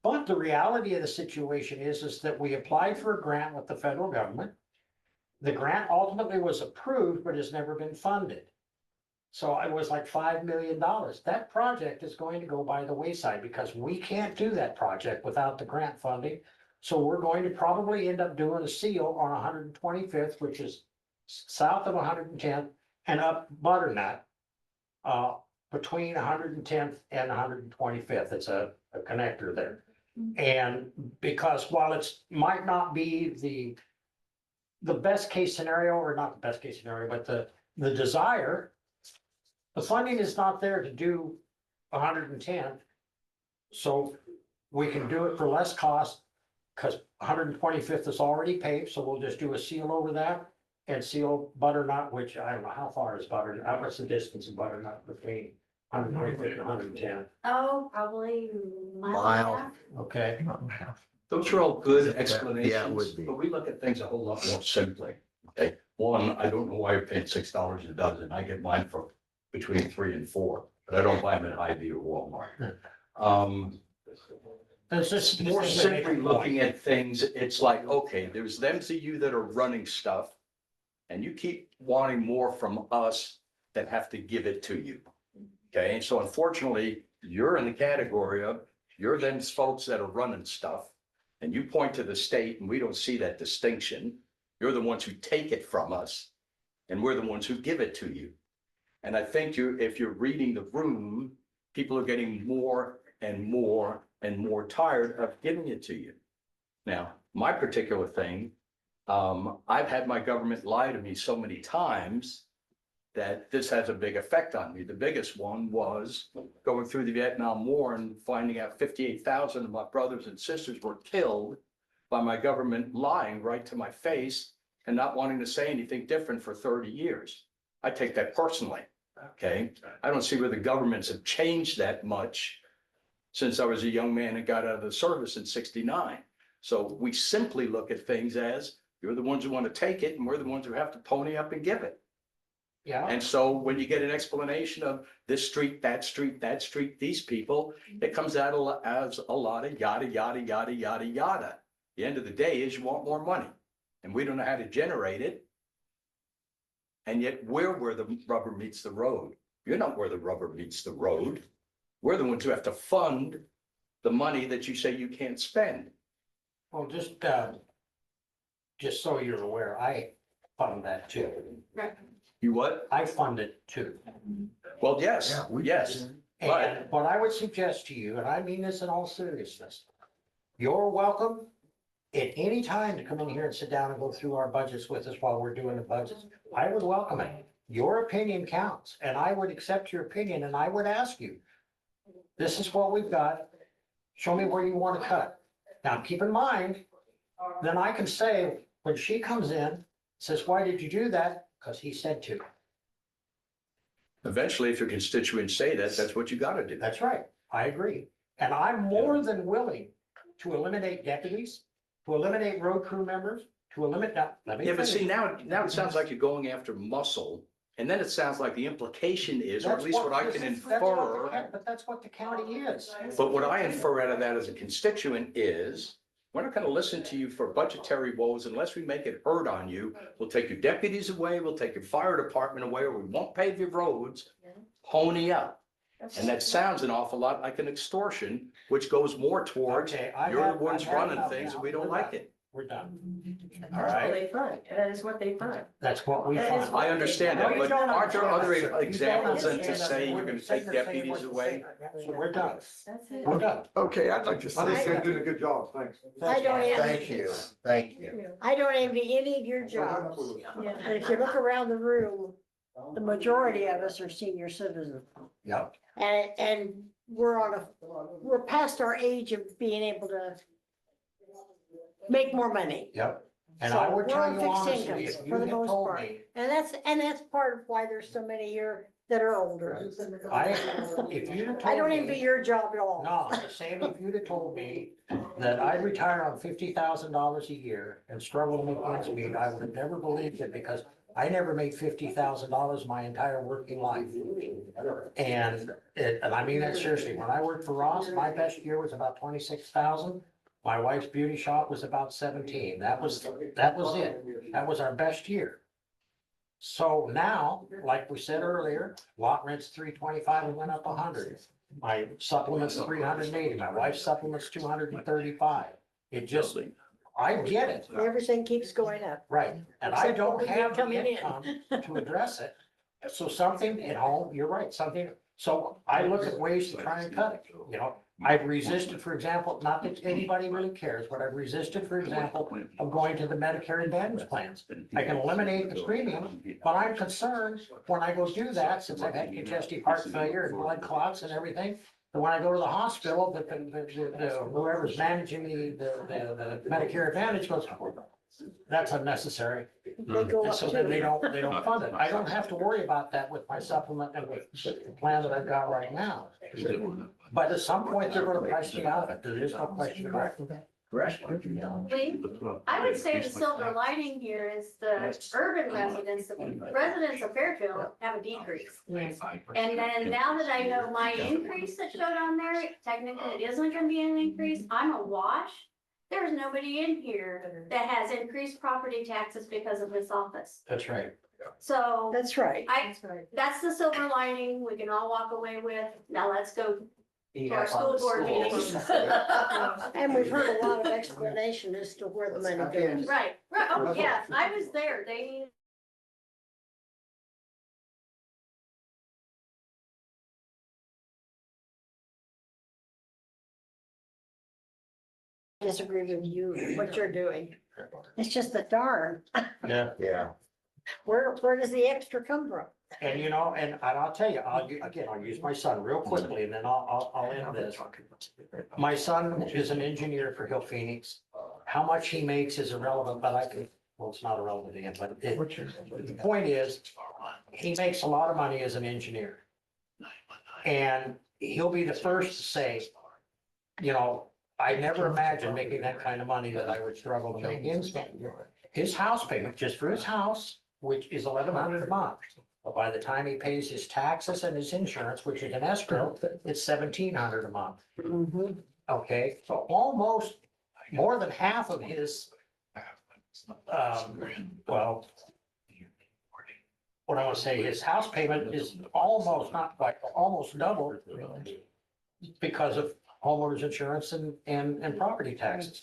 But the reality of the situation is that we applied for a grant with the federal government. The grant ultimately was approved, but has never been funded. So it was like $5 million. That project is going to go by the wayside because we can't do that project without the grant funding. So we're going to probably end up doing a seal on 125th, which is south of 110th and up Butternut, between 110th and 125th. It's a connector there. And because while it's might not be the best case scenario, or not the best case scenario, but the desire, the funding is not there to do 110th. So we can do it for less cost because 125th is already paved, so we'll just do a seal over that and seal Butternut, which I don't know, how far is Butternut? What's the distance of Butternut between 125th and 110?
Oh, probably
Mile.
Okay.
Those are all good
Yeah, it
explanations,
would be.
but we look at things a whole lot more simply. Okay, one, I don't know why you're paying $6 a dozen. I get mine for between 3 and 4, but I don't buy them at Hy-Vee or Walmart.
It's just
More simply looking at things, it's like, okay, there's them to you that are running stuff, and you keep wanting more from us that have to give it to you. Okay, so unfortunately, you're in the category of, you're them folks that are running stuff, and you point to the state and we don't see that distinction. You're the ones who take it from us, and we're the ones who give it to you. And I think if you're reading the room, people are getting more and more and more tired of giving it to you. Now, my particular thing, I've had my government lie to me so many times that this has a big effect on me. The biggest one was going through the Vietnam War and finding out 58,000 of my brothers and sisters were killed by my government lying right to my face and not wanting to say anything different for 30 years. I take that personally, okay? I don't see where the governments have changed that much since I was a young man and got out of the service in '69. So we simply look at things as, you're the ones who want to take it and we're the ones who have to pony up and give it.
Yeah.
And so when you get an explanation of this street, that street, these people, it comes out as a lot of yada, yada, yada, yada, yada. The end of the day is you want more money and we don't know how to generate it. And yet we're where the rubber meets the road. You're not where the rubber meets the road. We're the ones who have to fund the money that you say you can't spend.
Well, just so you're aware, I fund that too.
You what?
I fund it too.
Well, yes, yes.
And what I would suggest to you, and I mean this in all seriousness, you're welcome at any time to come in here and sit down and go through our budgets with us while we're doing the budgets. I would welcome it. Your opinion counts, and I would accept your opinion, and I would ask you, this is what we've got. Show me where you want to cut. Now, keep in mind, then I can say, when she comes in, says, why did you do that? Because he said to.
Eventually, if your constituents say that, that's what you gotta do.
That's right. I agree. And I'm more than willing to eliminate deputies, to eliminate road crew members, to eliminate, let me
Yeah, but
finish.
see, now it sounds like you're going after muscle, and then it sounds like the implication is, or at least what I can infer.
But that's what the county is.
But what I infer out of that as a constituent is, we're not gonna listen to you for budgetary woes unless we make it hurt on you. We'll take your deputies away, we'll take your fire department away, or we won't pave your roads. Pony up. And that sounds an awful lot like an extortion, which goes more towards, you're the ones running things and we don't like it.
We're done.
All right. They fund. That is what they fund.
That's what we
That is
fund.
I understand that, but aren't there other examples than to
understand.
say you're gonna take deputies away?
So we're done.
That's it.
We're done.
Okay, I'd like to say.
I think you're doing a good job, thanks.
I don't envy.
Thank you, thank you.
I don't envy any of your jobs. And if you look around the room, the majority of us are senior citizens.
Yep.
And we're past our age of being able to make more money.
Yep. And
So
I would
we're
tell
on
you
fixed
honestly,
incomes
if you
for the
had
most
told
part.
me,
And that's part of why there's so many here that are older.
if you'd have
I
told
don't
me.
envy your job at all.
No, I'm saying if you'd have told me that I'd retire on $50,000 a year and struggle to make ends meet, I would have never believed it because I never made $50,000 my entire working life. And I mean that seriously. When I worked for Ross, my best year was about 26,000. My wife's beauty shop was about 17. That was it. That was our best year. So now, like we said earlier, lot rent's 325 and went up 100. My supplement's 380, my wife's supplement's 235. It just, I get it,
Everything keeps going up.
right, and I
Except what
don't
we get
have the
coming in.
income to address it. So something at home, you're right, something, so I look at ways to try and cut it, you know. I've resisted, for example, not that anybody really cares, but I've resisted, for example, of going to the Medicare Advantage plans. I can eliminate the premium, but I'm concerned when I go do that, since I've had congestive heart failure and blood clots and everything. That when I go to the hospital, whoever's managing the Medicare Advantage goes, that's unnecessary.
They go
And
up
so then
too.
they don't fund it. I don't have to worry about that with my supplement and with the plan that I've got right now. But at some point, they're gonna price me out of it. There is no question about it.
Lee, I would say the silver lining here is the urban residents, the residents of Fairfield have a decrease. And then now that I know my increase that showed on there, technically it isn't gonna be an increase, I'm a wash. There's nobody in here that has increased property taxes because of this office.
That's right.
So
That's right.
that's the silver lining we can all walk away with. Now let's go to our school board meetings.
And we've heard a lot of explanation as to where the money goes.
Right, oh, yeah, I was there, they.
Disagree with you, what you're doing. It's just the darn,
Yeah.
Yeah.
where does the extra come from?
And you know, and I'll tell you, I'll use my son real quickly and then I'll end this. My son is an engineer for Hill Phoenix. How much he makes is irrelevant, but well, it's not irrelevant to him, but the point is, he makes a lot of money as an engineer. And he'll be the first to say, you know, I never imagined making that kind of money that I would struggle to make ends meet. His house payment, just for his house, which is $1,100 a month. But by the time he pays his taxes and his insurance, which is an escrow, it's $1,700 a month. Okay, so almost more than half of his, well, what I want to say, his house payment is almost, not quite, almost double because of homeowners insurance and property taxes.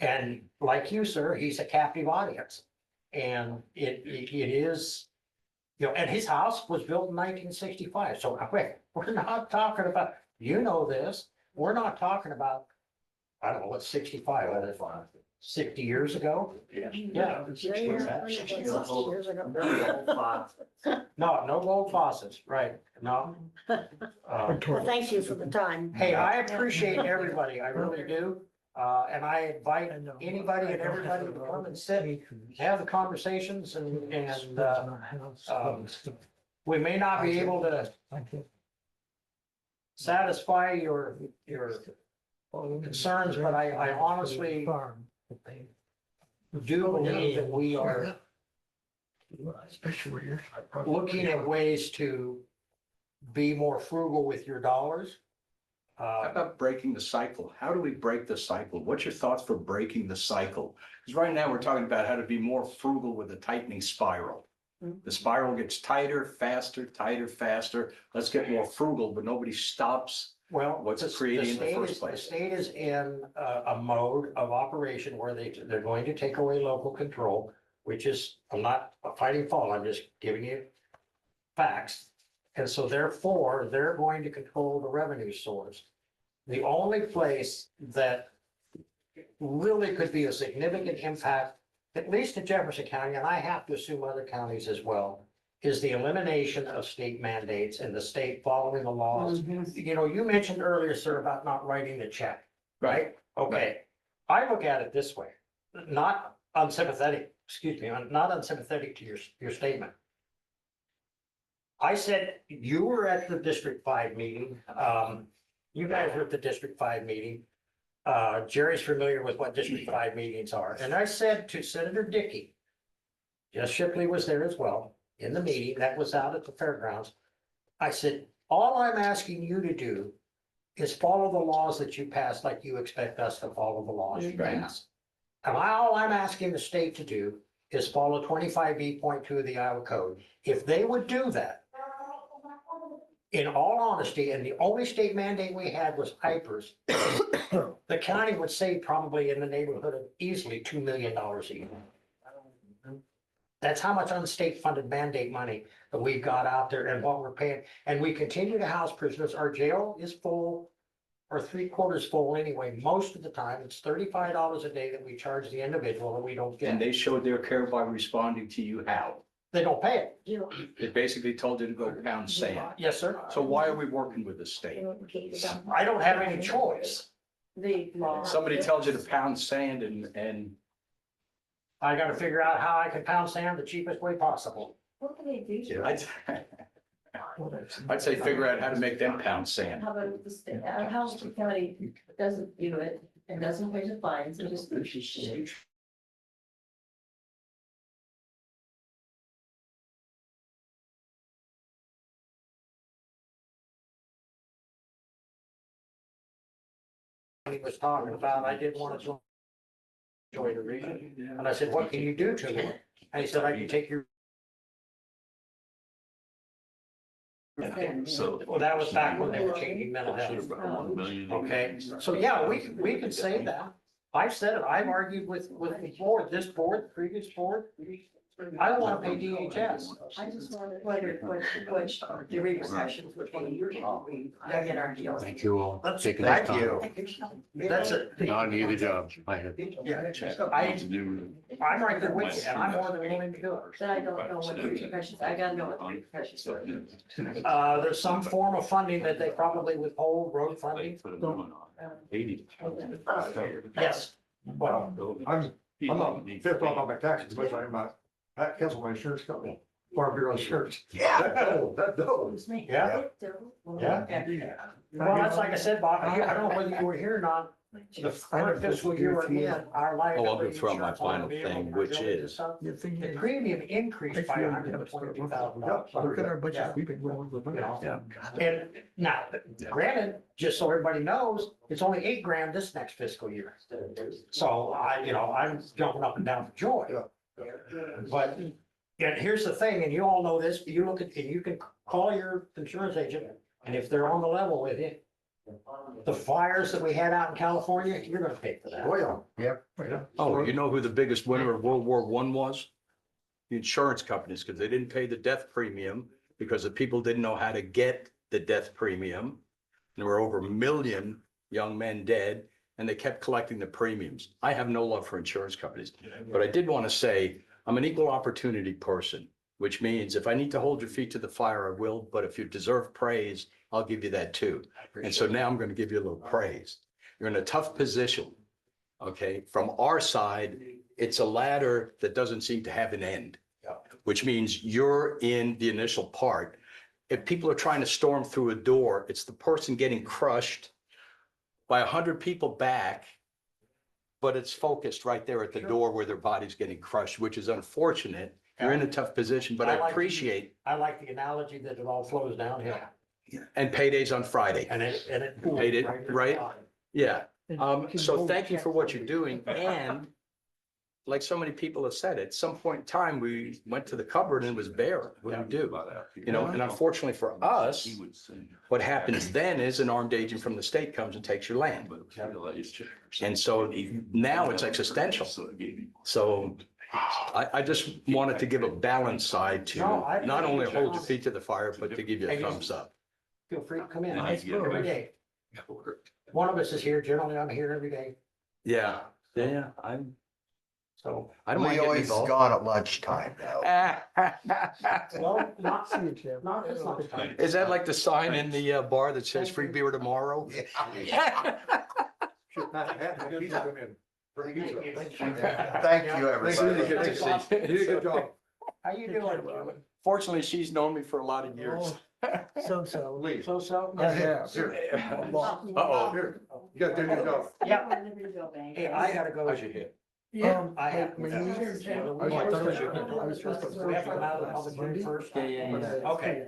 And like you, sir, he's a captive audience. And it is, you know, and his house was built in 1965. So wait, we're not talking about, you know this, we're not talking about, I don't know, what's 65, what is it, 60 years ago? Yeah. No gold faucets, right, no.
Well, thank you for the time.
Hey, I appreciate everybody, I really do. And I invite anybody and everybody to come and sit, have the conversations and we may not be able to satisfy your concerns, but I honestly do believe that we are looking at ways to be more frugal with your dollars.
How about breaking the cycle? How do we break the cycle? What's your thoughts for breaking the cycle? Because right now we're talking about how to be more frugal with a tightening spiral. The spiral gets tighter, faster, tighter, faster. Let's get more frugal, but nobody stops
Well,
what's creating in the first
The
place.
state is in a mode of operation where they're going to take away local control, which is, I'm not fighting fault, I'm just giving you facts. And so therefore, they're going to control the revenue source. The only place that really could be a significant impact, at least in Jefferson County, and I have to assume other counties as well, is the elimination of state mandates and the state following the laws. You know, you mentioned earlier, sir, about not writing the check, right? Okay, I look at it this way, not unsympathetic, excuse me, I'm not unsympathetic to your statement. I said, you were at the District 5 meeting, you guys were at the District 5 meeting. Jerry's familiar with what District 5 meetings are, and I said to Senator Dickey, Jess Shipley was there as well, in the meeting that was out at the fairgrounds. I said, all I'm asking you to do is follow the laws that you pass like you expect us to follow the laws you pass. And all I'm asking the state to do is follow 25B.2 of the Iowa Code. If they would do that, in all honesty, and the only state mandate we had was Hypers, the county would save probably in the neighborhood of easily $2 million a year. That's how much unstate funded mandate money that we've got out there and what we're paying. And we continue to house prisoners. Our jail is full or 3/4 full anyway. Most of the time, it's $35 a day that we charge the individual that we don't get.
And they showed their care by responding to you how?
They don't pay it.
They basically told you to go pound sand.
Yes, sir.
So why are we working with the state?
I don't have any choice.
Somebody tells you to pound sand and
I gotta figure out how I can pound sand the cheapest way possible.
What can they do?
I'd say figure out how to make them pound sand.
How about the state, how the county doesn't do it and doesn't pay the fines and just.
He was talking about, I didn't want to join the region. And I said, what can you do to me? And he said, I can take your.
So.
Well, that was back when they were changing mental health. Okay, so yeah, we could say that. I've said it, I've argued with the board, this board, the previous board. I don't want to pay DHS.
I just wondered whether, what the repercussions would be. We dug in our heels.
Thank you all.
That's-
Taking
thank
this
you.
time.
That's it.
No, I need a job. I had.
I'm right there with you, and I'm more than willing to do it.
But I don't know what the repercussions, I gotta know what the repercussions were.
There's some form of funding that they probably withhold, road funding. Yes, well,
I'm not fifth on my taxes, but I cancel my insurance company, Farm Bureau Insurance.
Yeah.
That knows.
yeah, yeah. Well, that's like I said, Bob, I don't know whether you were here or not. The current fiscal year we're in, our life.
Oh, I'll go through my final thing, which is.
The premium increased by $122,000.
Look at our budget, we've been going over the budget.
Yeah. And now, granted, just so everybody knows, it's only $8,000 this next fiscal year. So I'm jumping up and down for joy. But, and here's the thing, and you all know this, you look at, and you can call your insurance agent, and if they're on the level with you, the fires that we had out in California, you're gonna pay for that.
Oh, yeah.
Yep.
Oh, you know who the biggest winner of World War I was? The insurance companies, because they didn't pay the death premium because the people didn't know how to get the death premium. There were over 1 million young men dead, and they kept collecting the premiums. I have no love for insurance companies, but I did want to say, I'm an equal opportunity person, which means if I need to hold your feet to the fire, I will, but if you deserve praise, I'll give you that too. And so now I'm going to give you a little praise. You're in a tough position. Okay, from our side, it's a ladder that doesn't seem to have an end, which means you're in the initial part. If people are trying to storm through a door, it's the person getting crushed by 100 people back, but it's focused right there at the door where their body's getting crushed, which is unfortunate. You're in a tough position, but I appreciate.
I like the analogy that it all flows downhill.
And payday's on Friday.
And it.
Paid it, right? Yeah. So thank you for what you're doing. And like so many people have said, at some point in time, we went to the cupboard and it was bare. What do we do? And unfortunately for us, what happens then is an armed agent from the state comes and takes your land. And so now it's existential. So I just wanted to give a balanced side to not only hold your feet to the fire, but to give you a thumbs up.
Feel free to come in every day. One of us is here. Generally, I'm here every day.
Yeah, I'm
So.
I don't mind
We
getting
always
involved.
gone at lunchtime though.
Well, not, not this lunchtime.
Is that like the sign in the bar that says free beer tomorrow?
Thank you,
Yeah.
everybody.
Good to see you.
You did a good job. How you doing?
Fortunately, she's known me for a lot of years.
So-so.
Please.
So-so?
Yeah.
Uh-oh.
Here, you gotta do your job.
Yeah. Hey, I gotta go.
How's your hip?
Yeah.
I have.
We
We
need-
have to come out of the public hearing first. Okay.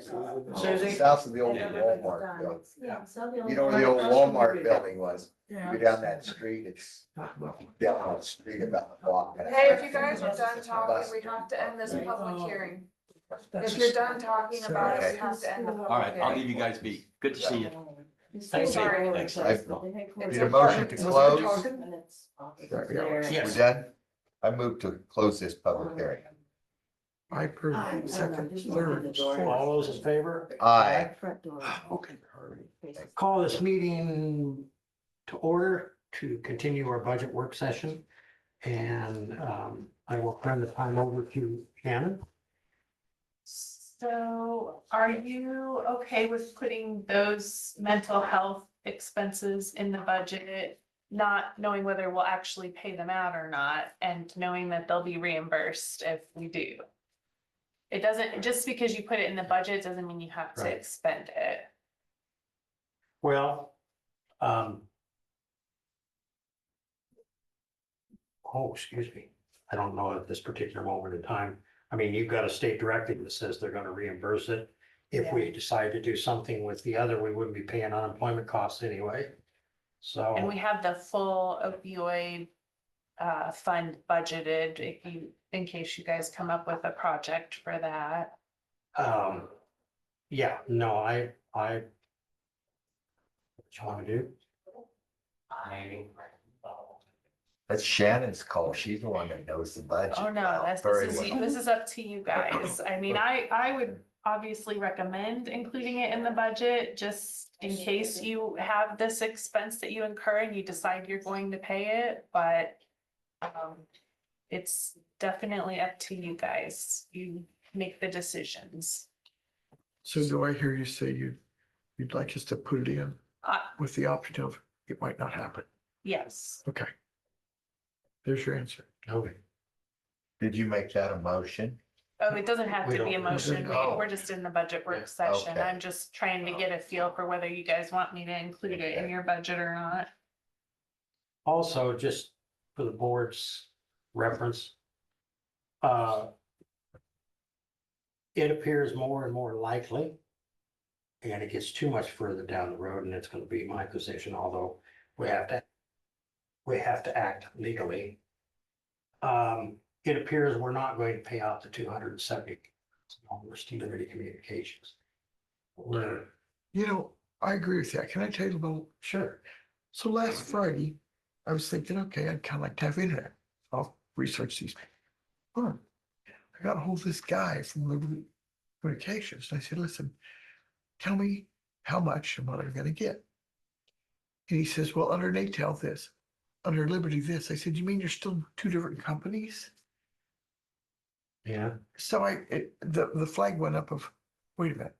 Susie?
South of the old Walmart building. You know where the old Walmart building was? You go down that street, it's down on the street about a block.
Hey, if you guys are done talking, we have to end this public hearing. If you're done talking about it, we have to end the public
All right, I'll
hearing.
leave you guys be. Good to see you.
Thank you.
Sorry.
Need a motion to close?
Yes.
We're done? I move to close this public hearing.
I approve. Second, third.
All those in favor?
Aye.
Okay.
Call this meeting to order to continue our budget work session. And I will turn the time over to Shannon.
So are you okay with putting those mental health expenses in the budget? Not knowing whether we'll actually pay them out or not, and knowing that they'll be reimbursed if we do. It doesn't, just because you put it in the budget doesn't mean you have to
Right.
expend it.
Well, excuse me. I don't know at this particular moment in time. I mean, you've got a state directive that says they're gonna reimburse it. If we decide to do something with the other, we wouldn't be paying unemployment costs anyway. So.
And we have the full opioid fund budgeted if you, in case you guys come up with a project for that.
Yeah, no, what you wanna do?
That's Shannon's call. She's the one that knows the budget.
Oh, no,
Very
this
well.
is up to you guys. I mean, I would obviously recommend including it in the budget, just in case you have this expense that you incur and you decide you're going to pay it, but it's definitely up to you guys. You make the decisions.
So do I hear you say you'd like us to put it in
Uh,
with the option of it might not happen?
yes.
Okay. There's your answer.
Okay.
Did you make that a motion?
Oh, it doesn't have
We
to be a
don't-
motion.
Oh.
We're just in the budget work session.
Okay.
I'm just trying to get a feel for whether you guys want me to include it in your budget or not.
Also, just for the board's reference, it appears more and more likely, and it gets too much further down the road, and it's gonna be my position, although we have to act legally. It appears we're not going to pay out the $270 to Liberty Communications. We're,
You know, I agree with that. Can I tell you about?
sure,
So last Friday, I was thinking, okay, I'd kind of like to have internet. I'll research these. Huh. I got a hold of this guy from Liberty Communications. And I said, listen, tell me how much and what I'm gonna get. And he says, well, under NATEL this, under Liberty this. I said, you mean you're still two different companies?
yeah.
So the flag went up of, wait a minute,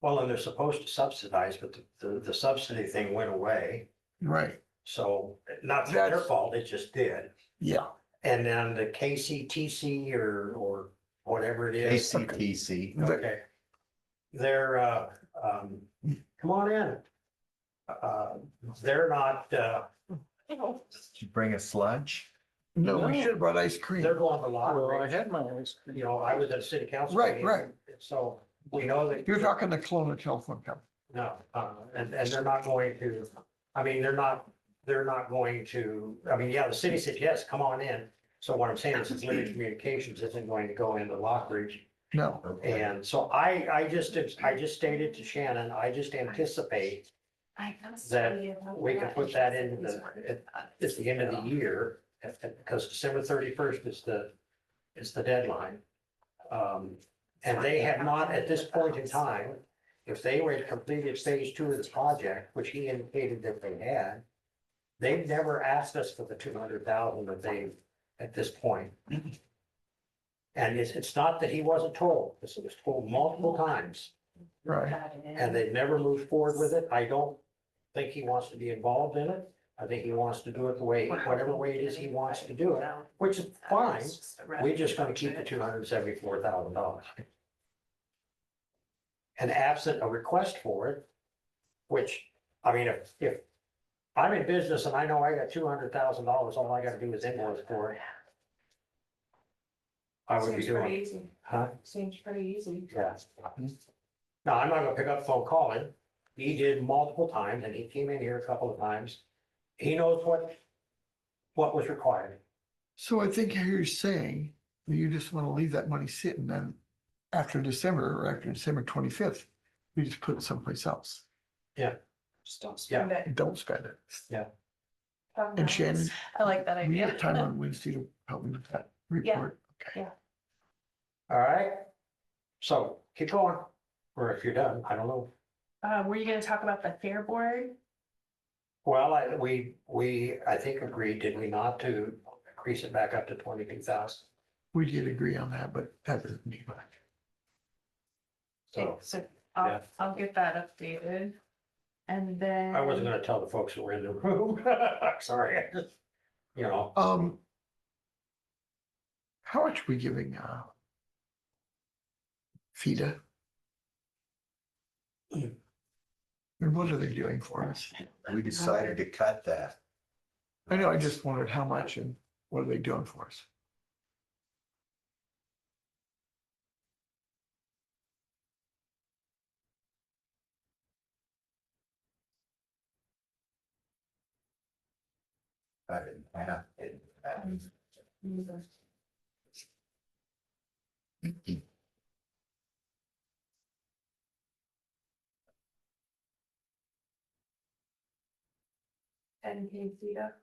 Well, and they're supposed to subsidize, but the subsidy thing went away.
right?
So not their
That's-
fault, it just did.
Yeah.
And then the KCTC or whatever it is.
ACTC.
Okay. They're, come on in. They're not,
Did you bring us lunch?
No, we
No.
should have brought ice cream.
they're going to lot.
Well, I had my ice cream.
You know, I was at city council.
Right,
meeting,
right.
So we know that.
You're talking the Kelowna telephone company.
No, and they're not going to, I mean, they're not going to, I mean, yeah, the city said, yes, come on in. So what I'm saying is Liberty Communications isn't going to go into Lockridge.
No.
And so I just stated to Shannon, I just anticipate that we can put that into at the end of the year, because December 31st is the deadline. And they have not, at this point in time, if they were completed phase 2 of the project, which he indicated that they had, they've never asked us for the 200,000 that at this point. And it's not that he wasn't told, this was told multiple times,
Right.
and they've never moved forward with it. I don't think he wants to be involved in it. I think he wants to do it the way, whatever way it is he wants to do it, which is fine. We're just gonna keep the $274,000. And absent a request for it, which, I mean, if I'm in business and I know I got $200,000, all I gotta do is invoice for it. I would be
Seems pretty
doing,
easy.
huh?
Seems pretty easy.
Yeah. No, I'm not gonna pick up the phone calling. He did multiple times and he came in here a couple of times. He knows what was required.
So I think you're saying that you just want to leave that money sitting then after December or after December 25th, you just put it someplace else.
Yeah.
Just don't spend it.
Don't spend it.
Yeah.
And Shannon,
I like that
we
idea.
have time on Wednesday to help me with that report. Okay.
All right. So keep going. Or if you're done, I don't know.
Were you gonna talk about the fair board?
Well, I think agreed, did we not, to increase it back up to 22,000?
We did agree on that, but that doesn't mean much.
So
So
yeah.
I'll get that updated. And then.
I wasn't gonna tell the folks who were in the room. Sorry. You know,
How much are we giving, FIDA? And what are they doing for us?
We decided to cut that.
I know, I just wondered how much and what are they doing for us?
Cut it in half.
And Theta.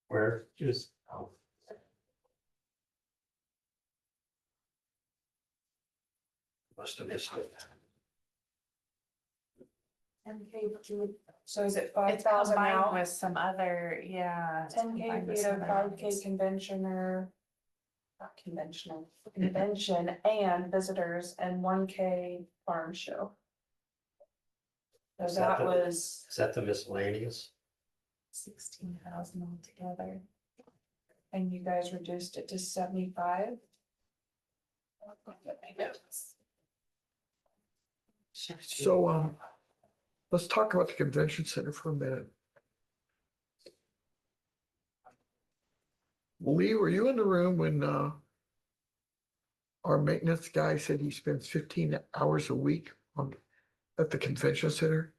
where just, oh. Must have missed it.
So is it
It's
5,000
combined
now?
with some other, yeah. it's
10K
combined with
Theta,
some other
5K
ones.
conventioner. Not conventional, convention and visitors and 1K farm show. So
Is that
that
the-
was
Is that the miscellaneous?
16,000 altogether. And you guys reduced it to 75?
So, let's talk about the convention center for a minute. Lee, were you in the room when, our maintenance guy said he spends 15 hours a week at the convention center?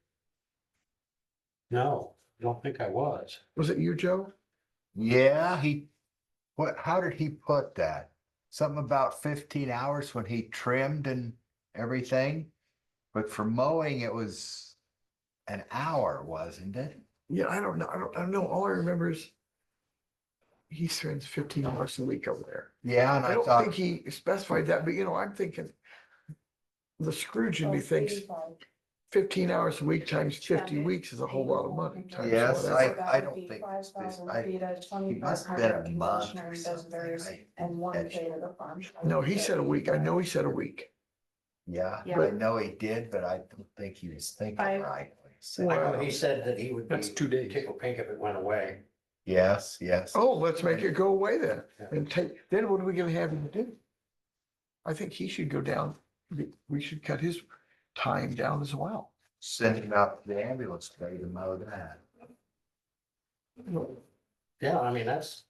No, I don't think I was.
Was it you, Joe?
Yeah, how did he put that? Something about 15 hours when he trimmed and everything? But for mowing, it was an hour, wasn't it?
Yeah, I don't know. I don't know. All I remember is he spends 15 hours a week over there.
Yeah, and
I
I
don't
thought,
think he specified that, but I'm thinking the Scrooge in me thinks 15 hours a week times 50 weeks is a whole lot of money. Times
yes,
whatever.
I don't think this, he must have been a month or something.
And 1K to the farm show.
No, he said a week. I know he said a week.
Yeah,
Yeah.
I know he did, but I don't think he was thinking
I-
right. when he said
I
it.
know he said that he would be
That's 2 days.
tickled pink if it went away.
Yes, yes.
Oh, let's make it go away then.
Yeah.
And then what are we gonna have him do? I think he should go down. We should cut his time down as well.
Send him out to the ambulance bay to mow that.
Yeah, I mean, that's,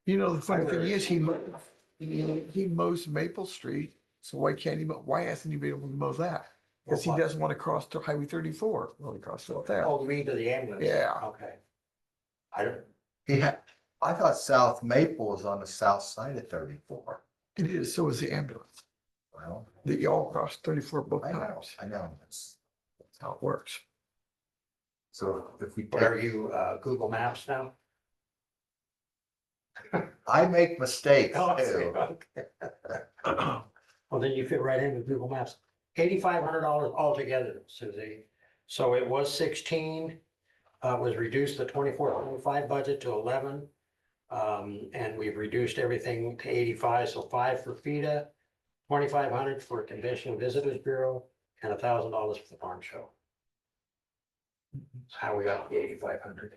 The funny thing is, he mows Maple Street, so why can't he, why hasn't he been able to mow that? Because he
Well,
doesn't want to cross to Highway 34, well, he crosses it there.
oh, you mean to the ambulance?
Yeah.
Okay. I don't,
I thought South Maple was on the south side of 34.
It is, so is the ambulance.
Well,
They all cross 34 both
I know,
times.
I know. That's
That's how it works.
So if we
what are you, Google Maps now?
I make mistakes
Oh, I see.
too.
Okay. Well, then you fit right in with Google Maps. $8,500 altogether, Suzie. So it was 16. was reduced the 24-25 budget to 11. And we've reduced everything to 85, so 5 for FIDA, 2,500 for Convention and Visitors Bureau, and $1,000 for the farm show. That's how we got the 8,500.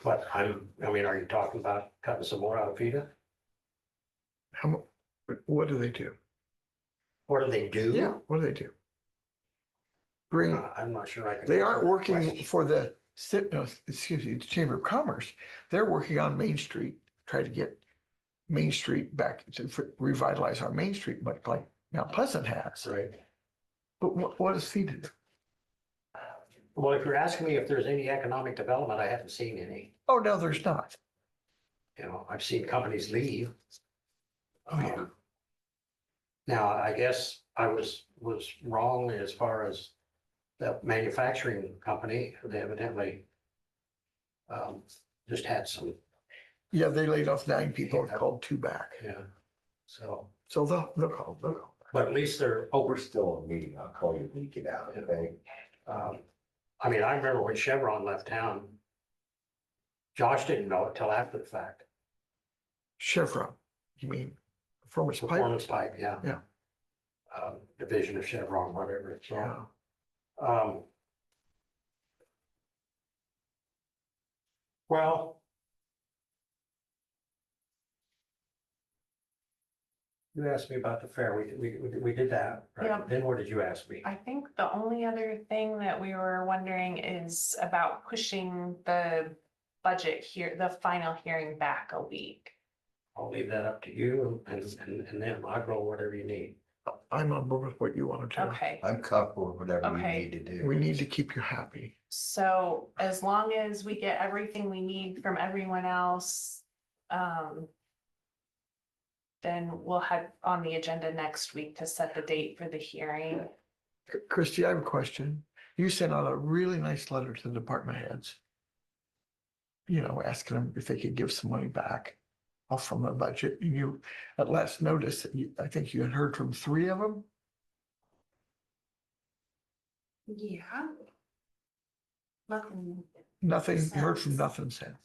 But I mean, are you talking about cutting some more out of FIDA?
What do they do?
What do they do?
Yeah, what do they do? Bring,
I'm not sure I can.
they aren't
answer that
working
question.
for the, excuse me, the Chamber of Commerce. They're working on Main Street, try to get Main Street back to revitalize our Main Street, much like Mount Pleasant has.
Right.
But what does FIDA do?
Well, if you're asking me if there's any economic development, I haven't seen any.
Oh, no, there's not.
You know, I've seen companies leave.
Oh, yeah.
Now, I guess I was wrong as far as the manufacturing company. They evidently just had some,
Yeah, they laid off 9 people and called 2 back.
yeah. So,
They'll call.
but at least they're,
Oh, we're still in a meeting. I'll call you when you get out, okay?
I mean, I remember when Chevron left town. Josh didn't know it till after the fact.
Chevron, you mean Performance Pipe?
Performance pipe, yeah.
Yeah.
Division of Chevron, whatever it's
Yeah.
called. Well. You asked me about the fair. We did that, right?
Yeah.
Then what did you ask me?
I think the only other thing that we were wondering is about pushing the budget here, the final hearing back a week.
I'll leave that up to you and them. I'll go whatever you need.
I'm on board with what you want to do.
Okay,
I'm comfortable with whatever you
Okay.
need to do.
We need to keep you happy.
so as long as we get everything we need from everyone else, then we'll have on the agenda next week to set the date for the hearing.
Christie, I have a question. You sent out a really nice letter to the department heads. You know, asking them if they could give some money back off from the budget. You, at last notice, I think you had heard from 3 of them.
Yeah. Nothing.
Nothing, you heard from nothing since.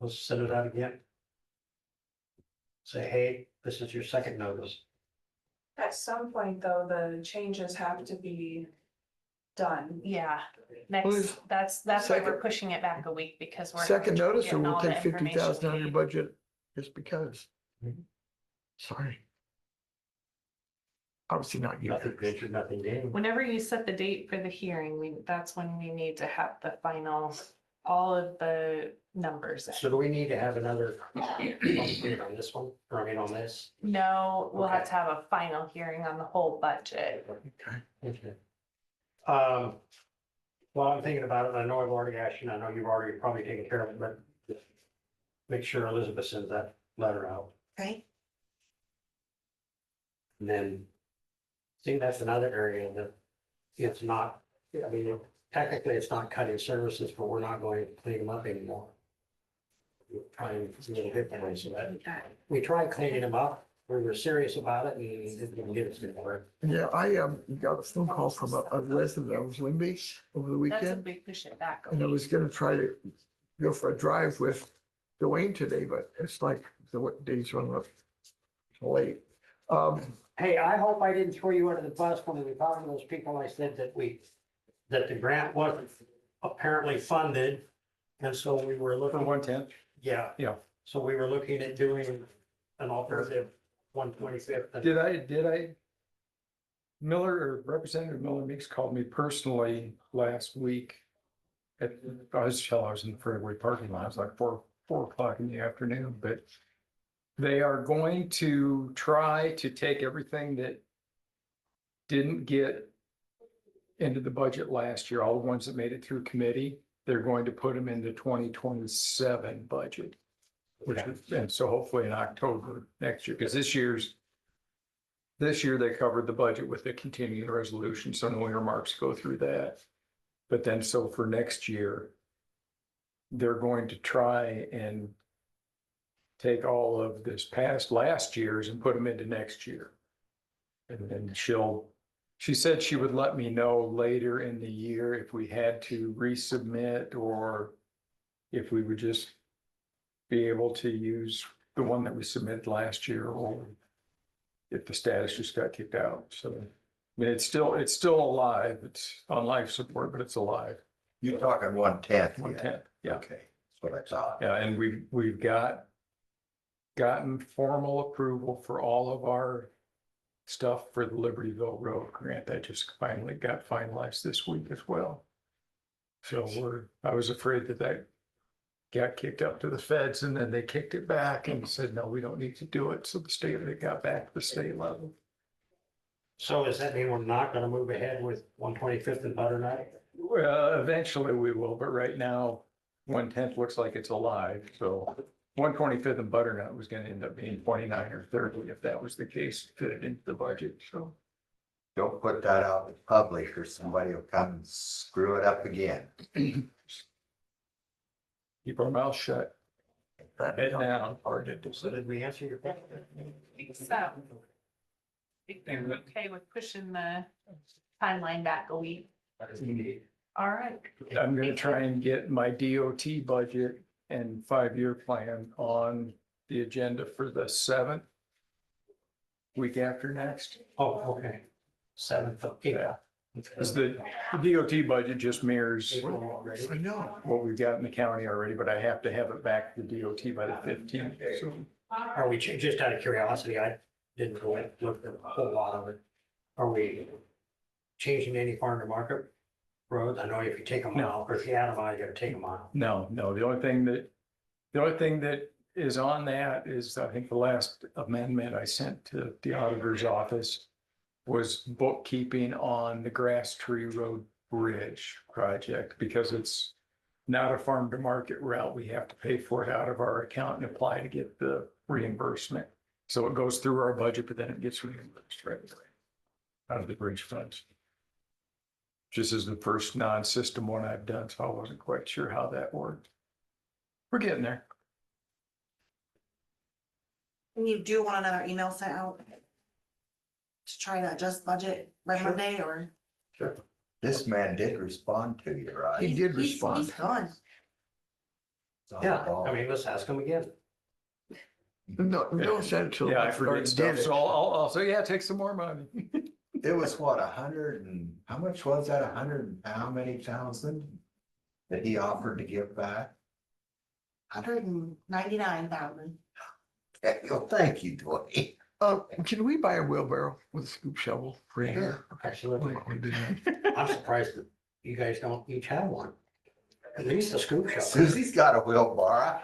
Let's send it out again. Say, hey, this is your second notice.
At some point, though, the changes have to be done.
Yeah,
Well,
next, that's why we're
second-
pushing it back a week because we're.
Second
having trouble
notice, or
getting
we'll
all the
take 50,000 out of your
information
budget just because.
Mhm.
Sorry. Obviously not you.
Nothing ventured, nothing gained.
Whenever you set the date for the hearing, that's when we need to have the final, all of the numbers.
So do we need to have another public hearing on this one, or I mean on this?
No, we'll have
Okay.
to have a final hearing on the whole budget.
Okay.
Okay. Well, I'm thinking about it, and I know I've already asked you, and I know you've already probably taken care of it, but make sure Elizabeth sends that letter out.
Okay,
And then, see, that's another area that it's not, I mean, technically it's not cutting services, but we're not going to clean them up anymore. We're trying to do it differently, so that, we tried cleaning them up, we were serious about it, and it didn't get us anywhere.
Yeah, I got a phone call from a resident that was Limby over the
That's a
weekend.
big push it back. a
And I
week.
was gonna try to go for a drive with Dwayne today, but it's like the day's running up late.
Hey, I hope I didn't throw you under the bus when we talked to those people. I said that the grant wasn't apparently funded. And so we were looking.
For 110?
Yeah.
Yeah.
So we were looking at doing an alternative 125th.
Did I? Miller or Representative Miller Meeks called me personally last week. I was in the Fairway parking lot. It was like 4 o'clock in the afternoon, but they are going to try to take everything that didn't get into the budget last year, all the ones that made it through committee, they're going to put them in the 2027 budget. And so hopefully in October next year, because this year they covered the budget with the continuing resolution, so no earmarks go through that. But then, so for next year, they're going to try and take all of this past last year's and put them into next year. And then she'll
She said she would let me know later in the year if we had to resubmit or if we would just be able to use the one that we submitted last year or if the status just got kicked out. So, I mean, it's still alive. It's on life support, but it's alive.
You're talking 1/10.
1/10, yeah.
Okay, that's what I thought.
Yeah, and we've gotten formal approval for all of our stuff for the Libertyville Road grant. That just finally got finalized this week as well. So I was afraid that got kicked up to the feds and then they kicked it back and said, no, we don't need to do it. So it got back to the state level.
So does that mean we're not gonna move ahead with 125th and Butternut?
Well, eventually we will, but right now, 1/10 looks like it's alive, so 125th and Butternut was gonna end up being 29 or 30 if that was the case, fit it into the budget, so.
Don't put that out in public or somebody will come and screw it up again.
Keep our mouth shut. Head down.
So did we answer your question?
So. Think they're okay with pushing the timeline back a week. All right.
I'm gonna try and get my DOT budget and 5-year plan on the agenda for the 7th. Week after next.
Oh, okay. 7th of April.
Because the DOT budget just mirrors
I know.
what we've got in the county already, but I have to have it back to DOT by the 15th. So
Are we, just out of curiosity, I didn't go and look at a whole lot of it. Are we changing any farm to market roads? I know if you take them
No.
out, or if you add them out, you gotta take them out.
no, the only thing that is on that is, I think the last amendment I sent to the auditor's office was bookkeeping on the Grass Tree Road Bridge project, because it's not a farm to market route. We have to pay for it out of our account and apply to get the reimbursement. So it goes through our budget, but then it gets reimbursed right away out of the bridge funds. This is the first non-system one I've done, so I wasn't quite sure how that worked. We're getting there.
And you do want another email sent out? To try to adjust budget by Monday or?
Sure. This man did respond to you, right?
He did
He's
respond.
gone.
Yeah, I mean, let's ask them again.
No, don't send it to.
Yeah, I
already
forget
did
stuff,
it.
so I'll say, yeah, take some more money.
It was what, 100 and, how much was that? 100 and how many thousand? That he offered to give back?
199,000.
Well, thank you, Dwayne.
Can we buy a wheelbarrow with a scoop shovel for here?
Absolutely. I'm surprised that you guys don't each have one. At least a scoop shovel.
Susie's got a wheelbarrow.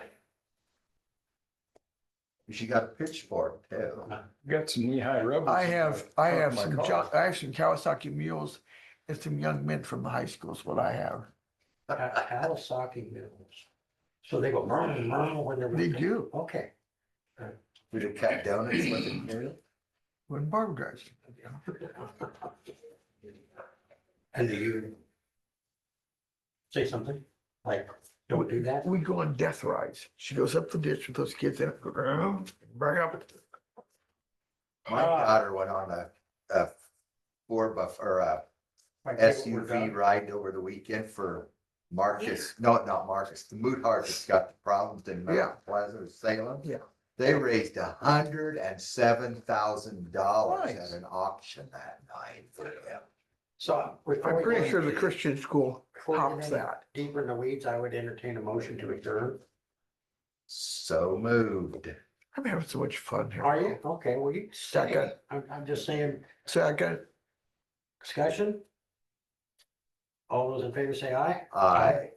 She got a pitchfork too.
Got some knee-high rebels.
I have
my
some
car.
Kawasaki mules and some young men from the high school is what I have.
Kawasaki mills. So they go burn when they're.
They do.
Okay.
Would it cut donuts with it here?
When Barb drives.
And do you say something like, don't do that?
We go on death rides. She goes up the ditch with those kids in it, bring up.
My daughter went on a 4x or a SUV ride over the weekend for Marcus, no, not Marcus, the Moot Harvest got the problems in
Yeah.
Mount Pleasant, Salem.
Yeah.
They raised $107,000
Nice.
at an auction that night for them.
So.
I'm pretty sure the Christian school tops that.
Deeper in the weeds, I would entertain a motion to adjourn.
So moved.
I'm having so much fun here.
Are you? Okay, well, you.
Second.
I'm just saying,
Second.
discussion? All those in favor say aye.
Aye.